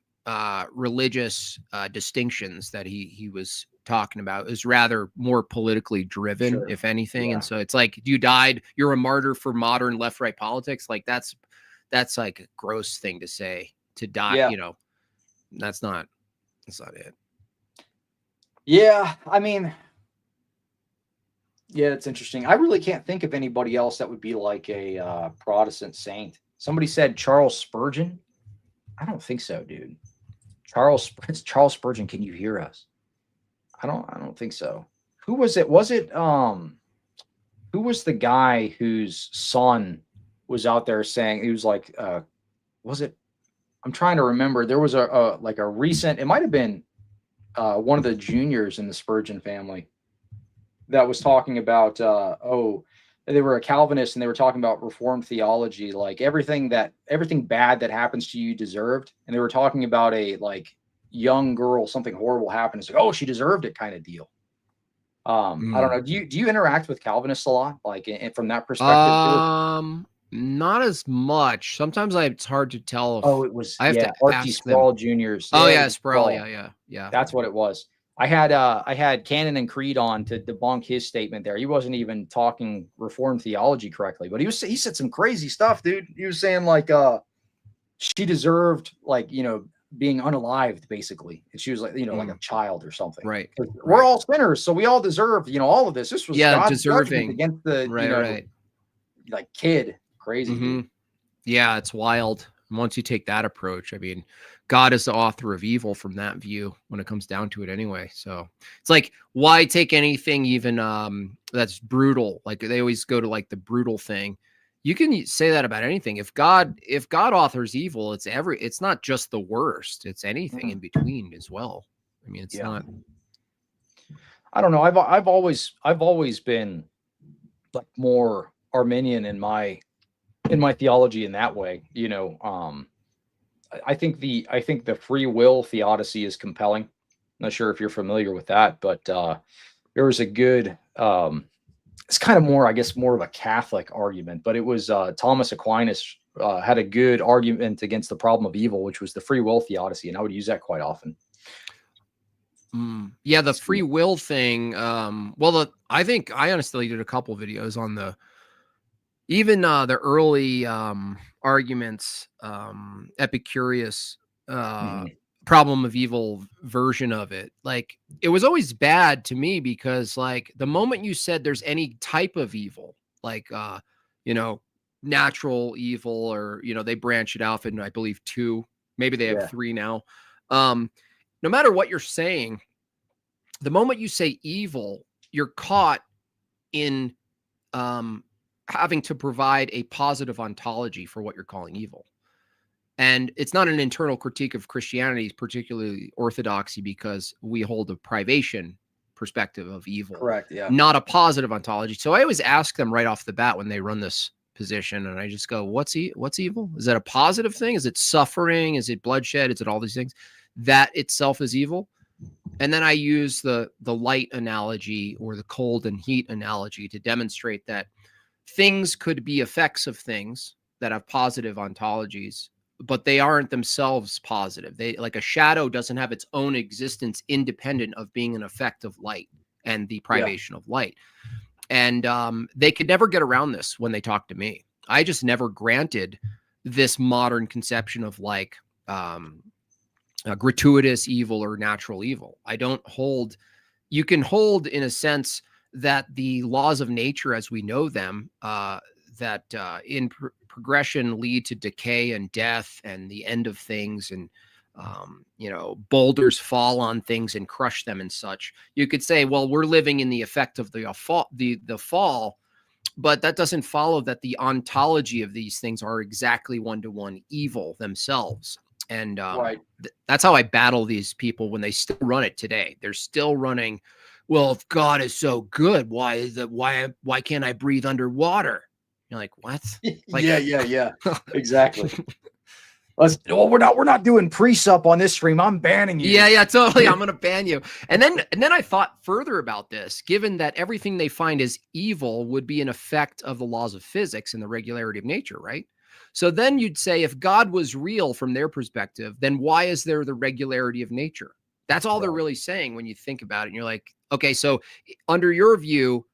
religious distinctions that he was talking about. It was rather more politically driven, Sure. if anything. And Yeah. so it's like, you died, you're a martyr for modern left-right politics. Like that's like a gross thing to say, to die. Yeah. That's not. That's not it. Yeah. I mean, yeah, it's interesting. I really can't think of anybody else that would be like a Protestant saint. Somebody said Charles Spurgeon. I don't think so, dude. It's Charles Spurgeon. Can you hear us? I don't think so. Who was it? Who was the guy whose son was out there saying, he was like, was it, I'm trying to remember. There was a like a recent, it might have been one of the juniors in the Spurgeon family that was talking about they were a Calvinist and they were talking about Reformed theology, like everything bad that happens to you deserved. And they were talking about a like young girl, something horrible happened. It's like, oh, she deserved it kind of deal. I don't know. Do you interact with Calvinists a lot, like from that perspective too? Not as much. Sometimes it's hard to tell Oh, if it was, I have yeah, to Archie ask them. Sproul Juniors. Oh Yeah, it yeah, was Sproul. Sproul. Yeah. That's what it was. I had Cannon and Creed on to debunk his statement there. He wasn't even talking Reformed theology correctly, but he said some crazy stuff, dude. He was saying like she deserved, like, you know, being unalived basically. And she was like, you know, like a child or something. Right. We're all sinners, so we all deserve, you know, all of this. This was God's judgment deserving against the, you know, right. like kid. Crazy, dude. Yeah, it's wild. And once you take that approach, I mean, God is the author of evil from that view when it comes down to it anyway. So it's like, why take anything even that's brutal? Like they always go to like the brutal thing. You can say that about anything. If God authors evil, it's not just the worst, it's anything in between as well. I mean, it's not. I don't know. I've always been like more Arminian in my theology in that way. You know, I think the free will theodicy is compelling. I'm not sure if you're familiar with that, but there was a good it's kind of more, I guess, more of a Catholic argument, but it was Thomas Aquinas had a good argument against the problem of evil, which was the free will theodicy, and I would use that quite often. Yeah, the free will thing. I think I honestly did a couple videos on the early arguments, Epicurus problem of evil version of it. Like, it was always bad to me because, like, the moment you said there's any type of evil, like natural evil, or they branch it out in, I believe, 2, maybe they have 3 now. no matter what you're saying, the moment you say evil, you're caught in having to provide a positive ontology for what you're calling evil. And it's not an internal critique of Christianity, particularly Orthodoxy, because we hold a privation perspective of evil. Correct. Yeah. Not a positive ontology. So I always ask them right off the bat when they run this position, and I just go, what's evil? Is that a positive thing? Is it suffering? Is it bloodshed? Is it all these things? That itself is evil? And then I use the light analogy or the cold and heat analogy to demonstrate that things could be effects of things that have positive ontologies, but they aren't themselves positive. They, like a shadow doesn't have its own existence independent of being an effect of light and the privation of light. And they could never get around this when they talk to me. I just never granted this modern conception of like gratuitous evil or natural evil. I don't hold, you can hold in a sense that the laws of nature as we know them, that in progression lead to decay and death and the end of things, and boulders fall on things and crush them and such. You could say, well, we're living in the effect of the fall, but that doesn't follow that the ontology of these things are exactly one-to-one evil themselves. And that's how I battle these people when they still run it today. They're still running, well, if God is so good, why can't I breathe underwater? You're like, what? Like, yeah. Exactly. We're not doing pre-sup on this stream. I'm banning you. Yeah, totally. I'm gonna ban you. And then I thought further about this, given that everything they find is evil would be an effect of the laws of physics and the regularity of nature, right? So then you'd say, if God was real from their perspective, then why is there the regularity of nature? That's all they're really saying when you think about it. And you're like, okay, so under your view,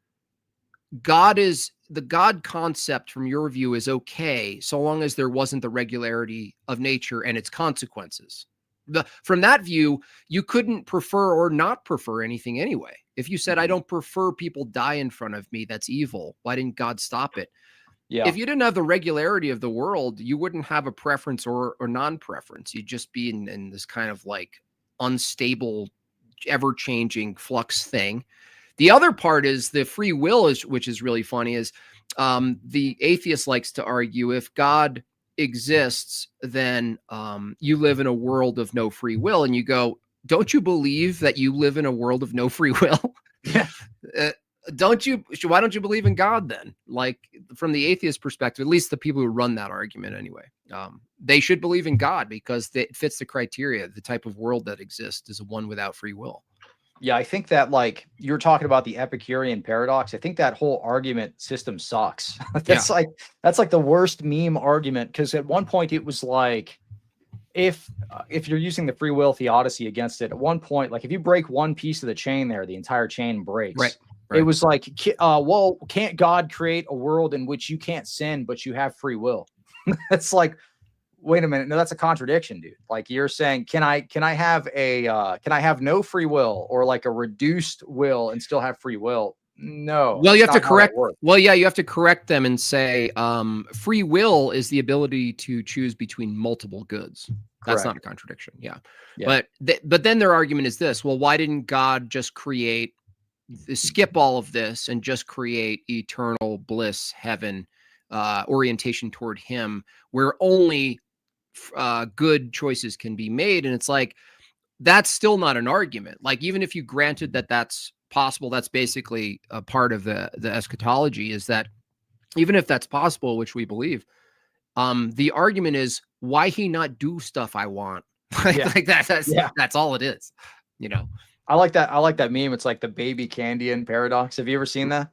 the God concept from your view is okay, so long as there wasn't the regularity of nature and its consequences. From that view, you couldn't prefer or not prefer anything anyway. If you said, I don't prefer people die in front of me, that's evil. Why didn't God stop it? Yeah. If you didn't have the regularity of the world, you wouldn't have a preference or non-preference. You'd just be in this kind of like unstable, ever-changing flux thing. The other part is the free will, which is really funny, is the atheist likes to argue if God exists, then you live in a world of no free will. And you go, don't you believe that you live in a world of no free will? Yeah. Why don't you believe in God then? Like, from the atheist perspective, at least the people who run that argument anyway, they should believe in God because it fits the criteria. The type of world that exists is one without free will. Yeah, I think that, like, you're talking about the Epicurean paradox. I think that whole argument system sucks. That's like the worst meme argument, because at one point it was like, if you're using the free will theodicy against it, at one point, like if you break one piece of the chain there, the entire chain breaks. Right. It was like, well, can't God create a world in which you can't sin, but you have free will? It's like, wait a minute. No, that's a contradiction, dude. Like, you're saying, can I have no free will, or like a reduced will and still have free will? No. Well, you have to correct. Well, yeah, you have to correct them and say, free will is the ability to choose between multiple goods. That's not a contradiction. Yeah. But then their argument is this: well, why didn't God just skip all of this and just create eternal bliss, heaven, orientation toward Him, where only good choices can be made? And it's like, that's still not an argument. Like, even if you granted that that's possible, that's basically a part of the eschatology, is that even if that's possible, which we believe, the argument is, why He not do stuff I want? That's all it is, I like that meme. It's like the baby Candian paradox. Have you ever seen that?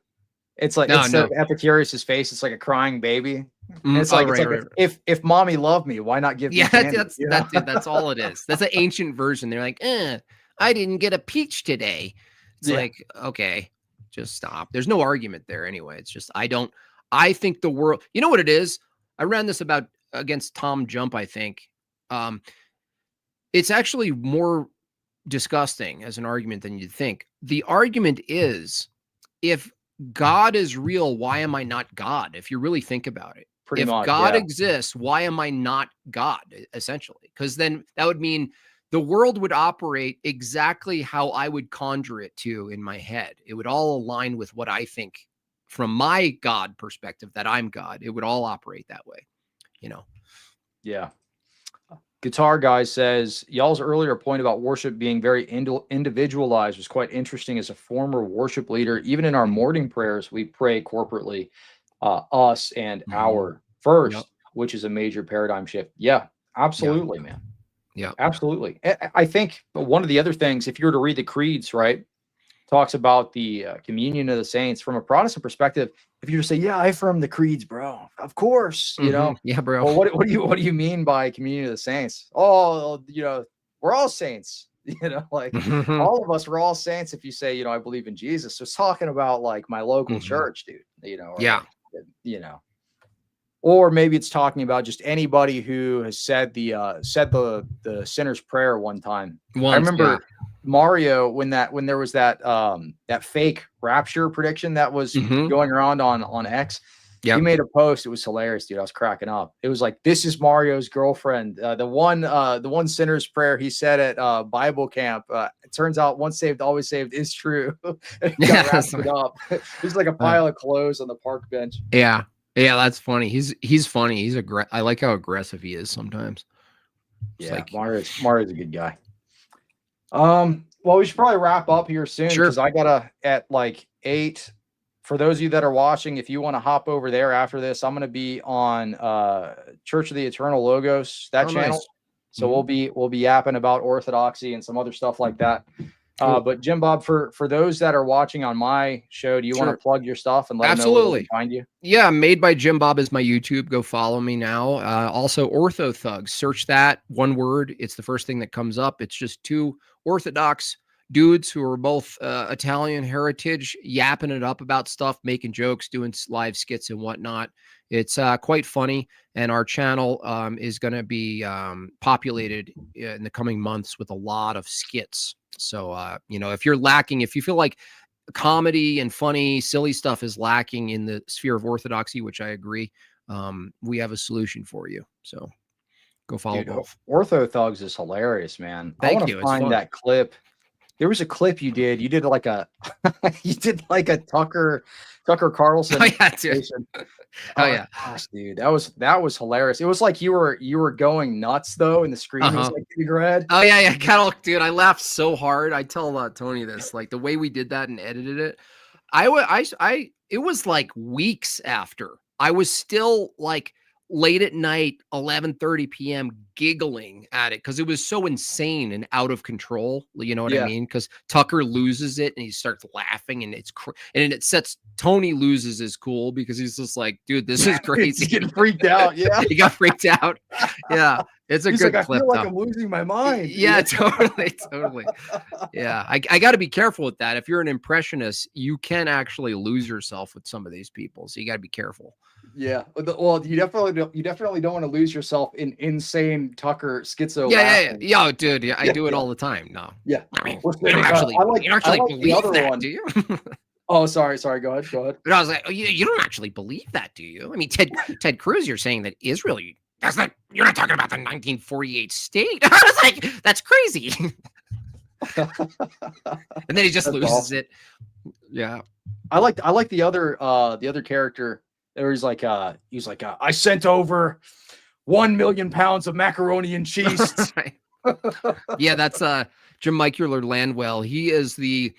It's like, Epicurus' face. It's like a crying baby. And it's like, if mommy loved me, why not give me candy? That's all it is. That's an ancient version. They're like, I didn't get a peach today. It's like, okay, just stop. There's no argument there anyway. It's just, I think the world, you know what it is? I ran this against Tom Jump, I think. It's actually more disgusting as an argument than you'd think. The argument is, if God is real, why am I not God? If you really think about it, if God exists, why am I not God? Essentially, because then that would mean the world would operate exactly how I would conjure it to in my head. It would all align with what I think from my God perspective, that I'm God. It would all operate that way, you know? Yeah. Guitar Guy says, y'all's earlier point about worship being very individualized was quite interesting. As a former worship leader, even in our morning prayers, we pray corporately, us and our first, Yep. which is a major paradigm shift. Yeah, absolutely, man. Yeah. Absolutely. I think one of the other things, if you were to read the creeds, right, talks about the communion of the saints from a Protestant perspective. If you just say, yeah, I affirm the creeds, bro, of course, you know, Yeah, bro. well, what do you mean by communion of the saints? Oh, you know, we're all saints, you know, like all of us, we're all saints. If you say, you know, I believe in Jesus, so it's talking about like my local church, dude, you know, or Yeah. like, you know, or maybe it's talking about just anybody who has said the sinner's prayer one time. I remember Mario when there was that fake rapture prediction that was going around on X. Yeah. He made a post. It was hilarious, dude. I was cracking up. It was like, this is Mario's girlfriend. The one sinner's prayer he said at Bible camp. It turns out once saved, always saved is true. It got wrapped up. He's like a pile of clothes on the park bench. Yeah. Yeah, that's funny. He's funny. I like how aggressive he is sometimes. It's yeah, like Mario's a good guy. Well, we should probably wrap up here soon because I gotta at like 8. For those of you that are watching, if you want to hop over there after this, I'm gonna be on Church of the Eternal Logos, that channel. Nice. So we'll be yapping about Orthodoxy and some other stuff like that. But Jim Bob, for those that are watching on my show, do you want to plug your stuff and let them know where they can find you? Yeah, Madebyjimbob is my YouTube. Go follow me now. Also, Ortho Thugs. Search that, one word. It's the first thing that comes up. It's just 2 Orthodox dudes who are both Italian heritage, yapping it up about stuff, making jokes, doing live skits and whatnot. It's quite funny, and our channel is going to be populated in the coming months with a lot of skits. So, you know, if you feel like comedy and funny, silly stuff is lacking in the sphere of Orthodoxy, which I agree, we have a solution for you. So go follow both. Ortho Thugs is hilarious, man. Thank I want you. to find that clip. There was a clip you did. You did like a Tucker Carlson. Oh yeah, dude. Oh yeah, gosh, dude, that was hilarious. It was like you were going nuts though, and the screen was like big red. Oh yeah, dude, I laughed so hard. I tell Tony this, like the way we did that and edited it. It was like weeks after. I was still like late at night, 11:30 p.m. giggling at it because it was so insane and out of control. You know what I mean? Because Tucker loses it and he starts laughing, and and it sets Tony loses his cool because he's just like, dude, this is crazy. He's getting freaked out. Yeah, he got freaked out. Yeah, it's a good clip. I feel like I'm losing my mind. Yeah, totally. Yeah, I got to be careful with that. If you're an impressionist, you can actually lose yourself with some of these people, so you got to be careful. Yeah, well, you definitely don't want to lose yourself in insane Tucker schizo. Yeah, dude. Yeah, I do it all the time. No. Yeah, I mean, you don't actually believe that, do you? Oh, sorry. Go ahead. But I was like, oh, you don't actually believe that, do you? I mean, Ted Cruz, you're saying that Israel, you're not talking about the 1948 state. I was like, that's crazy. And then he just loses it. Yeah. I like the other character. There he's like, I sent over 1 million pounds of macaroni and cheese. Yeah, that's Jim Michaeler Landwell. He is the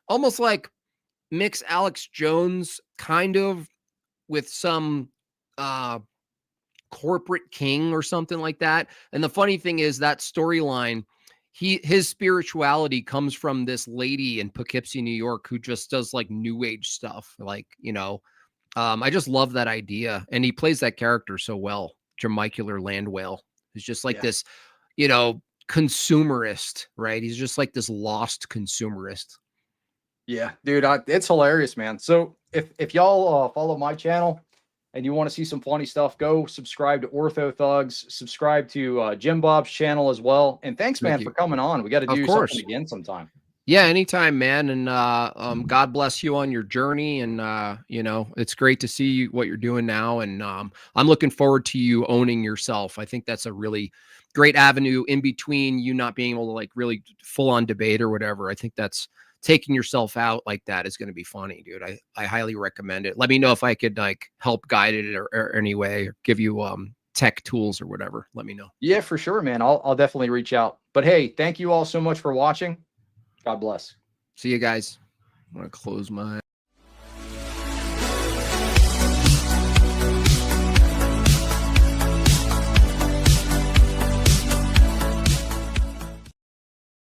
almost like mix Alex Jones kind of with some corporate king or something like that. And the funny thing is that storyline, his spirituality comes from this lady in Poughkeepsie, New York, who just does like new age stuff. Like, you know, I just love that idea. And he plays that character so well. Jermichael Landwell is just like this, you know, consumerist, right? He's just like this lost consumerist. Yeah, dude, it's hilarious, man. So if y'all follow my channel and you want to see some funny stuff, go subscribe to Ortho Thugs, subscribe to Jim Bob's channel as well. And thanks, man, for coming on. We got to do something again sometime. Yeah, anytime, man. And God bless you on your journey. And you know, it's great to see what you're doing now. And I'm looking forward to you owning yourself. I think that's a really great avenue in between you not being able to like really full on debate or whatever. I think that's taking yourself out like that is going to be funny, dude. I highly recommend it. Let me know if I could like help guide it or any way, or give you tech tools or whatever. Let me know. Yeah, for sure, man. I'll definitely reach out. But hey, thank you all so much for watching. God bless. See you guys. I'm gonna close my